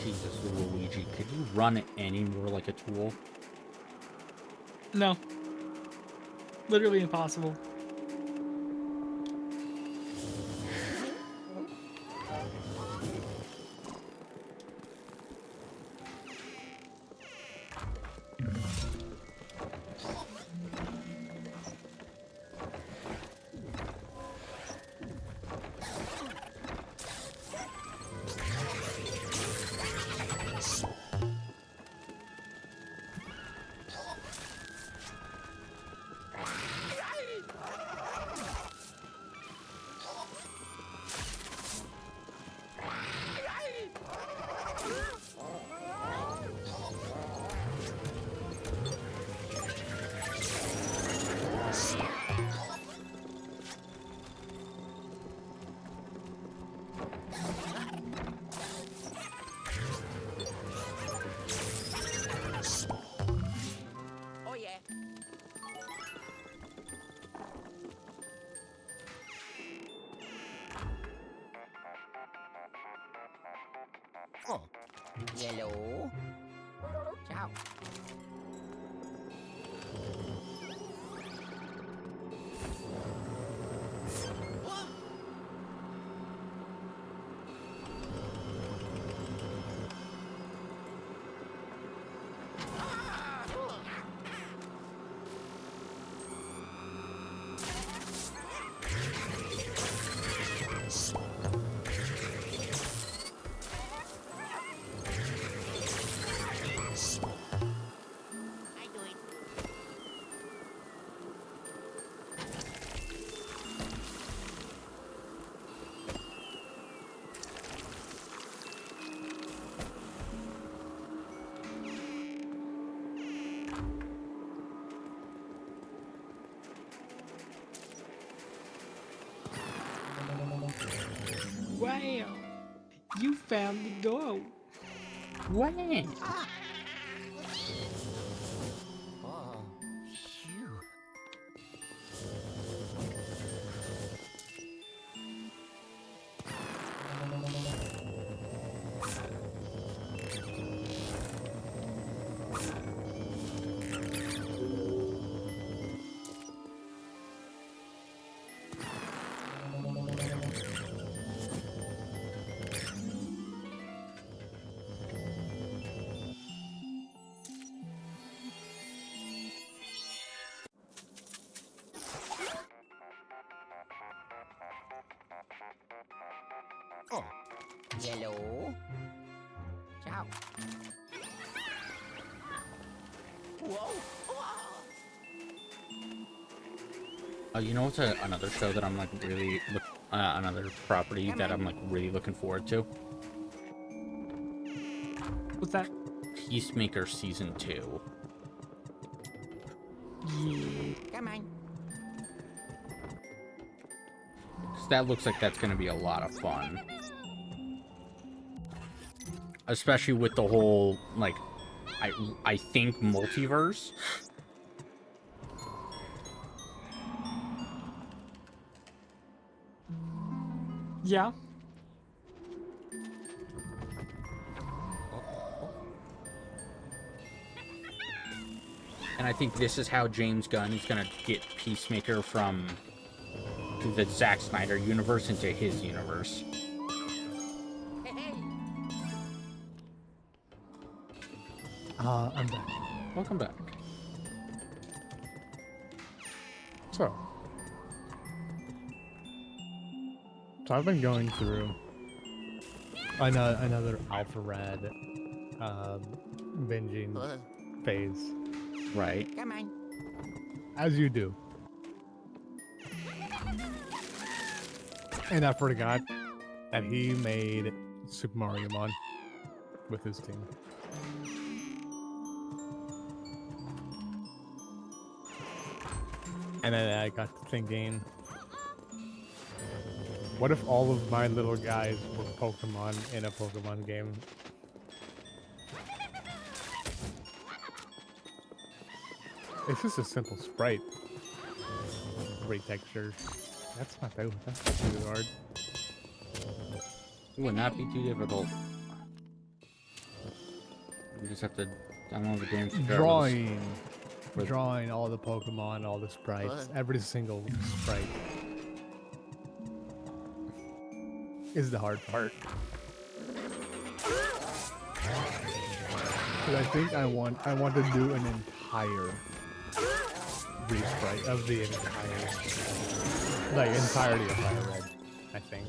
Jesus, Luigi, could you run it any more like a tool? No. Literally impossible. Oh yeah. Oh. Yellow. Ciao. Wow. You found the door. What? Oh, phew. Oh, yellow. Ciao. Whoa. You know what's another show that I'm like really another property that I'm like really looking forward to? What's that? Peacemaker season 2. Yeah. Come on. 'Cause that looks like that's gonna be a lot of fun. Especially with the whole like I think multiverse. Yeah. And I think this is how James Gunn is gonna get Peacemaker from the Zack Snyder universe into his universe. Hey, hey. I'm back. Welcome back. So I've been going through another Alpha Red binging phase, Right. Come on. as you do. And I forgot that he made Super Mario Mon with his team. And then I got to thinking, what if all of my little guys were Pokemon in a Pokemon game? It's just a simple sprite. Great texture. That's not too hard. It would not be too difficult. We just have to download the game. Drawing all the Pokemon, all the sprites, every single sprite is the hard part. Because I think I want to do an entire re-sprite of the entirety of Fire Red, I think.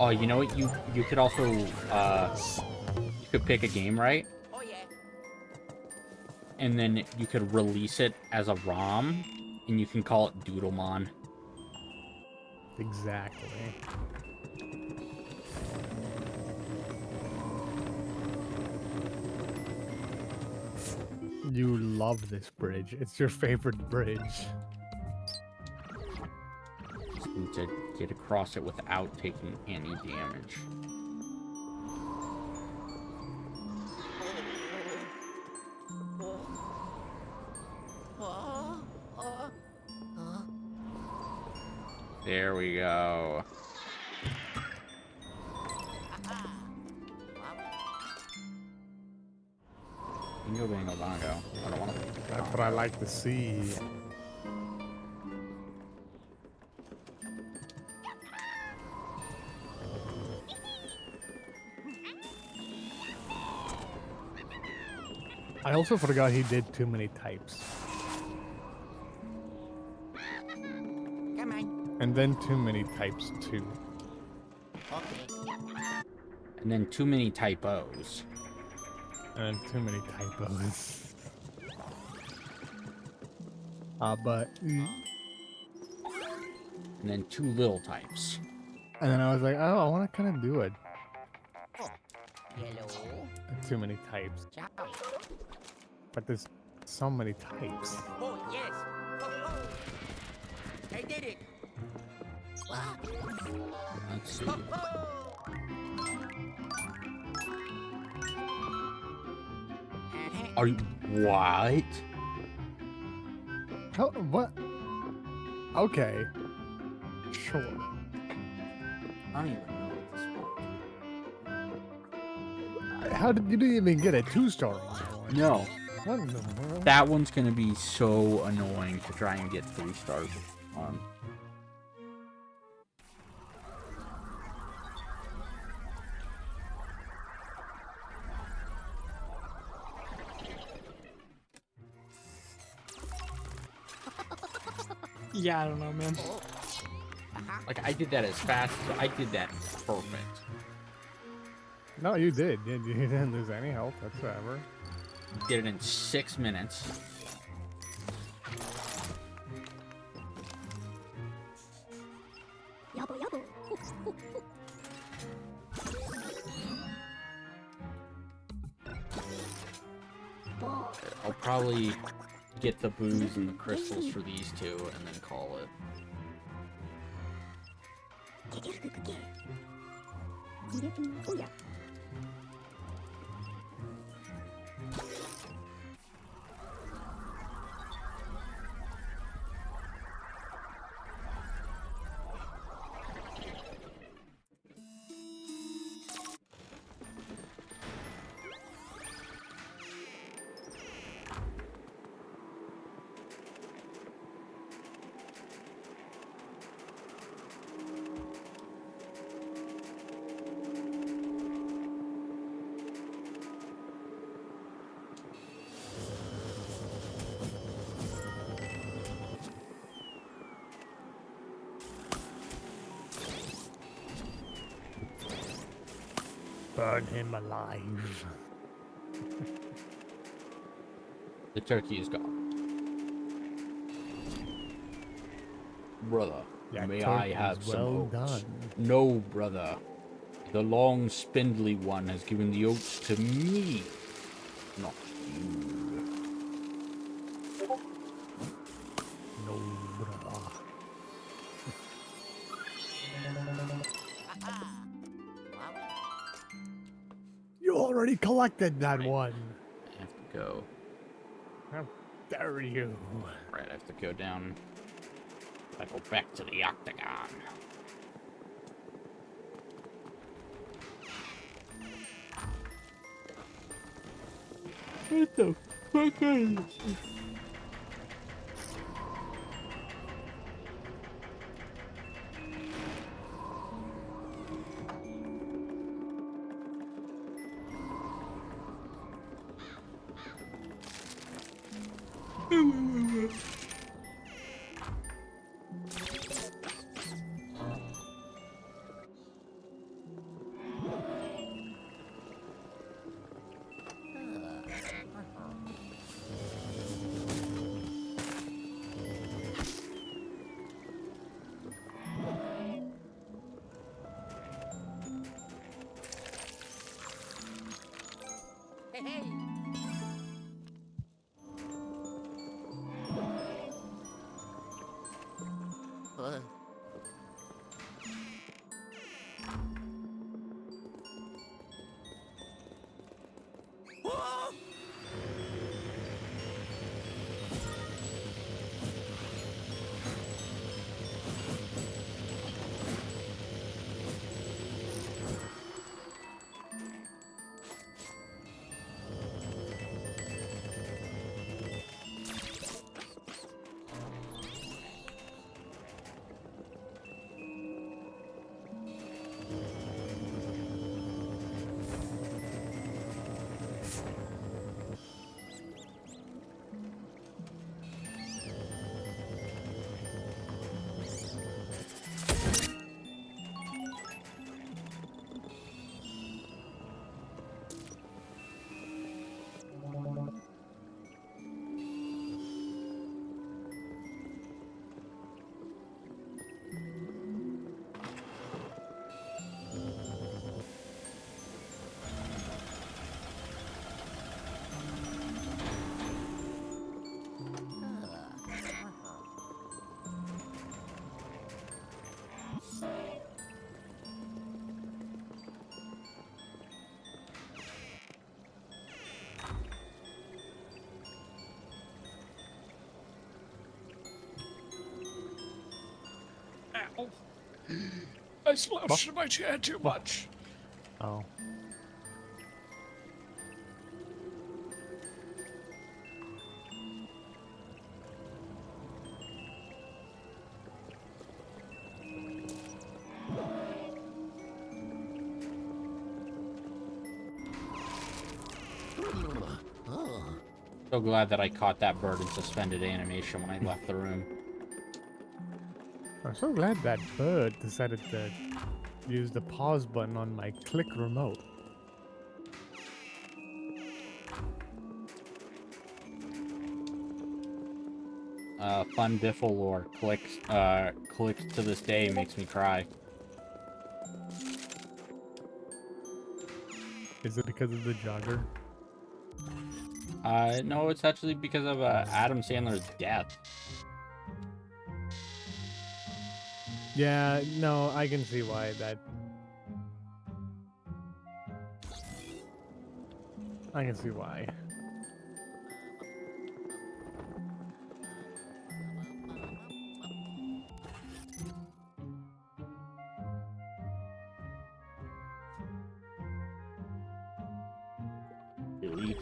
Oh, you know what? You could also you could pick a game, right? Oh, yeah. And then you could release it as a ROM, and you can call it Doodlemon. Exactly. You love this bridge. It's your favorite bridge. Just need to get across it without taking any damage. There we go. Bingo, bango, bongo. I don't want to. That's what I like to see. I also forgot he did too many types. Come on. And then too many types too. Okay. And then too many typos. And then too many typos. But And then too little types. and then I was like, oh, I want to kind of do it. Yellow. Too many types. Ciao. But this So many types. Oh, yes. Ho, ho. I did it. Let's see. Ho, ho. Are you what? How, what? Okay. Sure. I don't even know what this How did you didn't even get a 2-star on that one? No. What in the world? That one's gonna be so annoying to try and get 3 stars on. Yeah, I don't know, man. Like, I did that as fast. I did that perfect. No, you did. You didn't lose any health whatsoever. Did it in 6 minutes. I'll probably get the booze and the crystals for these two and then call it. Burn him alive. The turkey is gone. Brother, That may I turkey's have some well oats? done. No, brother. The long, spindly one has given the oats to me, not you. No, brother. You already collected that one. I have to go. How dare you? Right, I have to go down. I go back to the octagon. What the fuck is this? Hey, hey. Whoa! I splashed in my chair too much. Oh. So glad that I caught that bird in suspended animation when I left the room. I'm so glad that bird decided to use the pause button on my click remote. Fun Biffle lore. Clicks to this day makes me cry. Is it because of the jogger? No, it's actually because of Adam Sandler's death. Yeah, no, I can see why that. I can see why. Delete.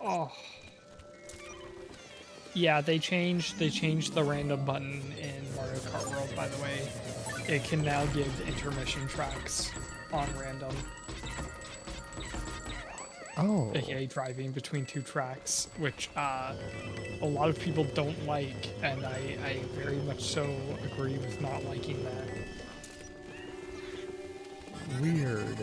Oh. Yeah, they changed the random button in Mario Kart World, by the way. It can now give intermission tracks on random, Oh. aka driving between two tracks, which a lot of people don't like, and I very much so agree with not liking that. Weird.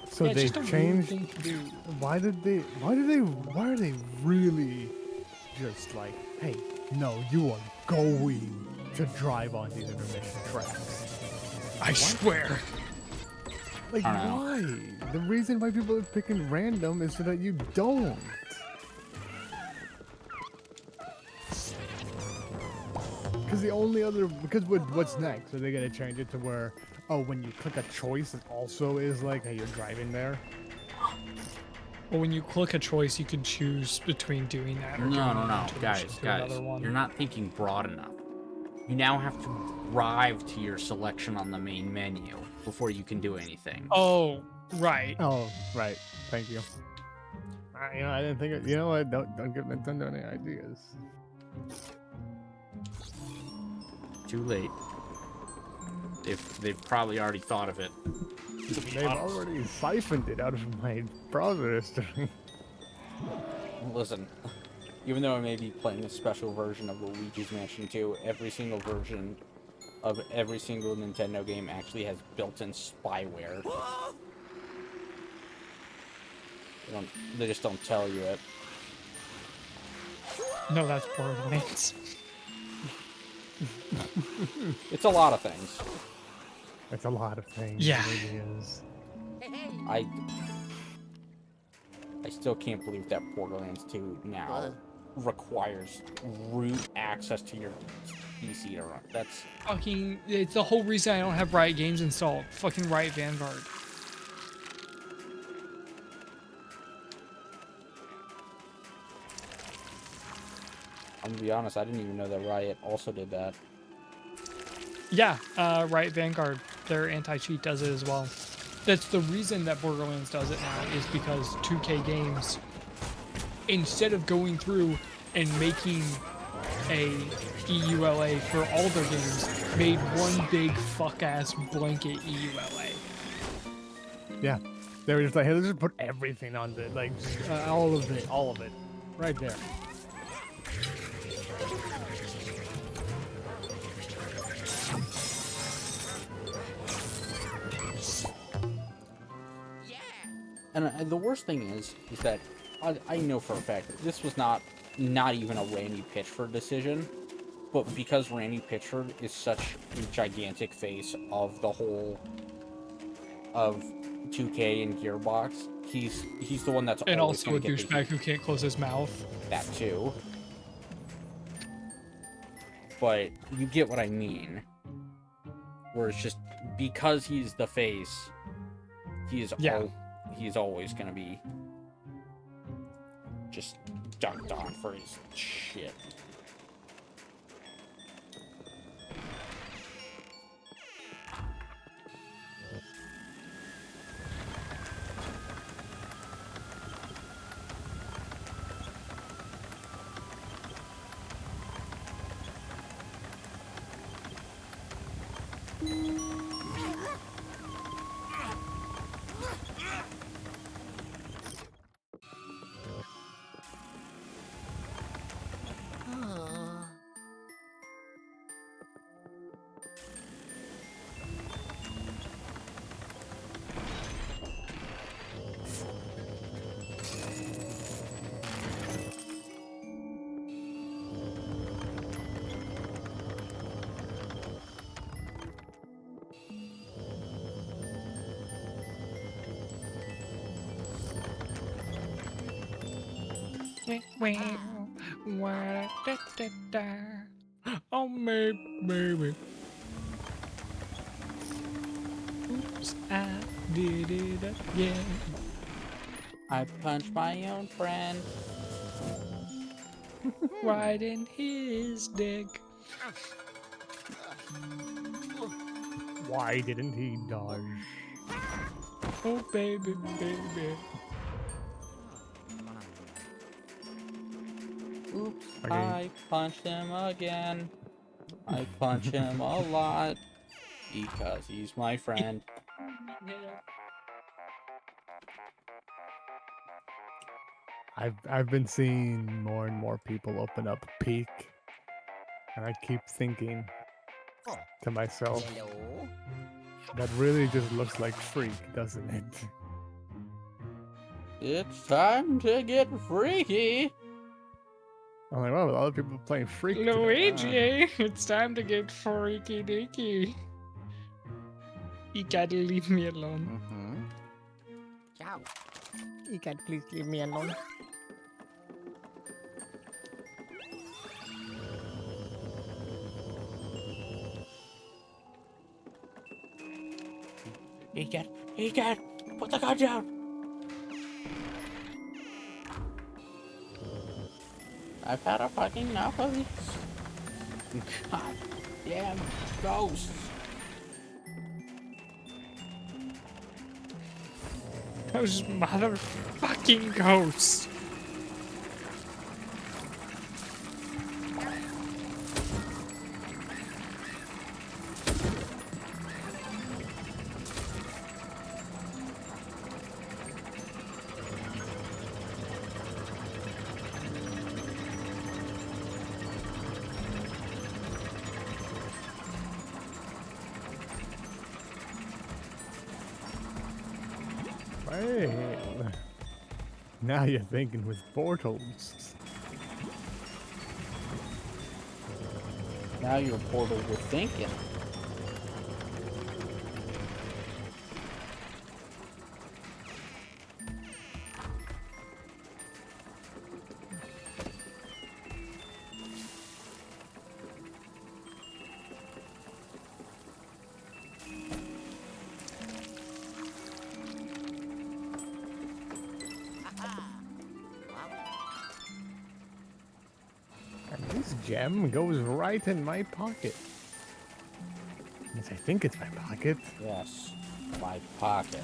So Yeah, it's they just a weird changed. thing to do. Why are they really just like, hey, no, you are going to drive on these intermission tracks? I swear. Like, I don't know. why? The reason why people are picking random is so that you don't. Because what's next? Are they gonna change it to where, oh, when you click a choice, it also is like, hey, you're driving there? Well, when you click a choice, you can choose between doing that or doing No, an guys, intermission to another one. you're not thinking broad enough. You now have to drive to your selection on the main menu before you can do anything. Oh, right. Oh, right. Thank you. I didn't think. You know what? Don't give Nintendo any ideas. Too late. They've probably already thought of it. They've already siphoned it out of my browser history. Listen, even though I may be playing a special version of Luigi's Mansion 2, every single version of every single Nintendo game actually has built-in spyware. They just don't tell you it. No, that's Borderlands. It's a lot of things. It's a lot of things. Yeah. It really is. I still can't believe that Borderlands 2 now requires root access to your PC to run. That's Fucking, it's the whole reason I don't have Riot Games installed. Fucking Riot Vanguard. I'm gonna be honest, I didn't even know that Riot also did that. Yeah, Riot Vanguard, their anti-cheat does it as well. That's the reason that Borderlands does it now, is because 2K Games, instead of going through and making a EULA for all their games, made one big fuck-ass blanket EULA. Yeah. They were just like, hey, let's just put everything on it, like all of it, right there. And the worst thing is that I know for a fact that this was not even a Randy Pitchford decision, but because Randy Pitchford is such a gigantic face of the whole of 2K and Gearbox, he's the one that's And always also a going to get the douchebag heat. who can't close his mouth. That too. But you get what I mean. Where it's just because he's the face, he's always gonna be just dunked on for his shit. Oh, maybe. Oops, I did it again. I punched my own friend. Right in his dick. Why didn't he dodge? Oh, baby, baby. Oops, Okay. I punched him again. I punch him a lot because he's my friend. I've been seeing more and more people open up Peak, and I keep thinking to myself, that really just looks like Freak, doesn't it? It's time to get freaky. I'm like, wow, with other people playing Freak today, Luigi, it's time to get freaky deaky. You gotta leave me alone. You can please leave me alone. Egad, put the gun down. I've had a fucking enough of these. God damn ghosts. Those motherfucking ghosts. Well, now you're thinking with portals. Now you're Portal with thinking. And this gem goes right in my pocket. Yes, I think it's my pocket. Yes, my pocket.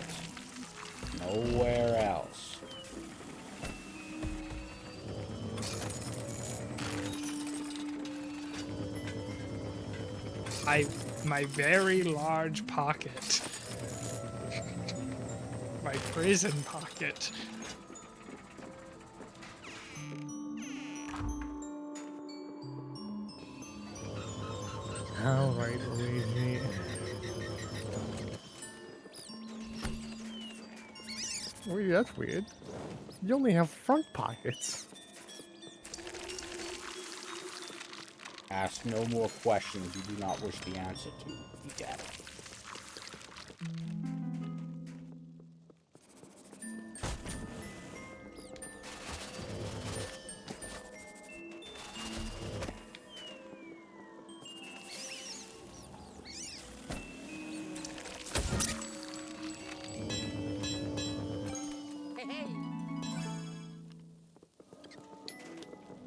Nowhere else. My very large pocket. my prison pocket. All right, Luigi. Wait, that's weird. You only have front pockets. Ask no more questions you do not wish the answer to. You got it.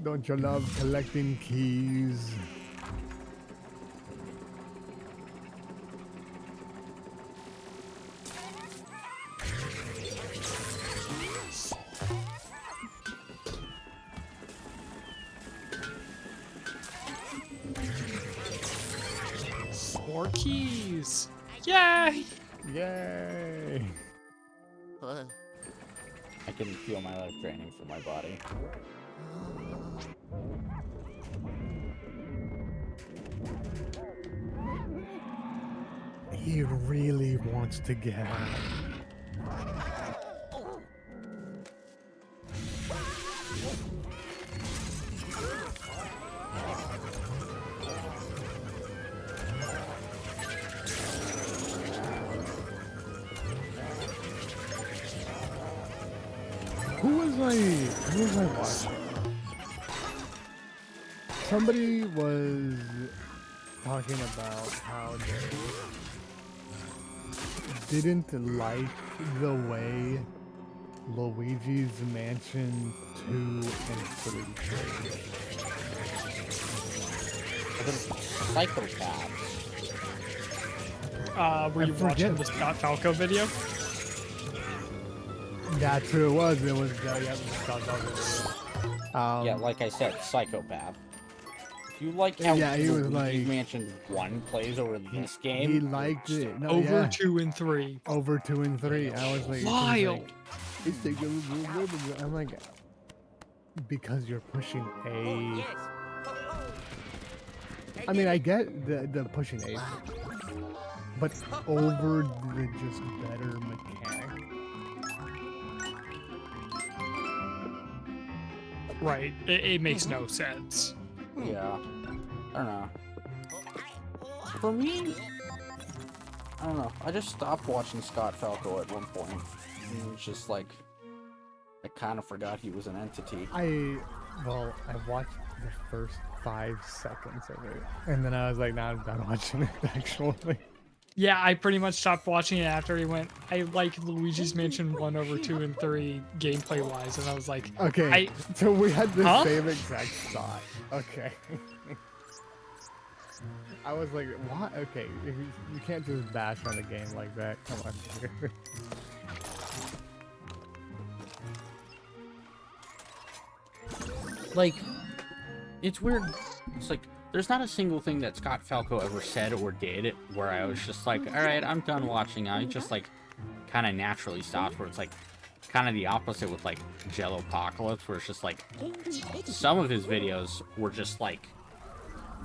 Don't you love collecting keys? More keys. Yay! Yay! I can feel my life draining from my body. He really wants to get out. Who was I watching? Somebody was talking about how they didn't like the way Luigi's Mansion 2 and 3 played. Psychopaths. Were you watching the Scott Falco video? That's who it was. It was Yeah, like I said, psychopath. If you like how yeah, he was Luigi's like Mansion 1 plays over this game, he liked it. No, Over yeah. 2 and 3. Over 2 and 3. I was like, Wild. I'm like, because you're pushing A. I mean, I get the pushing A, but over the just better mechanic. Right. It makes no sense. yeah, I don't know. For me, I don't know. I just stopped watching Scott Falco at one point. And it was just like, I kind of forgot he was an entity. I watched the first 5 seconds of it, and then I was like, nah, I'm done watching it, actually. Yeah, I pretty much stopped watching it after he went. I like Luigi's Mansion 1 over 2 and 3 gameplay wise, and I was like, Okay, so we had the same exact thought. Okay. I was like, what? Okay, you can't just bash on a game like that. Come on. Like, it's weird. It's like, there's not a single thing that Scott Falco ever said or did where I was just like, alright, I'm done watching. I just, like, kind of naturally stopped, where it's, like, kind of the opposite with, like, Jellopocalypse, where it's just, like, some of his videos were just, like,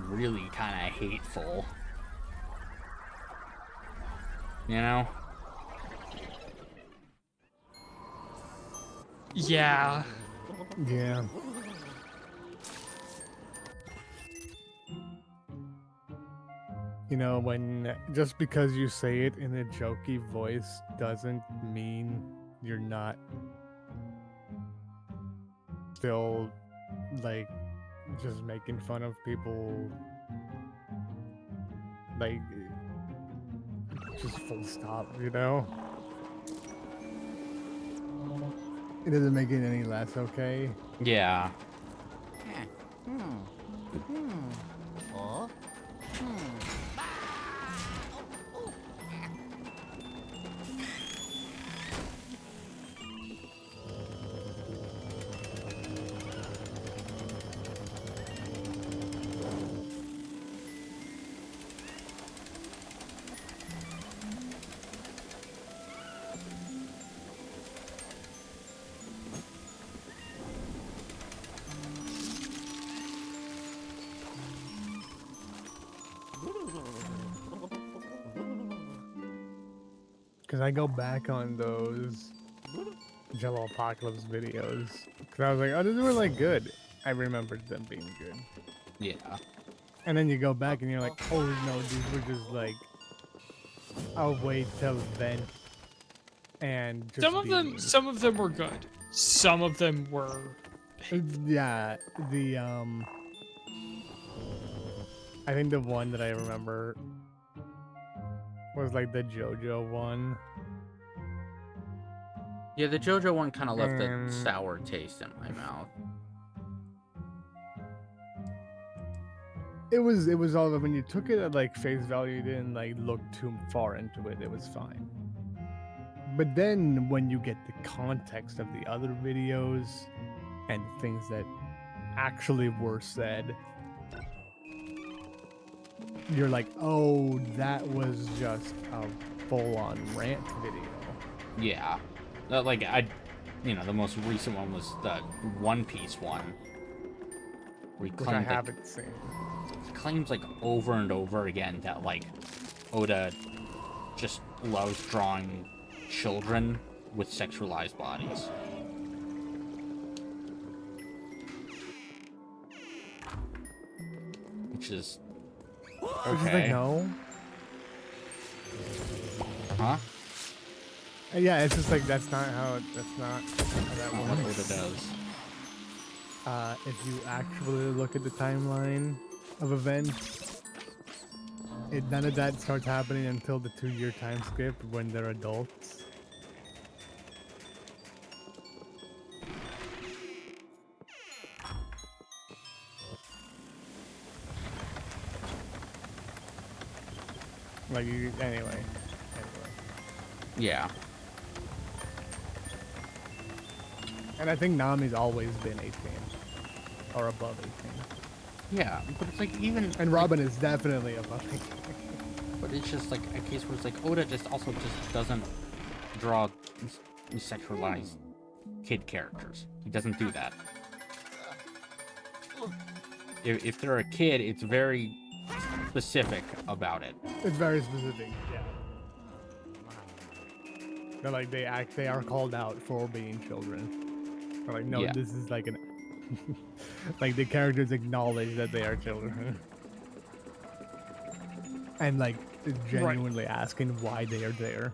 really kind of hateful. You know? yeah. Yeah. You know, when just because you say it in a jokey voice doesn't mean you're not still, like, just making fun of people, like, just full stop, you know? It doesn't make it any less okay. Yeah. because I go back on those Jello Apocalypse videos because I was like, oh, these were like good. I remembered them being good. Yeah. And then you go back and you're like, oh no, these were just like a way to vent and just Some of them were good. Some of them were. Yeah, the I think the one that I remember was like the JoJo one. Yeah, the JoJo one kind of left a Mm. sour taste in my mouth. It was all when you took it at like face value, you didn't like look too far into it. It was fine. But then when you get the context of the other videos and things that actually were said, you're like, oh, that was just a full-on rant video. Yeah. Like, the most recent one was the One Piece one. Where he Which I claimed, like, haven't seen. claims, like, over and over again that, like, Oda just loves drawing children with sexualized bodies. Which is... Which is like, no. Huh? Yeah, it's just like that's not how that I don't know what works. Oda does. If you actually look at the timeline of events, none of that starts happening until the 2-year time skip when they're adults. Like, anyway. Yeah. And I think Nami's always been 18 or above 18. Yeah, but it's like even... And Robin is definitely above 18. But it's just like a case where it's like Oda just doesn't draw sexualized kid characters. He doesn't do that. If they're a kid, it's very specific about it. It's very specific, yeah. They're like they are called out for being children. They're like, no, Yeah. this is like an like the characters acknowledge that they are children. And like genuinely asking why they are there.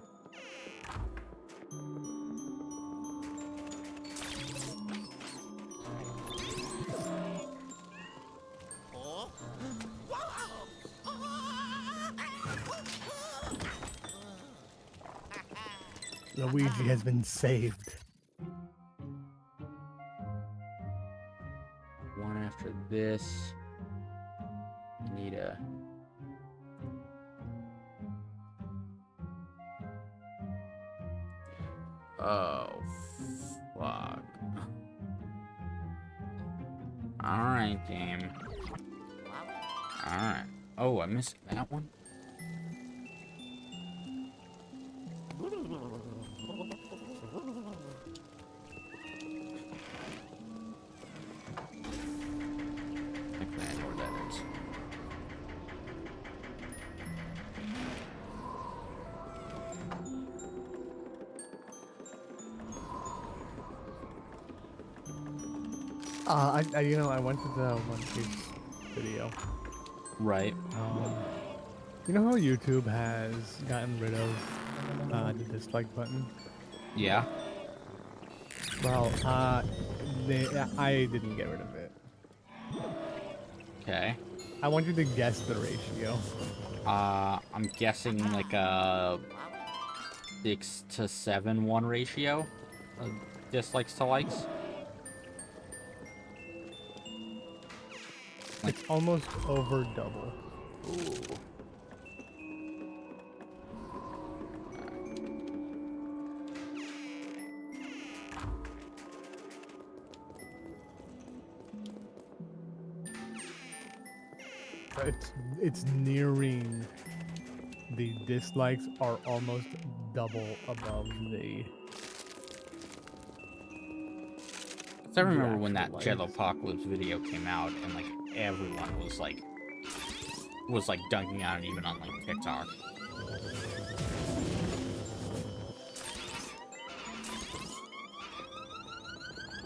Luigi has been saved. One after this. Need a... Oh, fuck. Alright, game. Alright. Oh, I missed that one? I forget where that is. I went to the One Piece video. Right. You know how YouTube has gotten rid of the dislike button? Yeah. Well, I didn't get rid of it. Okay. I want you to guess the ratio. I'm guessing like a 6-to-7-1 ratio of dislikes to likes. It's almost over double. Ooh. It's nearing the dislikes are almost double above the. I remember when that actual Jet likes. Apocalypse video came out, and like everyone was like dunking on it, even on like TikTok.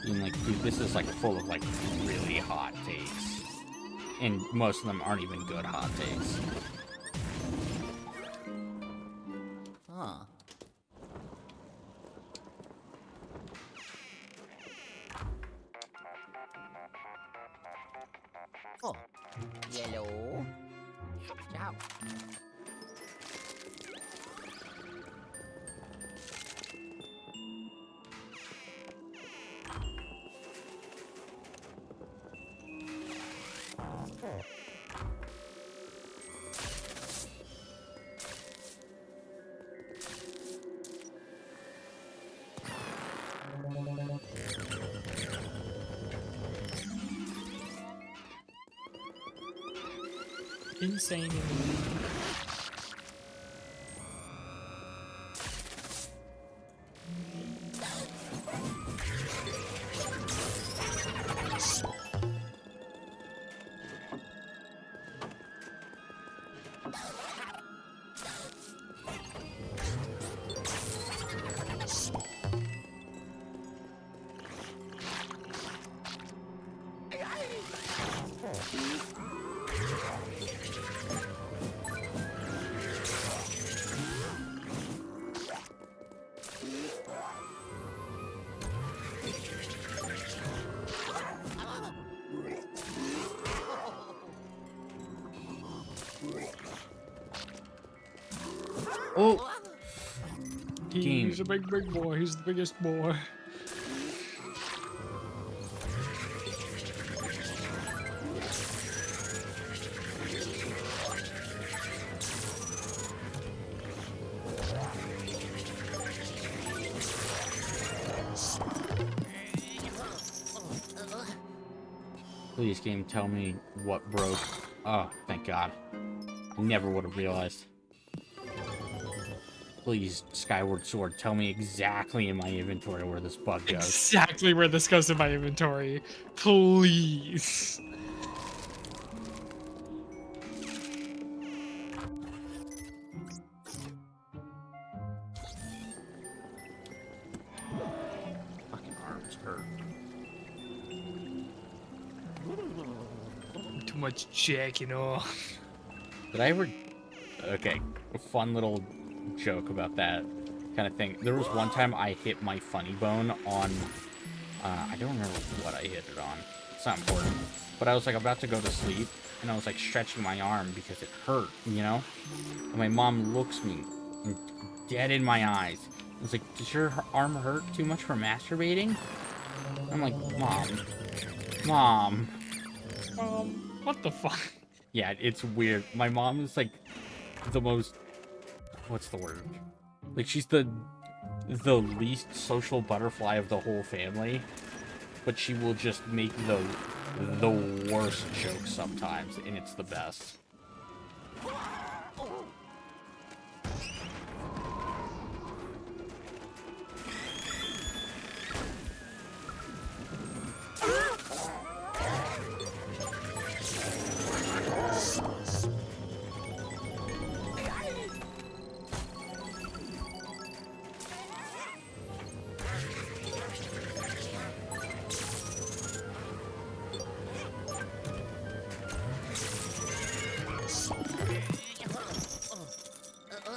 Being like, dude, this is like full of like really hot takes. And most of them aren't even good hot takes. Huh. Oh. Yellow. Ciao. Insane. Oh! He's a big boy. He's the biggest boy. Please, game, tell me what broke. Oh, thank God. I never would have realized. Please, Skyward Sword, tell me exactly in my inventory where this bug goes. Exactly where this goes in my inventory. Please. Fucking arms hurt. Too much jacking off. Did I ever... Okay, a fun little joke about that kind of thing. There was one time I hit my funny bone on... I don't remember what I hit it on. It's not important. But I was like about to go to sleep, and I was like stretching my arm because it hurt, you know? And my mom looks me dead in my eyes. I was like, does your arm hurt too much for masturbating? I'm like, Mom. What the fuck? Yeah, it's weird. My mom is like the most... What's the word? Like, she's the least social butterfly of the whole family, but she will just make the worst jokes sometimes, and it's the best.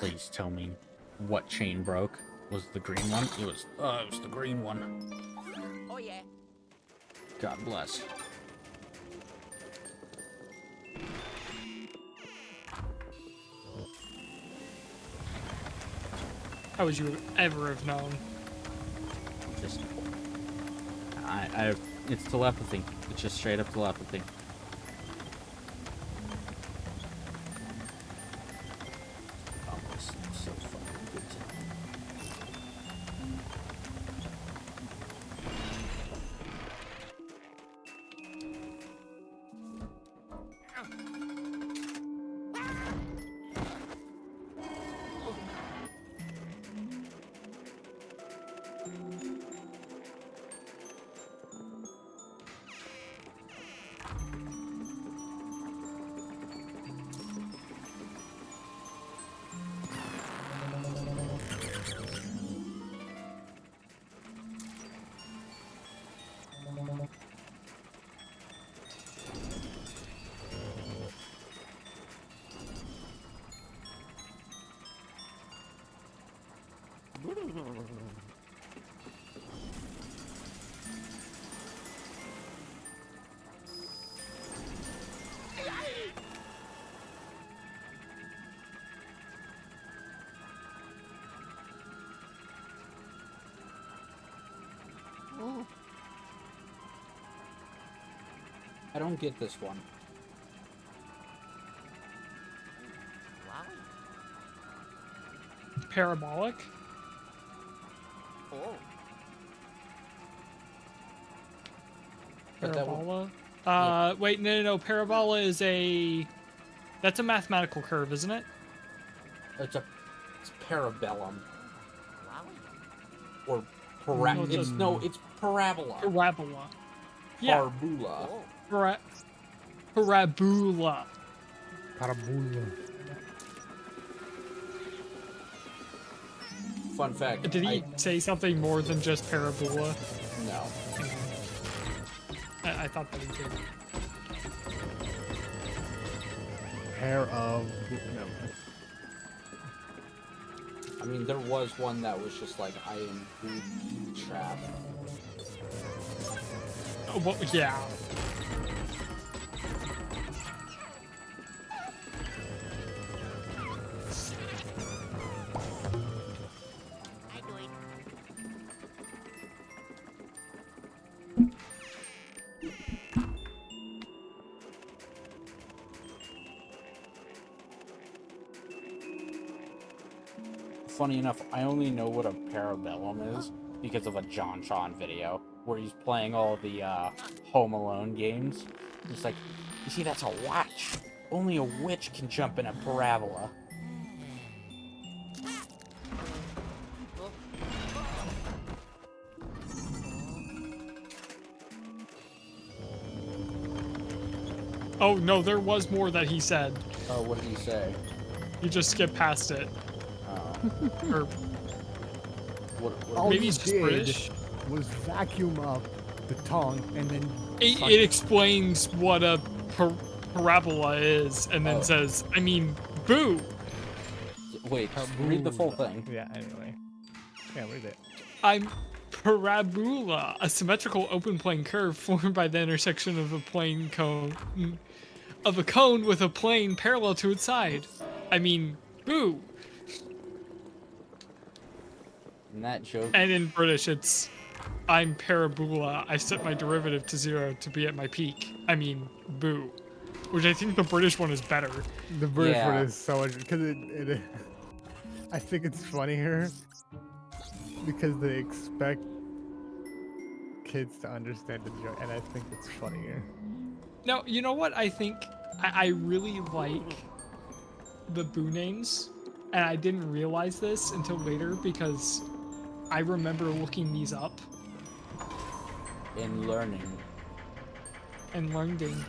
Please tell me what chain broke. Was it the green one? It was the green one. Oh yeah. God bless. How would you ever have known? Just... it's telepathy. It's just straight up telepathy. Oh, this is so fucking good tonight. I don't get this one. Parabolic? But that would- Parabola? Wait, no. Parabola is that's a mathematical curve, isn't it? It's parabellum. Or No, it's parabola. Parabola. Yeah. Parabola. Parabola. Parabola. Fun fact. Did he say something more than just parabola? No. I thought that he did. Pair of. No. I mean, there was one that was just like, I am booby trap. Oh, well, yeah. Funny enough, I only know what a parabellum is because of a John Sean video where he's playing all the Home Alone games. He's like, you see, that's a watch. Only a witch can jump in a parabola. Oh, no, there was more that he said. Oh, what did he say? You just skipped past it. Or All maybe he he's just did British. was vacuum up the tongue and then. It explains what a parabola is, and then Oh. says, I mean, boo! Wait, read the full thing. Yeah. Anyway. Yeah. Read it. I'm parabola, a symmetrical open plane curve formed by the intersection of a plane cone with a plane parallel to its side. I mean, boo! And that joke. And in British, it's I'm parabola. I set my derivative to 0 to be at my peak. I mean, boo. Which I think the British one is better. The British Yeah. one is so much because it I think it's funnier because they expect kids to understand the joke, and I think it's funnier. No, you know what? I think I really like the boo names, and I didn't realize this until later because I remember looking these up In learning. and learning.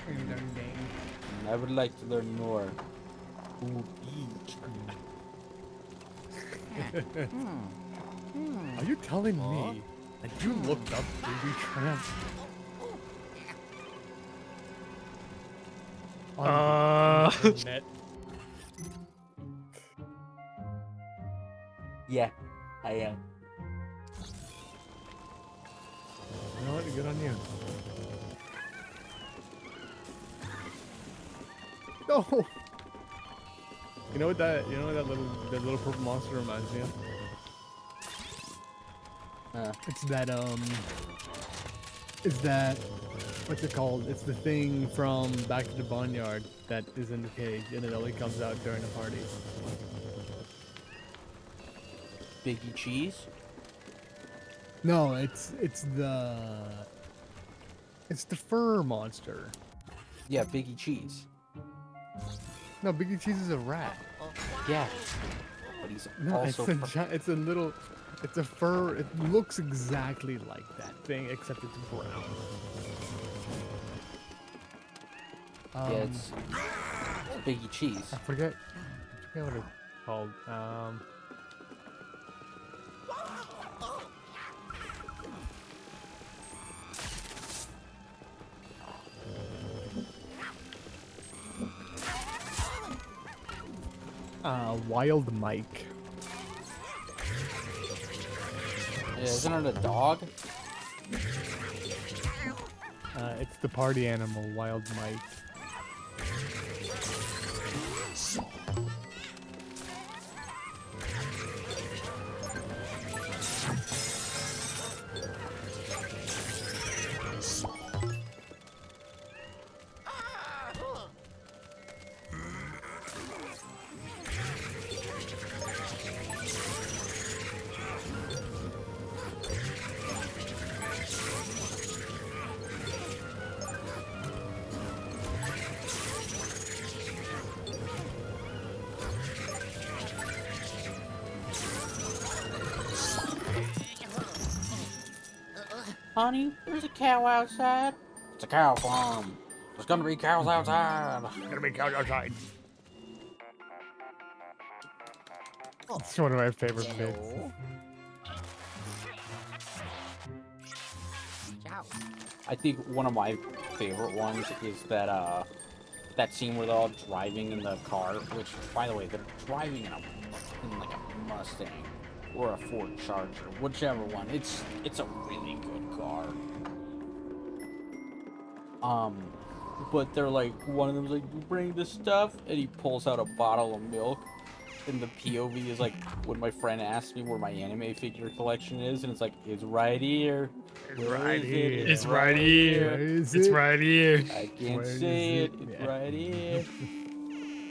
And I would like to learn more. Ooh, each. Are you telling me that you looked up booby traps? On the internet? Yeah, I am. You know what? Good on you. No. You know what that that little purple monster reminds me of? It's that what's it called? It's the thing from Back to the Barnyard that is in the cage and it only comes out during a party. Biggie Cheese? No, it's the fur monster. Yeah, Biggie Cheese. No, Biggie Cheese is a rat. Yeah. But he's No, also it's a fur. It looks exactly like that thing, except it's brown. yeah, it's Biggie Cheese. I forget what it's called. Wild Mike. Isn't it a dog? It's the party animal, Wild Mike. Honey, there's a cow outside. It's a cow farm. There's gonna be cows outside. Gonna be cows outside. It's one of my favorite bits. I think one of my favorite ones is that that scene where they're all driving in the car. Which, by the way, they're driving in like a Mustang or a Ford Charger, whichever one. It's a really good car. But they're like, one of them's like, "You bring this stuff," and he pulls out a bottle of milk. And the POV is like when my friend asked me where my anime figure collection is, and it's like, it's right here. It's right here. It's right here. Where is It's it? right here. I can't Where say is it. it? It's Yeah. right here.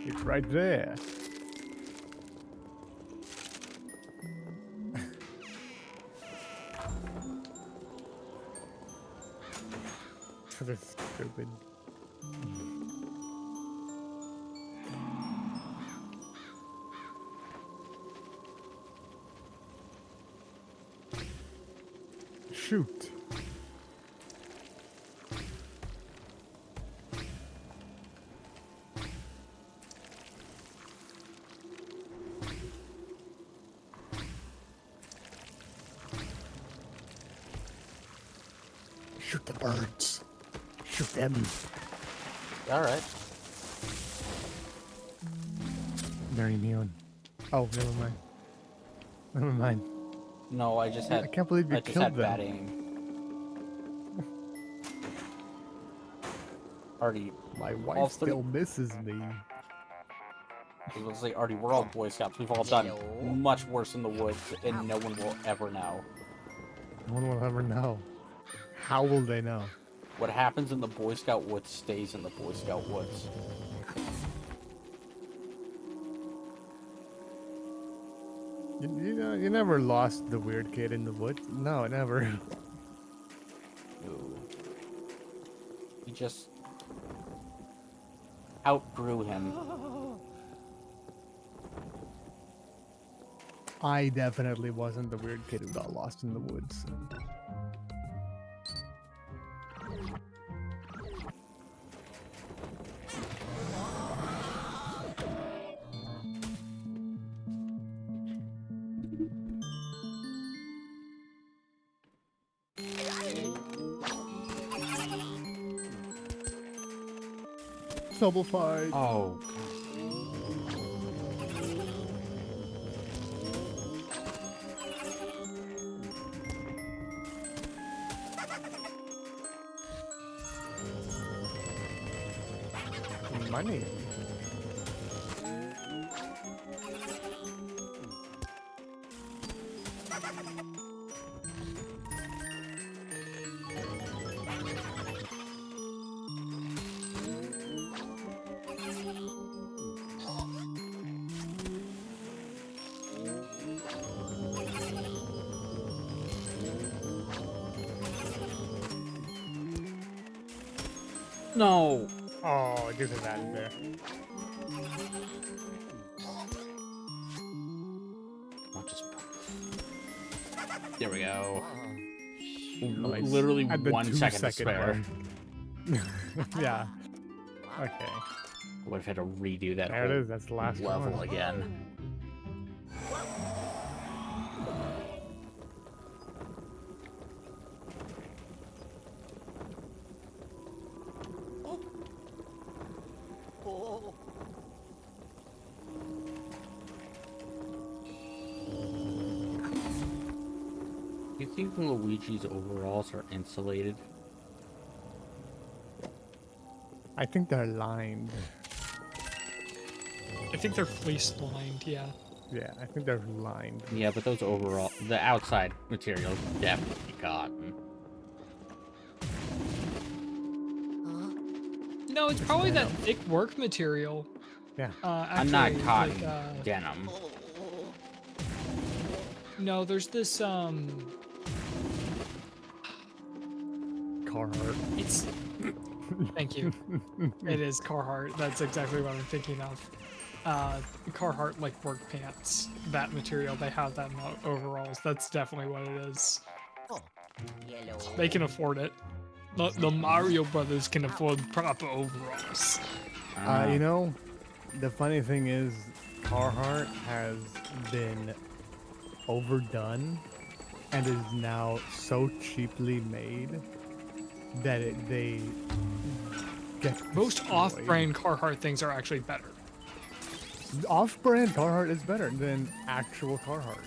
It's right there. This is stupid. Shoot. Shoot the birds. Shoot them. All right. They're immune. Oh, never mind. Never mind. No, I just had. I can't believe you I just killed had them. bad aim. Artie, My all wife three- still misses me. it was like, Artie, we're all Boy Scouts. We've all done much worse in the woods, and no one will ever know. No one will ever know. How will they know? What happens in the Boy Scout woods stays in the Boy Scout woods. You never lost the weird kid in the woods. No, never. No. You just outgrew him. I definitely wasn't the weird kid who got lost in the woods. Double fight. Oh. Money. No. Oh, it isn't that in there. I'll just... There we go. Nice. Literally At the 1 second to 2-second spare. mark. Yeah. Okay. I would have had to redo that There it whole is. That's the last level one. again. You think Luigi's overalls are insulated? I think they're lined. I think they're fleece lined, yeah. Yeah, I think they're lined. Yeah, but those overall, the outside material is definitely cotton. No, it's probably that thick work material. Yeah. I'm not Actually, cotton like, denim. no, there's this, Carhartt. it's, thank you. It is Carhartt. That's exactly what I'm thinking of. Carhartt, like, work pants. That material, they have that in overalls. That's definitely what it is. Yellow. They can afford it. The Mario Brothers can afford proper overalls. You know, the funny thing is, Carhartt has been overdone and is now so cheaply made that they get Most destroyed. off-brand Carhartt things are actually better. Off-brand Carhartt is better than actual Carhartt.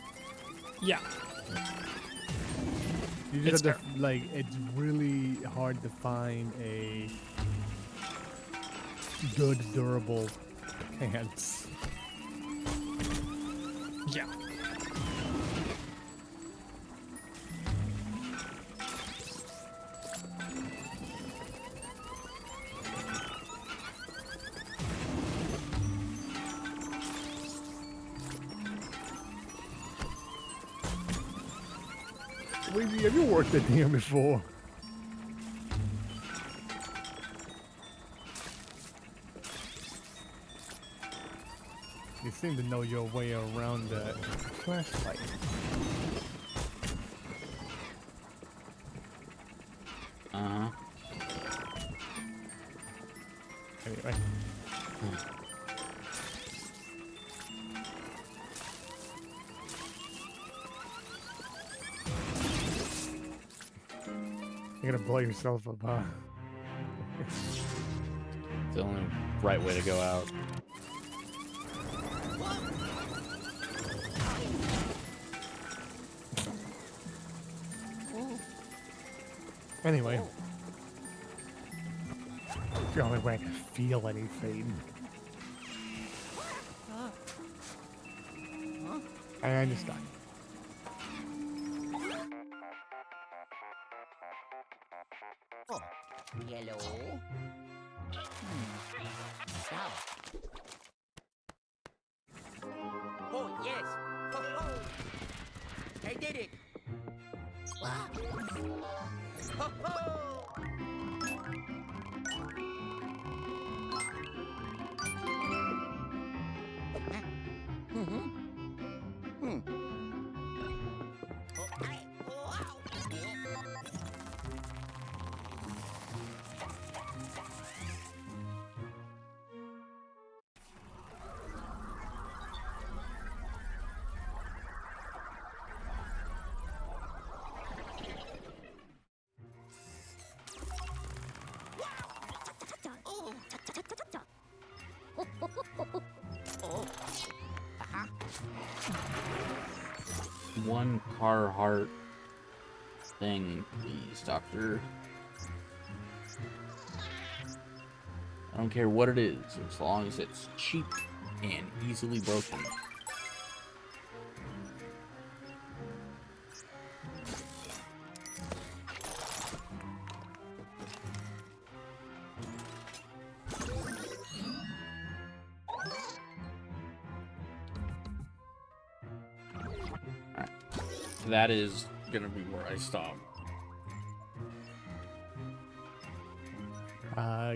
Yeah. You It's just have to, like, it's really hard to find a good, durable pants. Yeah. Have you worked at DM before? You seem to know your way around the flashlight. Uh-huh. Anyway. You're gonna blow yourself up, huh? It's the only right way to go out. Anyway. It's the only way I can feel anything. I understand. Yellow. South. Oh, yes. Ho, ho. I did it. Ho, ho. One Carhartt thing, please, Doctor. I don't care what it is, as long as it's cheap and easily broken. Alright. That is gonna be where I stop.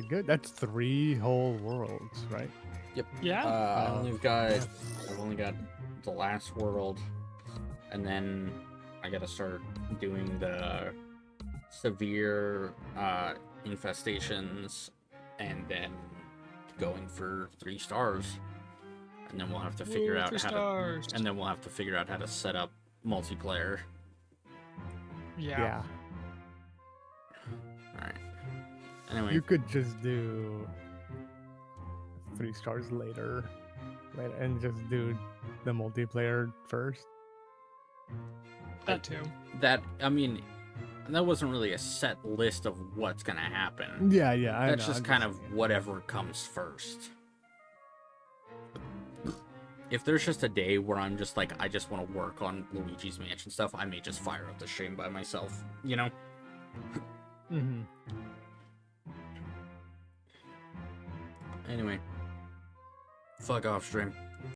Good. That's 3 whole worlds, right? Yep. Yeah. I've only got the last world, and then I gotta start doing the severe infestations, and then going for 3 stars, and then we'll have to figure Woo, out 3 how stars. to, and then we'll have to figure out how to set up multiplayer. Yeah. All right. Anyway, You could just do 3 stars later, and just do the multiplayer first. That too. That, I mean, that wasn't really a set list of what's gonna happen. Yeah, yeah. That's just kind of whatever comes first. If there's just a day where I'm just like, I just want to work on Luigi's Mansion stuff, I may just fire up the stream by myself, you know? Mm-hmm. Anyway. Fuck off, stream.